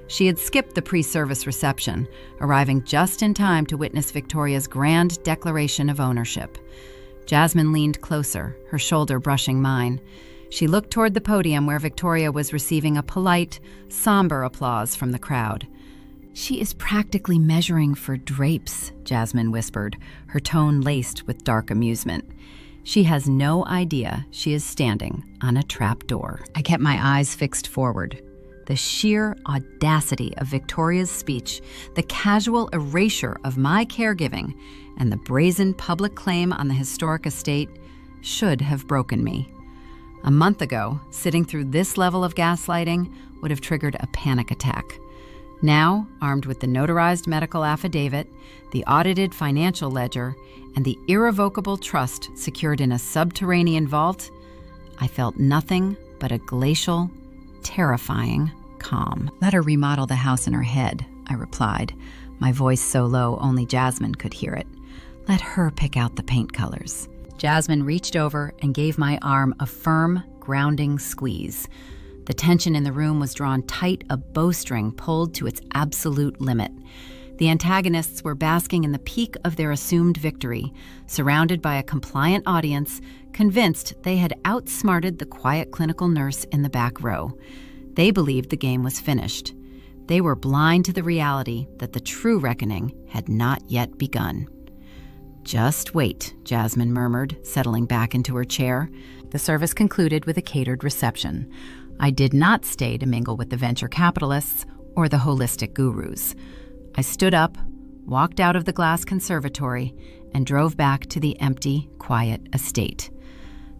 She had skipped the pre-service reception, arriving just in time to witness Victoria's grand declaration of ownership. Jasmine leaned closer, her shoulder brushing mine. She looked toward the podium where Victoria was receiving a polite, somber applause from the crowd. "She is practically measuring for drapes," Jasmine whispered, her tone laced with dark amusement. "She has no idea she is standing on a trap door." I kept my eyes fixed forward. The sheer audacity of Victoria's speech, the casual erasure of my caregiving, and the brazen public claim on the historic estate should have broken me. A month ago, sitting through this level of gaslighting would have triggered a panic attack. Now, armed with the notarized medical affidavit, the audited financial ledger, and the irrevocable trust secured in a subterranean vault, I felt nothing but a glacial, terrifying calm. "Let her remodel the house in her head," I replied, my voice so low only Jasmine could hear it. "Let her pick out the paint colors." Jasmine reached over and gave my arm a firm, grounding squeeze. The tension in the room was drawn tight, a bowstring pulled to its absolute limit. The antagonists were basking in the peak of their assumed victory, surrounded by a compliant audience, convinced they had outsmarted the quiet clinical nurse in the back row. They believed the game was finished. They were blind to the reality that the true reckoning had not yet begun. "Just wait," Jasmine murmured, settling back into her chair. The service concluded with a catered reception. I did not stay to mingle with the venture capitalists or the holistic gurus. I stood up, walked out of the glass conservatory, and drove back to the empty, quiet estate.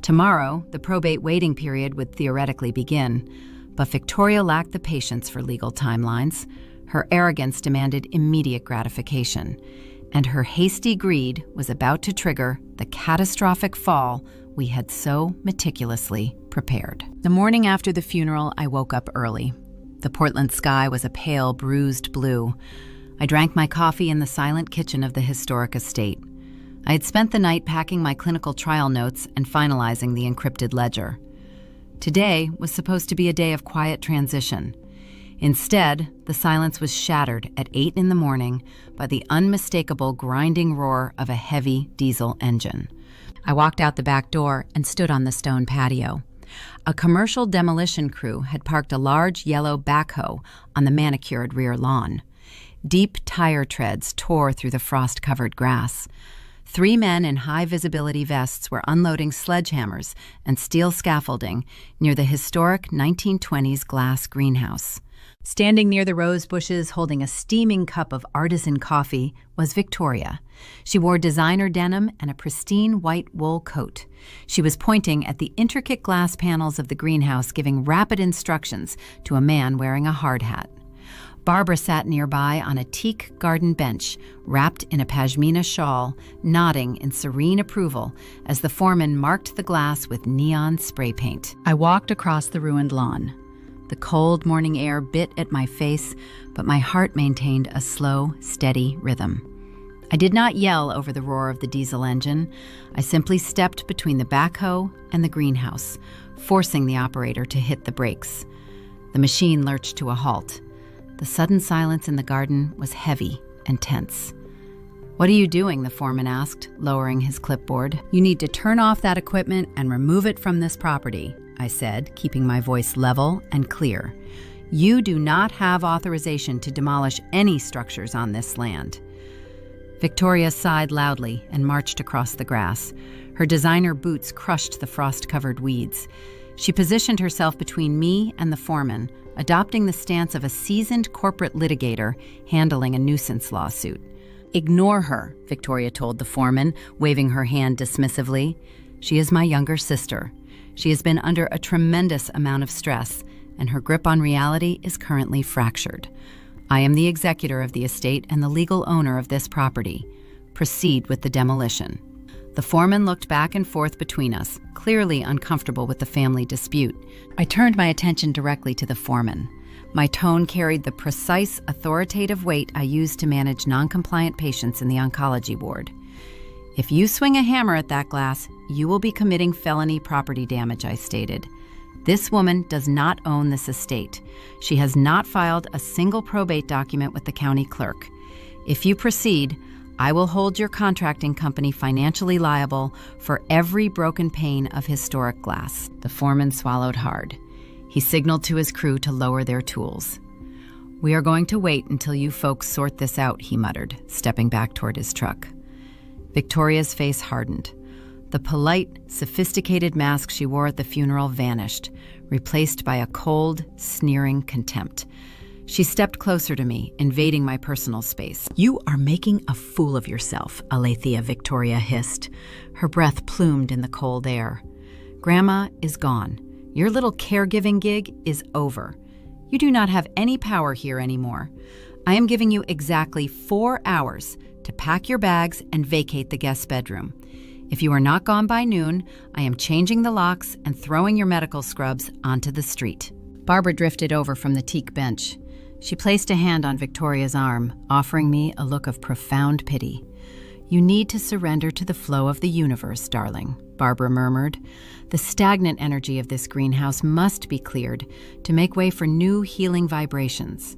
Tomorrow, the probate waiting period would theoretically begin, but Victoria lacked the patience for legal timelines. Her arrogance demanded immediate gratification, and her hasty greed was about to trigger the catastrophic fall we had so meticulously prepared. The morning after the funeral, I woke up early. The Portland sky was a pale, bruised blue. I drank my coffee in the silent kitchen of the historic estate. I had spent the night packing my clinical trial notes and finalizing the encrypted ledger. Today was supposed to be a day of quiet transition. Instead, the silence was shattered at 8 in the morning by the unmistakable grinding roar of a heavy diesel engine. I walked out the back door and stood on the stone patio. A commercial demolition crew had parked a large yellow backhoe on the manicured rear lawn. Deep tire treads tore through the frost-covered grass. 3 men in high-visibility vests were unloading sledgehammers and steel scaffolding near the historic 1920s glass greenhouse. Standing near the rose bushes holding a steaming cup of artisan coffee was Victoria. She wore designer denim and a pristine white wool coat. She was pointing at the intricate glass panels of the greenhouse, giving rapid instructions to a man wearing a hard hat. Barbara sat nearby on a teak garden bench, wrapped in a pashmina shawl, nodding in serene approval as the foreman marked the glass with neon spray paint. I walked across the ruined lawn. The cold morning air bit at my face, but my heart maintained a slow, steady rhythm. I did not yell over the roar of the diesel engine. I simply stepped between the backhoe and the greenhouse, forcing the operator to hit the brakes. The machine lurched to a halt. The sudden silence in the garden was heavy and tense. "What are you doing?" the foreman asked, lowering his clipboard. "You need to turn off that equipment and remove it from this property," I said, keeping my voice level and clear. "You do not have authorization to demolish any structures on this land." Victoria sighed loudly and marched across the grass. Her designer boots crushed the frost-covered weeds. She positioned herself between me and the foreman, adopting the stance of a seasoned corporate litigator handling a nuisance lawsuit. "Ignore her," Victoria told the foreman, waving her hand dismissively. "She is my younger sister. She has been under a tremendous amount of stress, and her grip on reality is currently fractured. I am the executor of the estate and the legal owner of this property. Proceed with the demolition." The foreman looked back and forth between us, clearly uncomfortable with the family dispute. I turned my attention directly to the foreman. My tone carried the precise, authoritative weight I used to manage non-compliant patients in the oncology ward. "If you swing a hammer at that glass, you will be committing felony property damage," I stated. "This woman does not own this estate. She has not filed a single probate document with the county clerk. If you proceed, I will hold your contracting company financially liable for every broken pane of historic glass." The foreman swallowed hard. He signaled to his crew to lower their tools. "We are going to wait until you folks sort this out," he muttered, stepping back toward his truck. Victoria's face hardened. The polite, sophisticated mask she wore at the funeral vanished, replaced by a cold, sneering contempt. She stepped closer to me, invading my personal space. "You are making a fool of yourself," Alethea, Victoria hissed. Her breath plumed in the cold air. "Gramma is gone. Your little caregiving gig is over. You do not have any power here anymore. I am giving you exactly 4 hours to pack your bags and vacate the guest bedroom. If you are not gone by noon, I am changing the locks and throwing your medical scrubs onto the street." Barbara drifted over from the teak bench. She placed a hand on Victoria's arm, offering me a look of profound pity. "You need to surrender to the flow of the universe, darling," Barbara murmured. "The stagnant energy of this greenhouse must be cleared to make way for new healing vibrations.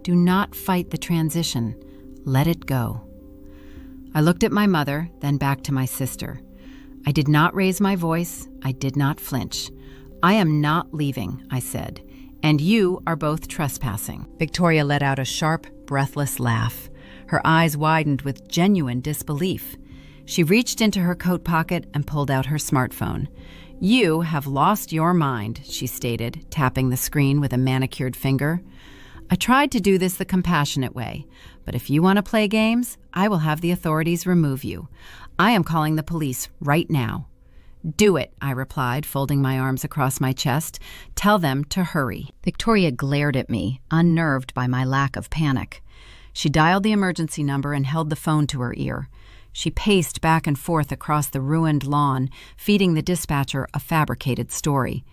Do not fight the transition. Let it go. I looked at my mother, then back to my sister. I did not raise my voice. I did not flinch. I am not leaving, I said, and you are both trespassing. Victoria let out a sharp, breathless laugh. Her eyes widened with genuine disbelief. She reached into her coat pocket and pulled out her smartphone. You have lost your mind, she stated, tapping the screen with a manicured finger. I tried to do this the compassionate way, but if you want to play games, I will have the authorities remove you. I am calling the police right now. Do it, I replied, folding my arms across my chest. Tell them to hurry. Victoria glared at me, unnerved by my lack of panic. She dialed the emergency number and held the phone to her ear. She paced back and forth across the ruined lawn, feeding the dispatcher a fabricated story.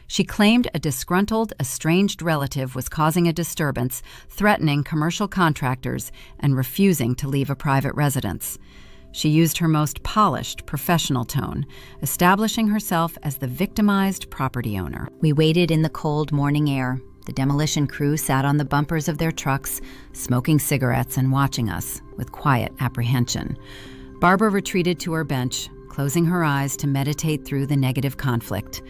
She claimed a disgruntled, estranged relative was causing a disturbance, threatening commercial contractors, and refusing to leave a private residence. She used her most polished, professional tone, establishing herself as the victimized property owner. We waited in the cold morning air. The demolition crew sat on the bumpers of their trucks, smoking cigarettes and watching us with quiet apprehension. Barbara retreated to her bench, closing her eyes to meditate through the negative conflict.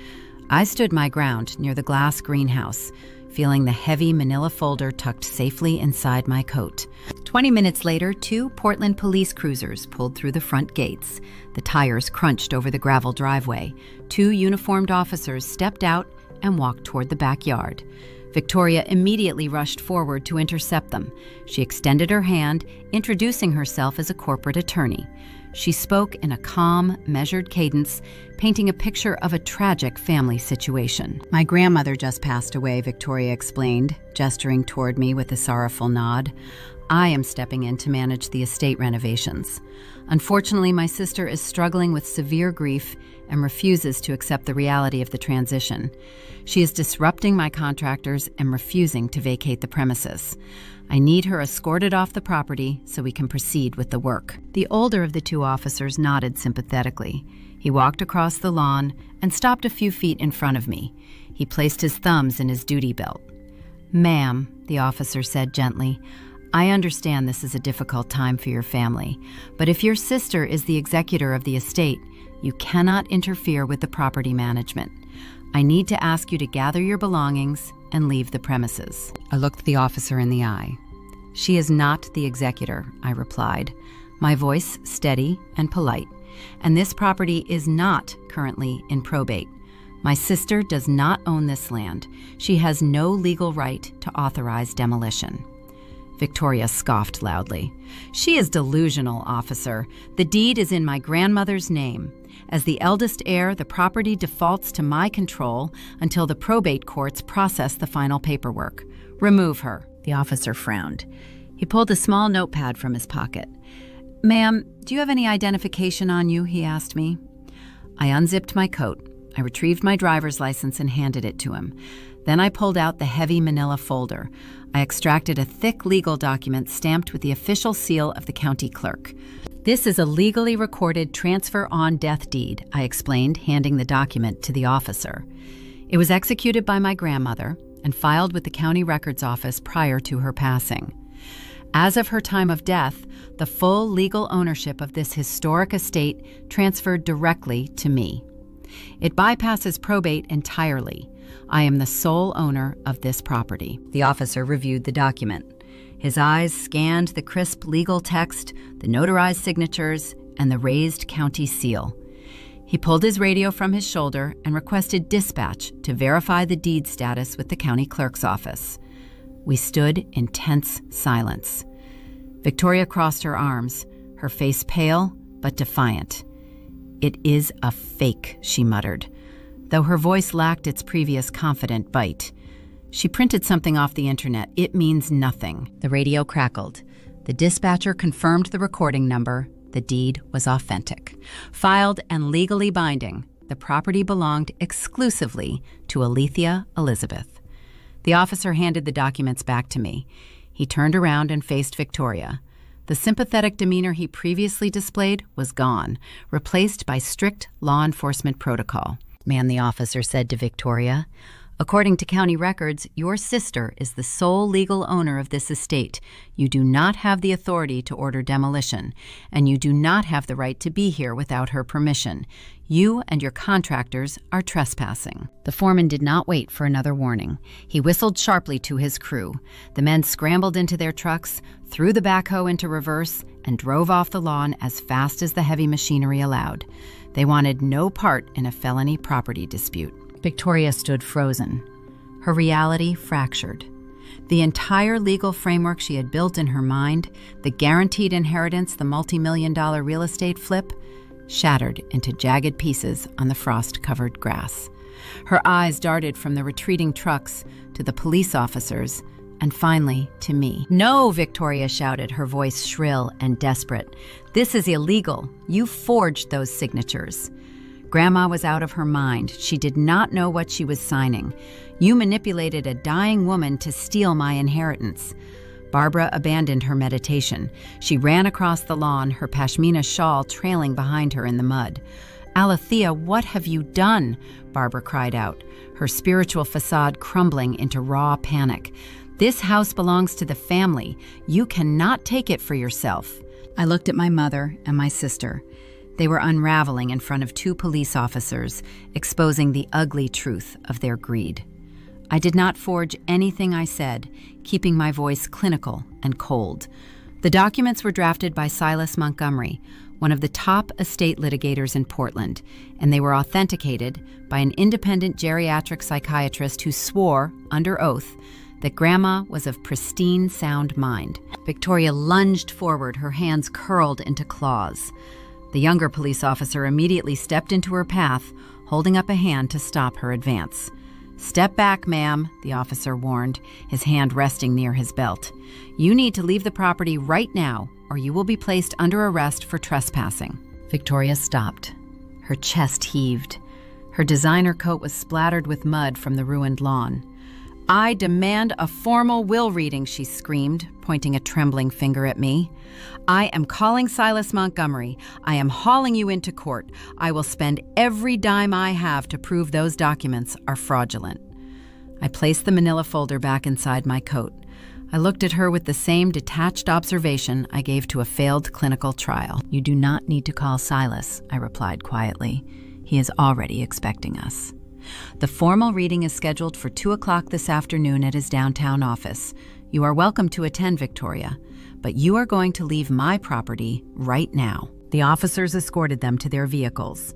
I stood my ground near the glass greenhouse, feeling the heavy manila folder tucked safely inside my coat. 20 minutes later, 2 Portland police cruisers pulled through the front gates. The tires crunched over the gravel driveway. 2 uniformed officers stepped out and walked toward the backyard. Victoria immediately rushed forward to intercept them. She extended her hand, introducing herself as a corporate attorney. She spoke in a calm, measured cadence, painting a picture of a tragic family situation. My grandmother just passed away, Victoria explained, gesturing toward me with a sorrowful nod. I am stepping in to manage the estate renovations. Unfortunately, my sister is struggling with severe grief and refuses to accept the reality of the transition. She is disrupting my contractors and refusing to vacate the premises. I need her escorted off the property so we can proceed with the work. The older of the 2 officers nodded sympathetically. He walked across the lawn and stopped a few feet in front of me. He placed his thumbs in his duty belt. "Ma'am," the officer said gently, "I understand this is a difficult time for your family, but if your sister is the executor of the estate, you cannot interfere with the property management. I need to ask you to gather your belongings and leave the premises." I looked the officer in the eye. "She is not the executor," I replied, my voice steady and polite, "and this property is not currently in probate. My sister does not own this land. She has no legal right to authorize demolition." Victoria scoffed loudly. "She is delusional, officer. The deed is in my grandmother's name. As the eldest heir, the property defaults to my control until the probate courts process the final paperwork. Remove her." The officer frowned. He pulled a small notepad from his pocket. "Ma'am, do you have any identification on you?" he asked me. I unzipped my coat. I retrieved my driver's license and handed it to him. Then I pulled out the heavy manila folder. I extracted a thick legal document stamped with the official seal of the county clerk. "This is a legally recorded transfer on death deed," I explained, handing the document to the officer. It was executed by my grandmother and filed with the county records office prior to her passing. As of her time of death, the full legal ownership of this historic estate transferred directly to me. It bypasses probate entirely. I am the sole owner of this property. The officer reviewed the document. His eyes scanned the crisp legal text, the notarized signatures, and the raised county seal. He pulled his radio from his shoulder and requested dispatch to verify the deed status with the county clerk's office. We stood in tense silence. Victoria crossed her arms, her face pale but defiant. "It is a fake," she muttered, though her voice lacked its previous confident bite. "She printed something off the internet. It means nothing." The radio crackled. The dispatcher confirmed the recording number. The deed was authentic. Filed and legally binding, the property belonged exclusively to Alethea Elizabeth. The officer handed the documents back to me. He turned around and faced Victoria. The sympathetic demeanor he previously displayed was gone, replaced by strict law enforcement protocol. "Man," the officer said to Victoria, According to county records, your sister is the sole legal owner of this estate. You do not have the authority to order demolition, and you do not have the right to be here without her permission. You and your contractors are trespassing." The foreman did not wait for another warning. He whistled sharply to his crew. The men scrambled into their trucks, threw the backhoe into reverse, and drove off the lawn as fast as the heavy machinery allowed. They wanted no part in a felony property dispute. Victoria stood frozen, her reality fractured. The entire legal framework she had built in her mind, the guaranteed inheritance, the multi-million-dollar real estate flip, shattered into jagged pieces on the frost-covered grass. Her eyes darted from the retreating trucks to the police officers, and finally to me. "No," Victoria shouted, her voice shrill and desperate. "This is illegal. You forged those signatures." Grandma was out of her mind. She did not know what she was signing. "You manipulated a dying woman to steal my inheritance." Barbara abandoned her meditation. She ran across the lawn, her pashmina shawl trailing behind her in the mud. "Alethea, what have you done?" Barbara cried out, her spiritual facade crumbling into raw panic. "This house belongs to the family. You cannot take it for yourself." I looked at my mother and my sister. They were unraveling in front of two police officers, exposing the ugly truth of their greed. I did not forge anything I said, keeping my voice clinical and cold. The documents were drafted by Silas Montgomery, one of the top estate litigators in Portland, and they were authenticated by an independent geriatric psychiatrist who swore, under oath, that Grandma was of pristine sound mind. Victoria lunged forward, her hands curled into claws. The younger police officer immediately stepped into her path, holding up a hand to stop her advance. "Step back, ma'am," the officer warned, his hand resting near his belt. "You need to leave the property right now, or you will be placed under arrest for trespassing." Victoria stopped. Her chest heaved. Her designer coat was splattered with mud from the ruined lawn. "I demand a formal will reading," she screamed, pointing a trembling finger at me. "I am calling Silas Montgomery. I am hauling you into court. I will spend every dime I have to prove those documents are fraudulent." I placed the manila folder back inside my coat. I looked at her with the same detached observation I gave to a failed clinical trial. "You do not need to call Silas," I replied quietly. "He is already expecting us." "The formal reading is scheduled for 2 o'clock this afternoon at his downtown office. You are welcome to attend, Victoria, but you are going to leave my property right now." The officers escorted them to their vehicles.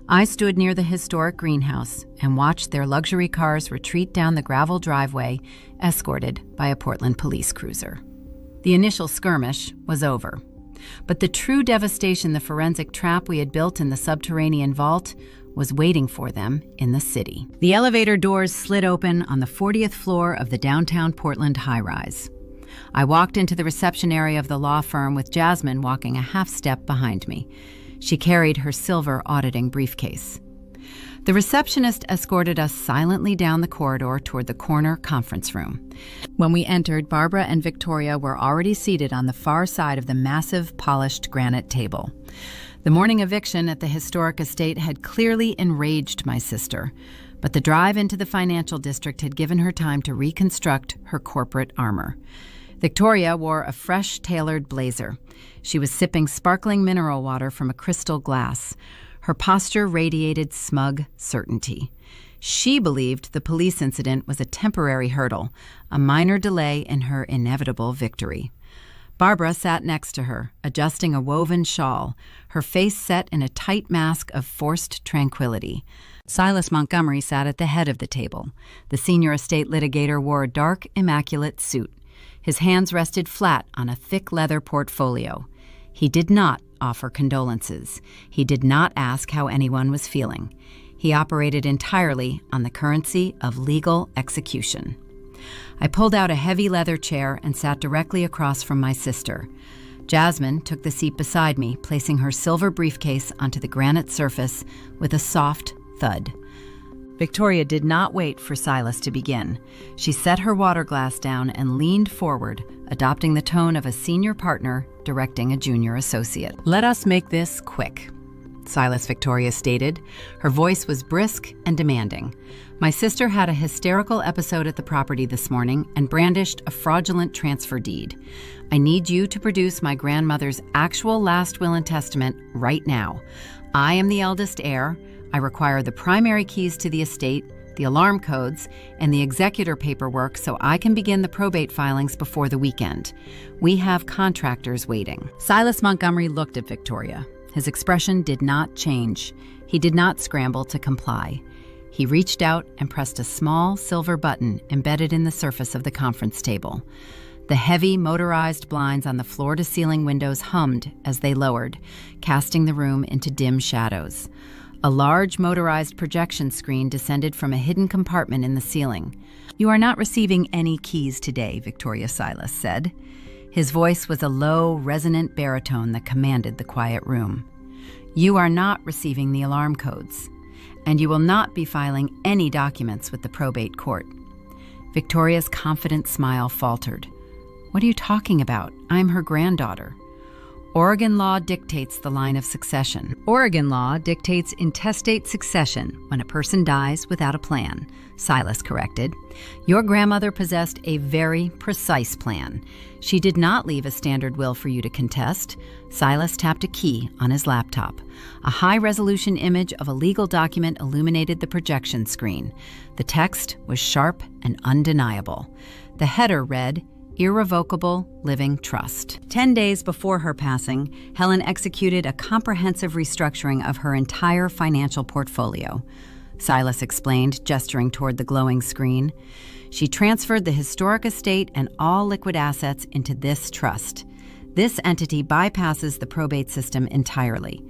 I stood near the historic greenhouse and watched their luxury cars retreat down the gravel driveway, escorted by a Portland police cruiser. The initial skirmish was over, but the true devastation, the forensic trap we had built in the subterranean vault, was waiting for them in the city. The elevator doors slid open on the 40th floor of the downtown Portland high-rise. I walked into the reception area of the law firm with Jasmine walking a half step behind me. She carried her silver auditing briefcase. The receptionist escorted us silently down the corridor toward the corner conference room. When we entered, Barbara and Victoria were already seated on the far side of the massive, polished granite table. The morning eviction at the historic estate had clearly enraged my sister, but the drive into the financial district had given her time to reconstruct her corporate armor. Victoria wore a fresh, tailored blazer. She was sipping sparkling mineral water from a crystal glass. Her posture radiated smug certainty. She believed the police incident was a temporary hurdle, a minor delay in her inevitable victory. Barbara sat next to her, adjusting a woven shawl, her face set in a tight mask of forced tranquility. Silas Montgomery sat at the head of the table. The senior estate litigator wore a dark, immaculate suit. His hands rested flat on a thick leather portfolio. He did not offer condolences. He did not ask how anyone was feeling. He operated entirely on the currency of legal execution. I pulled out a heavy leather chair and sat directly across from my sister. Jasmine took the seat beside me, placing her silver briefcase onto the granite surface with a soft thud. Victoria did not wait for Silas to begin. She set her water glass down and leaned forward, adopting the tone of a senior partner directing a junior associate. "Let us make this quick. Silas Victoria stated. Her voice was brisk and demanding. My sister had a hysterical episode at the property this morning and brandished a fraudulent transfer deed. I need you to produce my grandmother's actual last will and testament right now. I am the eldest heir. I require the primary keys to the estate, the alarm codes, and the executor paperwork so I can begin the probate filings before the weekend. We have contractors waiting. Silas Montgomery looked at Victoria. His expression did not change. He did not scramble to comply. He reached out and pressed a small silver button embedded in the surface of the conference table. The heavy motorized blinds on the floor-to-ceiling windows hummed as they lowered, casting the room into dim shadows. A large motorized projection screen descended from a hidden compartment in the ceiling. "You are not receiving any keys today," Victoria Silas said. His voice was a low, resonant baritone that commanded the quiet room. "You are not receiving the alarm codes, and you will not be filing any documents with the probate court." Victoria's confident smile faltered. "What are you talking about? I'm her granddaughter." Oregon law dictates the line of succession. Oregon law dictates intestate succession when a person dies without a plan, Silas corrected. Your grandmother possessed a very precise plan. She did not leave a standard will for you to contest. Silas tapped a key on his laptop. A high-resolution image of a legal document illuminated the projection screen. The text was sharp and undeniable. The header read, "Irrevocable Living Trust." 10 days before her passing, Helen executed a comprehensive restructuring of her entire financial portfolio. Silas explained, gesturing toward the glowing screen. She transferred the historic estate and all liquid assets into this trust. This entity bypasses the probate system entirely.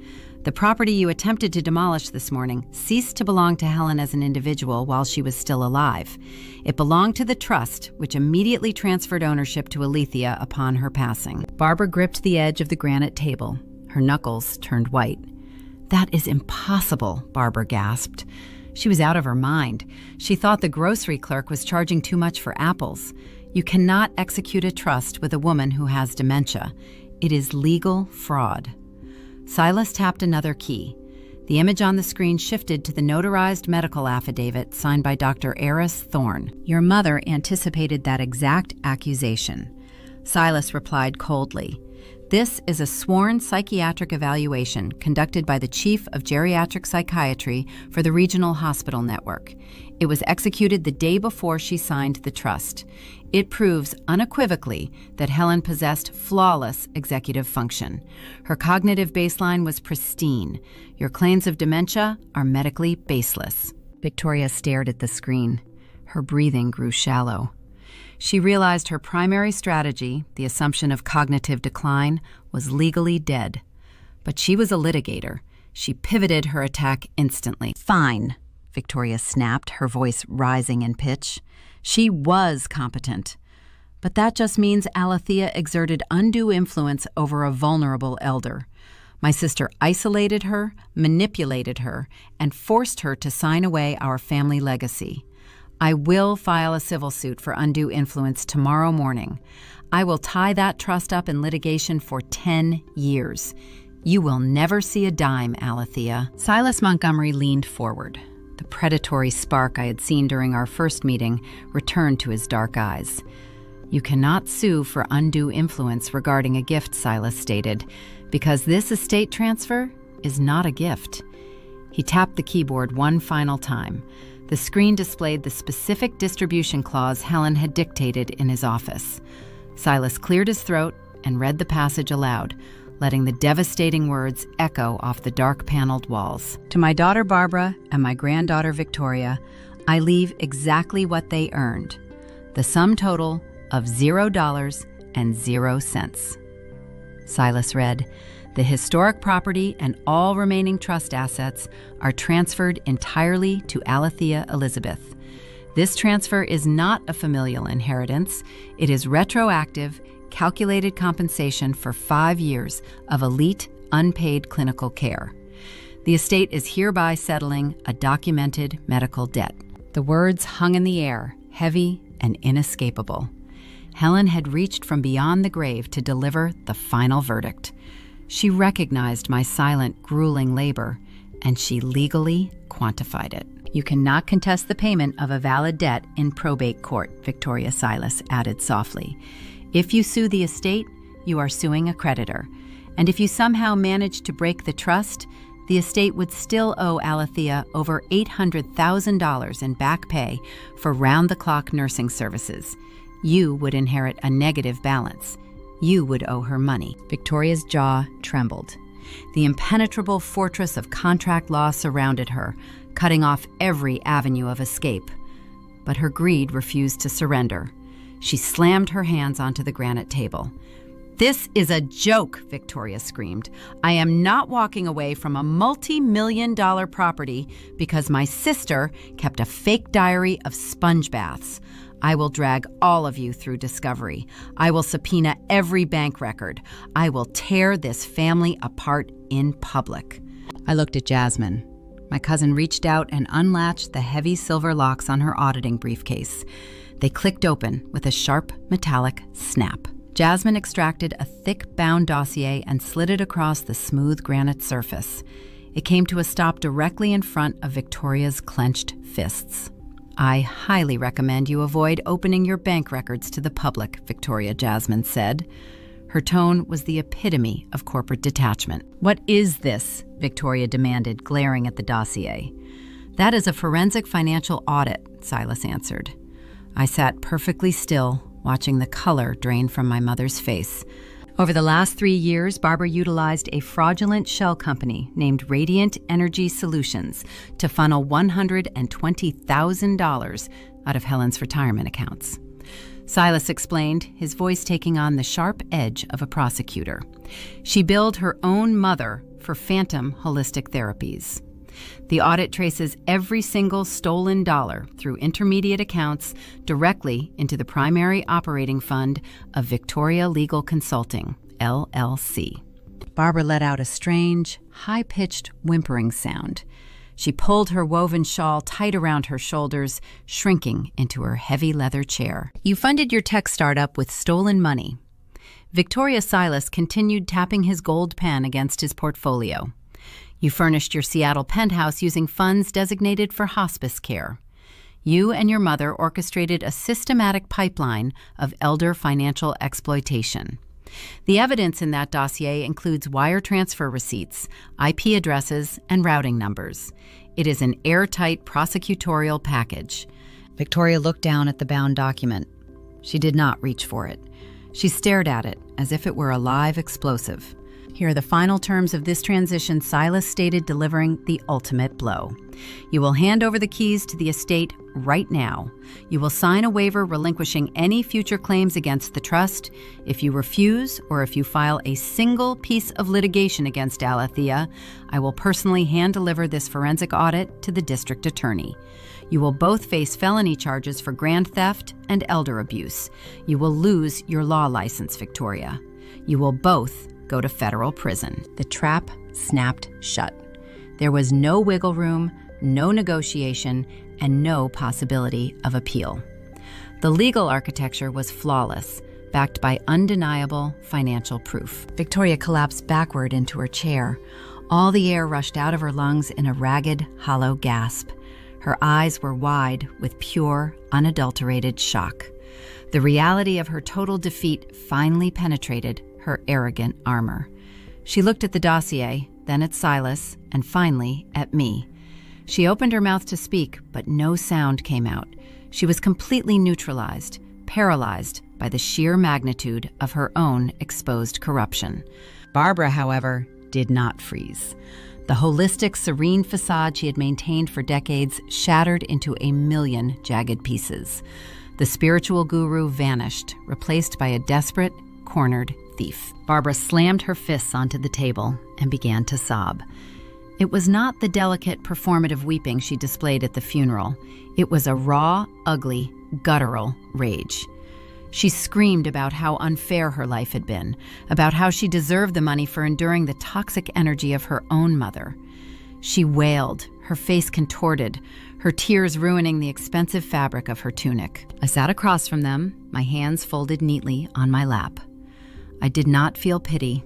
The property you attempted to demolish this morning ceased to belong to Helen as an individual while she was still alive. It belonged to the trust, which immediately transferred ownership to Alethea upon her passing. Barbara gripped the edge of the granite table. Her knuckles turned white. "That is impossible," Barbara gasped. She was out of her mind. She thought the grocery clerk was charging too much for apples. You cannot execute a trust with a woman who has dementia. It is legal fraud. Silas tapped another key. The image on the screen shifted to the notarized medical affidavit signed by Dr. Eris Thorne. "Your mother anticipated that exact accusation." Silas replied coldly. "This is a sworn psychiatric evaluation conducted by the Chief of Geriatric Psychiatry for the Regional Hospital Network. It was executed the day before she signed the trust. It proves unequivocally that Helen possessed flawless executive function. Her cognitive baseline was pristine. Your claims of dementia are medically baseless." Victoria stared at the screen. Her breathing grew shallow. She realized her primary strategy, the assumption of cognitive decline, was legally dead. But she was a litigator. She pivoted her attack instantly. "Fine," Victoria snapped, her voice rising in pitch. She was competent. But that just means Alethea exerted undue influence over a vulnerable elder. My sister isolated her, manipulated her, and forced her to sign away our family legacy. I will file a civil suit for undue influence tomorrow morning. I will tie that trust up in litigation for 10 years. You will never see a dime, Alethea. Silas Montgomery leaned forward. The predatory spark I had seen during our first meeting returned to his dark eyes. "You cannot sue for undue influence regarding a gift," Silas stated, "because this estate transfer is not a gift." He tapped the keyboard one final time. The screen displayed the specific distribution clause Helen had dictated in his office. Silas cleared his throat and read the passage aloud, letting the devastating words echo off the dark-paneled walls. "To my daughter Barbara and my granddaughter Victoria, I leave exactly what they earned, the sum total of $0.00. Silas read, "The historic property and all remaining trust assets are transferred entirely to Alethea Elizabeth. This transfer is not a familial inheritance. It is retroactive, calculated compensation for 5 years of elite, unpaid clinical care. The estate is hereby settling a documented medical debt." The words hung in the air, heavy and inescapable. Helen had reached from beyond the grave to deliver the final verdict. She recognized my silent, grueling labor, and she legally quantified it. You cannot contest the payment of a valid debt in probate court, Victoria Silas added softly. If you sue the estate, you are suing a creditor. And if you somehow manage to break the trust, the estate would still owe Alethea over $800,000 in back pay for round-the-clock nursing services. You would inherit a negative balance. You would owe her money. Victoria's jaw trembled. The impenetrable fortress of contract law surrounded her, cutting off every avenue of escape. But her greed refused to surrender. She slammed her hands onto the granite table. "This is a joke," Victoria screamed. "I am not walking away from a multi-million-dollar property because my sister kept a fake diary of sponge baths. I will drag all of you through discovery. I will subpoena every bank record. I will tear this family apart in public." I looked at Jasmine. My cousin reached out and unlatched the heavy silver locks on her auditing briefcase. They clicked open with a sharp, metallic snap. Jasmine extracted a thick bound dossier and slid it across the smooth granite surface. It came to a stop directly in front of Victoria's clenched fists. "I highly recommend you avoid opening your bank records to the public," Victoria Jasmine said. Her tone was the epitome of corporate detachment. "What is this?" Victoria demanded, glaring at the dossier. "That is a forensic financial audit," Silas answered. I sat perfectly still, watching the color drain from my mother's face. Over the last 3 years, Barbara utilized a fraudulent shell company named Radiant Energy Solutions to funnel $120,000 out of Helen's retirement accounts. Silas explained, his voice taking on the sharp edge of a prosecutor. She billed her own mother for phantom holistic therapies. The audit traces every single stolen dollar through intermediate accounts directly into the primary operating fund of Victoria Legal Consulting, LLC. Barbara let out a strange, high-pitched whimpering sound. She pulled her woven shawl tight around her shoulders, shrinking into her heavy leather chair. "You funded your tech startup with stolen money." Victoria Silas continued tapping his gold pen against his portfolio. "You furnished your Seattle penthouse using funds designated for hospice care. You and your mother orchestrated a systematic pipeline of elder financial exploitation. The evidence in that dossier includes wire transfer receipts, IP addresses, and routing numbers. It is an airtight prosecutorial package." Victoria looked down at the bound document. She did not reach for it. She stared at it as if it were a live explosive. "Here are the final terms of this transition," Silas stated, delivering the ultimate blow. "You will hand over the keys to the estate right now. You will sign a waiver relinquishing any future claims against the trust. If you refuse, or if you file a single piece of litigation against Alethea, I will personally hand-deliver this forensic audit to the district attorney. You will both face felony charges for grand theft and elder abuse. You will lose your law license, Victoria. You will both go to federal prison." The trap snapped shut. There was no wiggle room, no negotiation, and no possibility of appeal. The legal architecture was flawless, backed by undeniable financial proof. Victoria collapsed backward into her chair. All the air rushed out of her lungs in a ragged, hollow gasp. Her eyes were wide with pure, unadulterated shock. The reality of her total defeat finally penetrated her arrogant armor. She looked at the dossier, then at Silas, and finally at me. She opened her mouth to speak, but no sound came out. She was completely neutralized, paralyzed by the sheer magnitude of her own exposed corruption. Barbara, however, did not freeze. The holistic, serene facade she had maintained for decades shattered into a million jagged pieces. The spiritual guru vanished, replaced by a desperate, cornered thief. Barbara slammed her fists onto the table and began to sob. It was not the delicate, performative weeping she displayed at the funeral. It was a raw, ugly, guttural rage. She screamed about how unfair her life had been, about how she deserved the money for enduring the toxic energy of her own mother. She wailed, her face contorted, her tears ruining the expensive fabric of her tunic. I sat across from them, my hands folded neatly on my lap. I did not feel pity.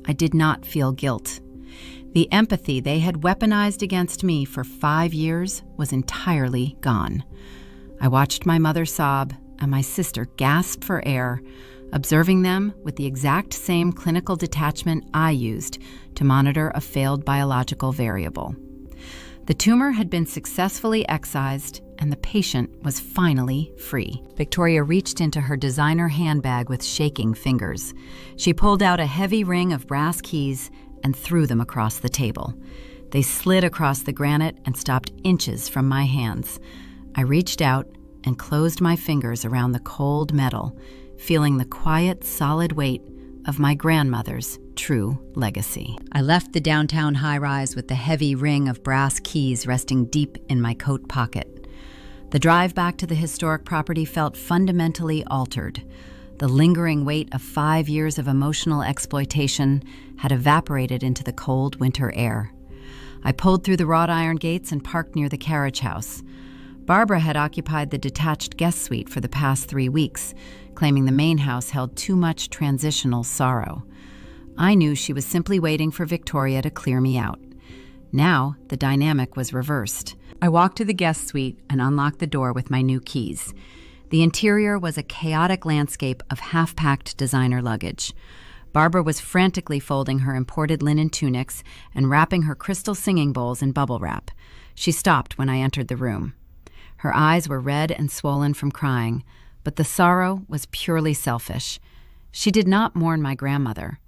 I did not feel guilt. The empathy they had weaponized against me for 5 years was entirely gone. I watched my mother sob and my sister gasp for air, observing them with the exact same clinical detachment I used to monitor a failed biological variable. The tumor had been successfully excised, and the patient was finally free. Victoria reached into her designer handbag with shaking fingers. She pulled out a heavy ring of brass keys and threw them across the table. They slid across the granite and stopped inches from my hands. I reached out and closed my fingers around the cold metal, feeling the quiet, solid weight of my grandmother's true legacy. I left the downtown high-rise with the heavy ring of brass keys resting deep in my coat pocket. The drive back to the historic property felt fundamentally altered. The lingering weight of 5 years of emotional exploitation had evaporated into the cold winter air. I pulled through the wrought iron gates and parked near the carriage house. Barbara had occupied the detached guest suite for the past 3 weeks, claiming the main house held too much transitional sorrow. I knew she was simply waiting for Victoria to clear me out. Now, the dynamic was reversed. I walked to the guest suite and unlocked the door with my new keys. The interior was a chaotic landscape of half-packed designer luggage. Barbara was frantically folding her imported linen tunics and wrapping her crystal singing bowls in bubble wrap. She stopped when I entered the room. Her eyes were red and swollen from crying, but the sorrow was purely selfish. She did not mourn my grandmother.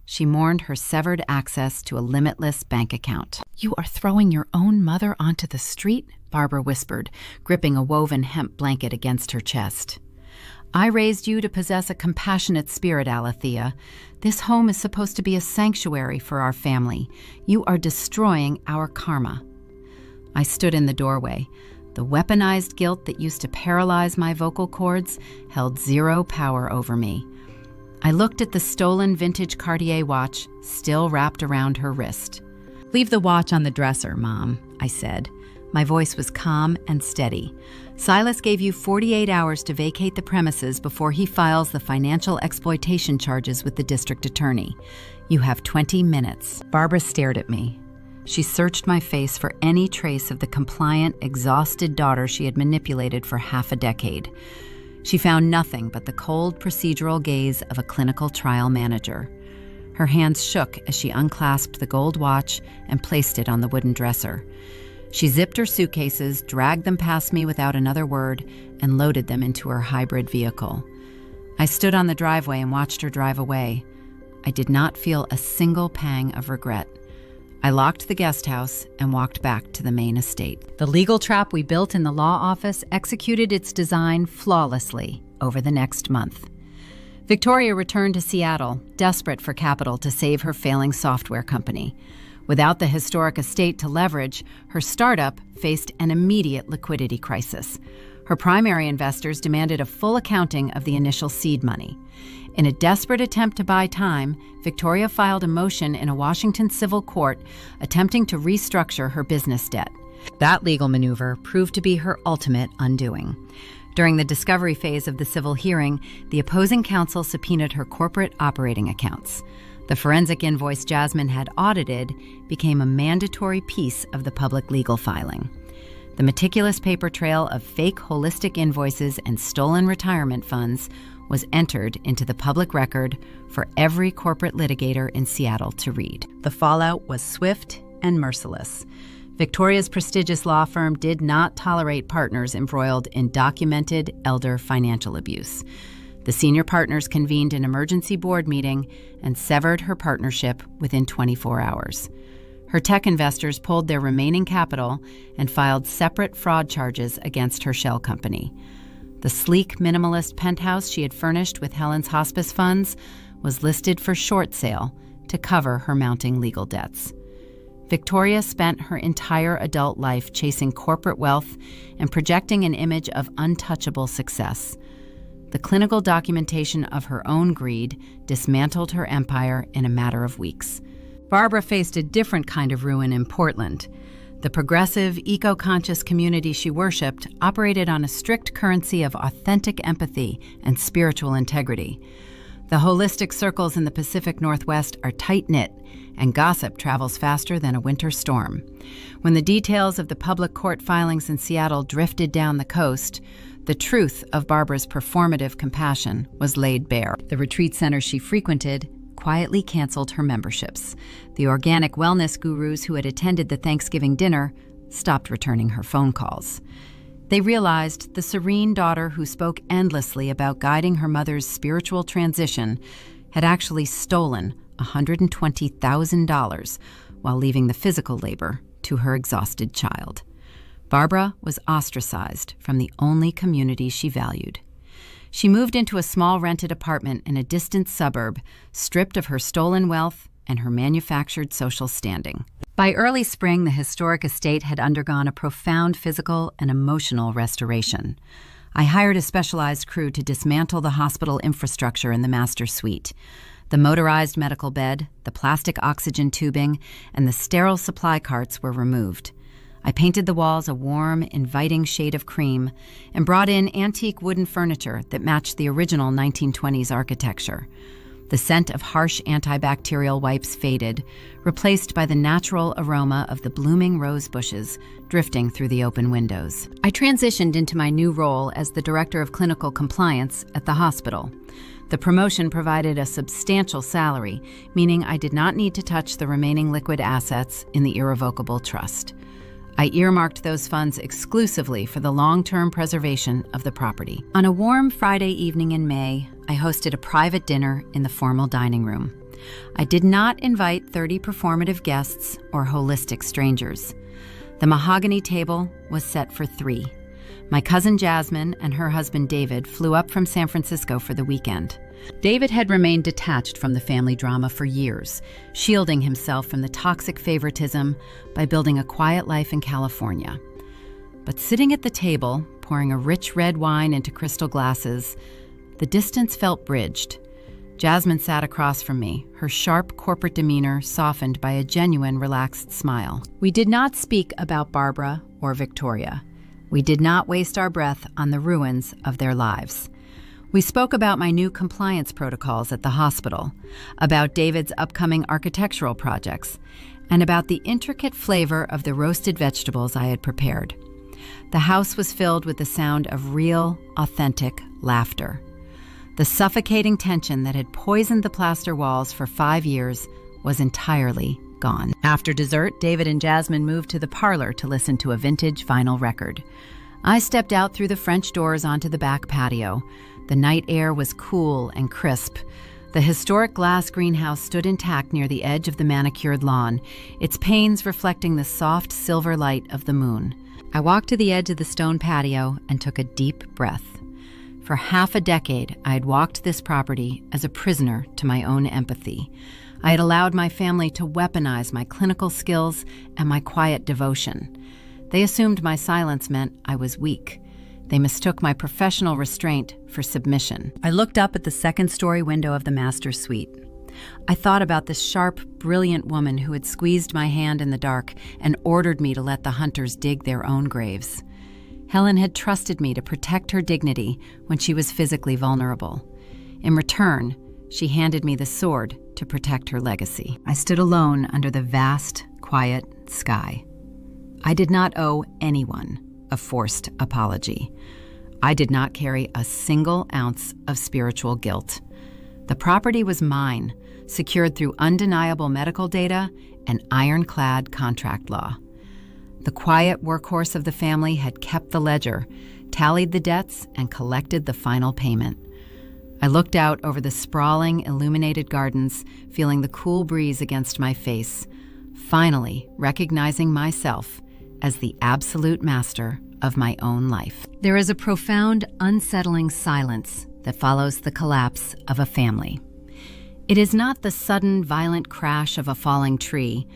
She mourned her severed access to a limitless bank account. "You are throwing your own mother onto the street?" Barbara whispered, gripping a woven hemp blanket against her chest. "I raised you to possess a compassionate spirit, Alethea. This home is supposed to be a sanctuary for our family. You are destroying our karma." I stood in the doorway. The weaponized guilt that used to paralyze my vocal cords held zero power over me. I looked at the stolen vintage Cartier watch still wrapped around her wrist. "Leave the watch on the dresser, Mom," I said. My voice was calm and steady. "Silas gave you 48 hours to vacate the premises before he files the financial exploitation charges with the district attorney. You have 20 minutes. Barbara stared at me. She searched my face for any trace of the compliant, exhausted daughter she had manipulated for half a decade. She found nothing but the cold, procedural gaze of a clinical trial manager. Her hands shook as she unclasped the gold watch and placed it on the wooden dresser. She zipped her suitcases, dragged them past me without another word, and loaded them into her hybrid vehicle. I stood on the driveway and watched her drive away. I did not feel a single pang of regret. I locked the guest house and walked back to the main estate. The legal trap we built in the law office executed its design flawlessly over the next month. Victoria returned to Seattle, desperate for capital to save her failing software company. Without the historic estate to leverage, her startup faced an immediate liquidity crisis. Her primary investors demanded a full accounting of the initial seed money. In a desperate attempt to buy time, Victoria filed a motion in a Washington civil court attempting to restructure her business debt. That legal maneuver proved to be her ultimate undoing. During the discovery phase of the civil hearing, the opposing counsel subpoenaed her corporate operating accounts. The forensic invoice Jasmine had audited became a mandatory piece of the public legal filing. The meticulous paper trail of fake holistic invoices and stolen retirement funds was entered into the public record for every corporate litigator in Seattle to read. The fallout was swift and merciless. Victoria's prestigious law firm did not tolerate partners embroiled in documented elder financial abuse. The senior partners convened an emergency board meeting and severed her partnership within 24 hours. Her tech investors pulled their remaining capital and filed separate fraud charges against her shell company. The sleek, minimalist penthouse she had furnished with Helen's hospice funds was listed for short sale to cover her mounting legal debts. Victoria spent her entire adult life chasing corporate wealth and projecting an image of untouchable success. The clinical documentation of her own greed dismantled her empire in a matter of weeks. Barbara faced a different kind of ruin in Portland. The progressive, eco-conscious community she worshipped operated on a strict currency of authentic empathy and spiritual integrity. The holistic circles in the Pacific Northwest are tight-knit, and gossip travels faster than a winter storm. When the details of the public court filings in Seattle drifted down the coast, the truth of Barbara's performative compassion was laid bare. The retreat center she frequented quietly canceled her memberships. The organic wellness gurus who had attended the Thanksgiving dinner stopped returning her phone calls. They realized the serene daughter who spoke endlessly about guiding her mother's spiritual transition had actually stolen $120,000 while leaving the physical labor to her exhausted child. Barbara was ostracized from the only community she valued. She moved into a small rented apartment in a distant suburb, stripped of her stolen wealth and her manufactured social standing. By early spring, the historic estate had undergone a profound physical and emotional restoration. I hired a specialized crew to dismantle the hospital infrastructure in the master suite. The motorized medical bed, the plastic oxygen tubing, and the sterile supply carts were removed. I painted the walls a warm, inviting shade of cream and brought in antique wooden furniture that matched the original 1920s architecture. The scent of harsh antibacterial wipes faded, replaced by the natural aroma of the blooming rose bushes drifting through the open windows. I transitioned into my new role as the Director of Clinical Compliance at the hospital. The promotion provided a substantial salary, meaning I did not need to touch the remaining liquid assets in the irrevocable trust. I earmarked those funds exclusively for the long-term preservation of the property. On a warm Friday evening in May, I hosted a private dinner in the formal dining room. I did not invite 30 performative guests or holistic strangers. The mahogany table was set for 3. My cousin Jasmine and her husband David flew up from San Francisco for the weekend. David had remained detached from the family drama for years, shielding himself from the toxic favoritism by building a quiet life in California. But sitting at the table, pouring a rich red wine into crystal glasses, the distance felt bridged. Jasmine sat across from me, her sharp corporate demeanor softened by a genuine, relaxed smile. We did not speak about Barbara or Victoria. We did not waste our breath on the ruins of their lives. We spoke about my new compliance protocols at the hospital, about David's upcoming architectural projects, and about the intricate flavor of the roasted vegetables I had prepared. The house was filled with the sound of real, authentic laughter. The suffocating tension that had poisoned the plaster walls for 5 years was entirely gone. After dessert, David and Jasmine moved to the parlor to listen to a vintage vinyl record. I stepped out through the French doors onto the back patio. The night air was cool and crisp. The historic glass greenhouse stood intact near the edge of the manicured lawn, its panes reflecting the soft silver light of the moon. I walked to the edge of the stone patio and took a deep breath. For half a decade, I had walked this property as a prisoner to my own empathy. I had allowed my family to weaponize my clinical skills and my quiet devotion. They assumed my silence meant I was weak. They mistook my professional restraint for submission. I looked up at the second-story window of the master suite. I thought about the sharp, brilliant woman who had squeezed my hand in the dark and ordered me to let the hunters dig their own graves. Helen had trusted me to protect her dignity when she was physically vulnerable. In return, she handed me the sword to protect her legacy. I stood alone under the vast, quiet sky. I did not owe anyone a forced apology. I did not carry a single ounce of spiritual guilt. The property was mine, secured through undeniable medical data and ironclad contract law. The quiet workhorse of the family had kept the ledger, tallied the debts, and collected the final payment. I looked out over the sprawling, illuminated gardens, feeling the cool breeze against my face, finally recognizing myself as the absolute master of my own life. There is a profound, unsettling silence that follows the collapse of a family. It is not the sudden, violent crash of a falling tree,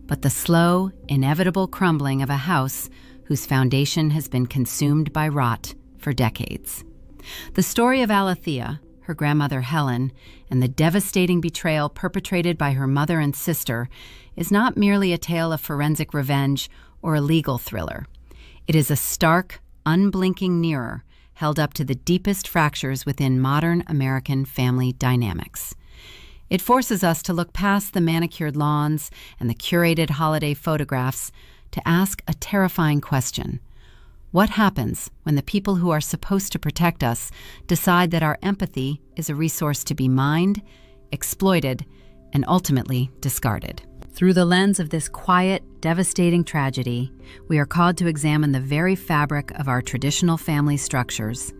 but the slow, inevitable crumbling of a house whose foundation has been consumed by rot for decades. The story of Alethea, her grandmother Helen, and the devastating betrayal perpetrated by her mother and sister is not merely a tale of forensic revenge or a legal thriller. It is a stark, unblinking mirror held up to the deepest fractures within modern American family dynamics. It forces us to look past the manicured lawns and the curated holiday photographs to ask a terrifying question. What happens when the people who are supposed to protect us decide that our empathy is a resource to be mined, exploited, and ultimately discarded? Through the lens of this quiet, devastating tragedy, we are called to examine the very fabric of our traditional family structures,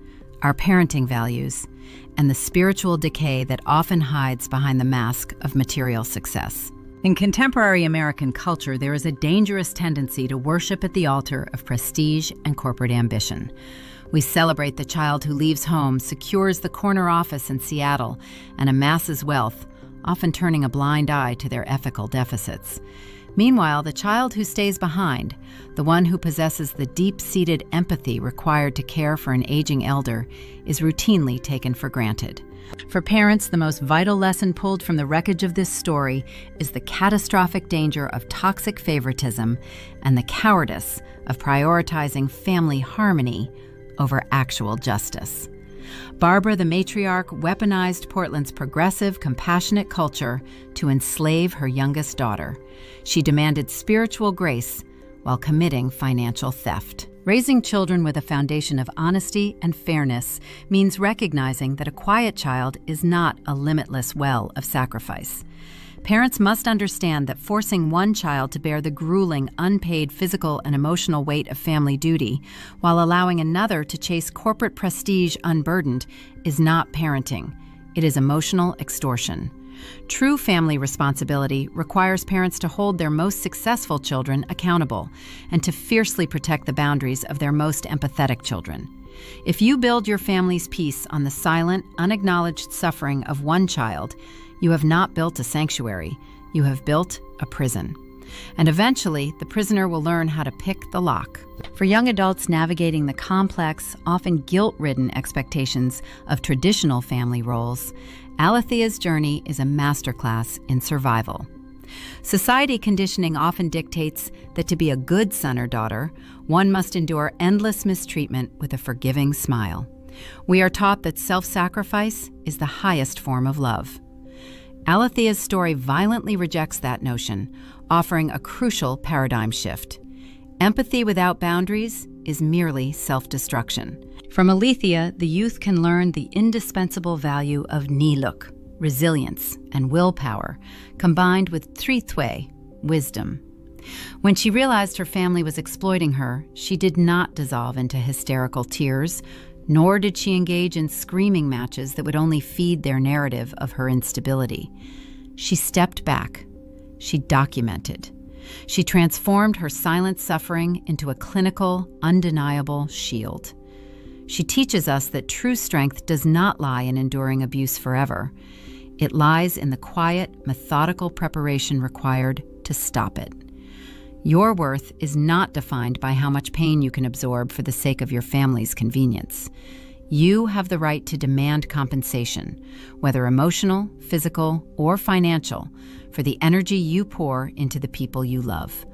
our parenting values, and the spiritual decay that often hides behind the mask of material success. In contemporary American culture, there is a dangerous tendency to worship at the altar of prestige and corporate ambition. We celebrate the child who leaves home, secures the corner office in Seattle, and amasses wealth, often turning a blind eye to their ethical deficits. Meanwhile, the child who stays behind, the one who possesses the deep-seated empathy required to care for an aging elder, is routinely taken for granted. For parents, the most vital lesson pulled from the wreckage of this story is the catastrophic danger of toxic favoritism and the cowardice of prioritizing family harmony over actual justice. Barbara, the matriarch, weaponized Portland's progressive, compassionate culture to enslave her youngest daughter. She demanded spiritual grace while committing financial theft. Raising children with a foundation of honesty and fairness means recognizing that a quiet child is not a limitless well of sacrifice. Parents must understand that forcing one child to bear the grueling, unpaid physical and emotional weight of family duty while allowing another to chase corporate prestige unburdened is not parenting. It is emotional extortion. True family responsibility requires parents to hold their most successful children accountable and to fiercely protect the boundaries of their most empathetic children. If you build your family's peace on the silent, unacknowledged suffering of one child, you have not built a sanctuary, you have built a prison. And eventually, the prisoner will learn how to pick the lock. For young adults navigating the complex, often guilt-ridden expectations of traditional family roles, Alethea's journey is a masterclass in survival. Society conditioning often dictates that to be a good son or daughter, one must endure endless mistreatment with a forgiving smile. We are taught that self-sacrifice is the highest form of love. Alethea's story violently rejects that notion, offering a crucial paradigm shift. Empathy without boundaries is merely self-destruction. From Alethea, the youth can learn the indispensable value of niluk, resilience, and willpower, combined with trithwe, wisdom. When she realized her family was exploiting her, she did not dissolve into hysterical tears, nor did she engage in screaming matches that would only feed their narrative of her instability. She stepped back. She documented. She transformed her silent suffering into a clinical, undeniable shield. She teaches us that true strength does not lie in enduring abuse forever. It lies in the quiet, methodical preparation required to stop it. Your worth is not defined by how much pain you can absorb for the sake of your family's convenience. You have the right to demand compensation, whether emotional, physical, or financial, for the energy you pour into the people you love.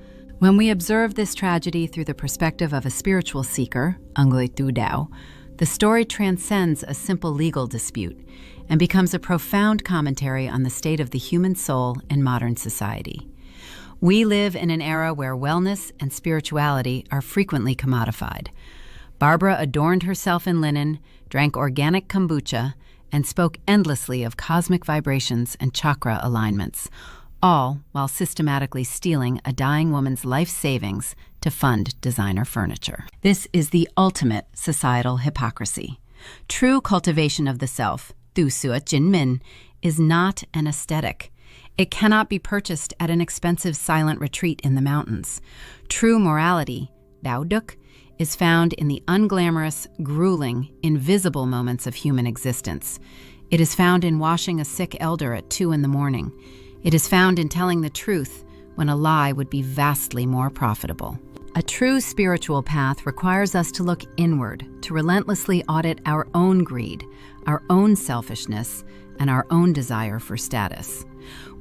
When we observe this tragedy through the perspective of a spiritual seeker, Unglei Tu Dao, the story transcends a simple legal dispute and becomes a profound commentary on the state of the human soul in modern society. We live in an era where wellness and spirituality are frequently commodified. Barbara adorned herself in linen, drank organic kombucha, and spoke endlessly of cosmic vibrations and chakra alignments, all while systematically stealing a dying woman's life savings to fund designer furniture. This is the ultimate societal hypocrisy. True cultivation of the self, Tu Sua Jin Min, is not an aesthetic. It cannot be purchased at an expensive silent retreat in the mountains. True morality, Dao Duk, is found in the unglamorous, grueling, invisible moments of human existence. It is found in washing a sick elder at 2 a.m. It is found in telling the truth when a lie would be vastly more profitable. A true spiritual path requires us to look inward, to relentlessly audit our own greed, our own selfishness, and our own desire for status.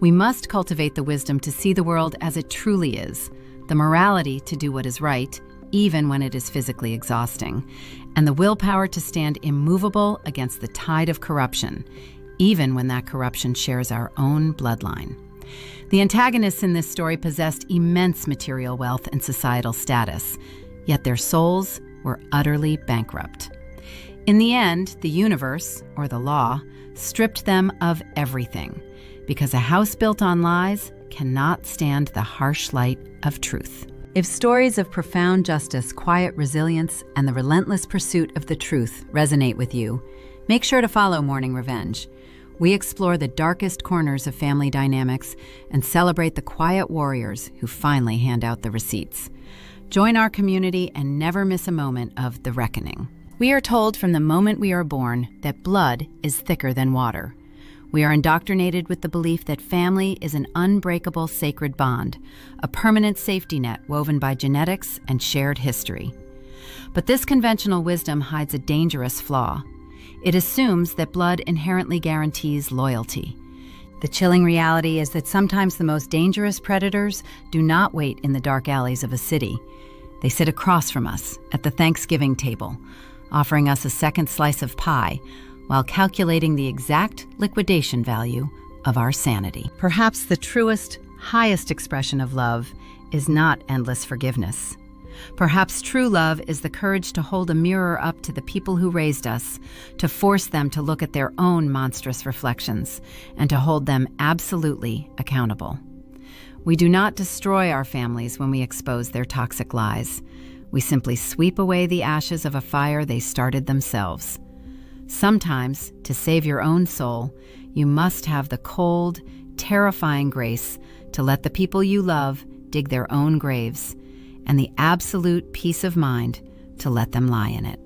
We must cultivate the wisdom to see the world as it truly is, the morality to do what is right, even when it is physically exhausting, and the willpower to stand immovable against the tide of corruption, even when that corruption shares our own bloodline. The antagonists in this story possessed immense material wealth and societal status, yet their souls were utterly bankrupt. In the end, the universe, or the law, stripped them of everything, because a house built on lies cannot stand the harsh light of truth. If stories of profound justice, quiet resilience, and the relentless pursuit of the truth resonate with you, make sure to follow Morning Revenge. We explore the darkest corners of family dynamics and celebrate the quiet warriors who finally hand out the receipts. Join our community and never miss a moment of the reckoning. We are told from the moment we are born that blood is thicker than water. We are indoctrinated with the belief that family is an unbreakable sacred bond, a permanent safety net woven by genetics and shared history. But this conventional wisdom hides a dangerous flaw. It assumes that blood inherently guarantees loyalty. The chilling reality is that sometimes the most dangerous predators do not wait in the dark alleys of a city. They sit across from us at the Thanksgiving table, offering us a second slice of pie while calculating the exact liquidation value of our sanity. Perhaps the truest, highest expression of love is not endless forgiveness. Perhaps true love is the courage to hold a mirror up to the people who raised us, to force them to look at their own monstrous reflections, and to hold them absolutely accountable. We do not destroy our families when we expose their toxic lies. We simply sweep away the ashes of a fire they started themselves. Sometimes, to save your own soul, you must have the cold, terrifying grace to let the people you love dig their own graves, and the absolute peace of mind to let them lie in it.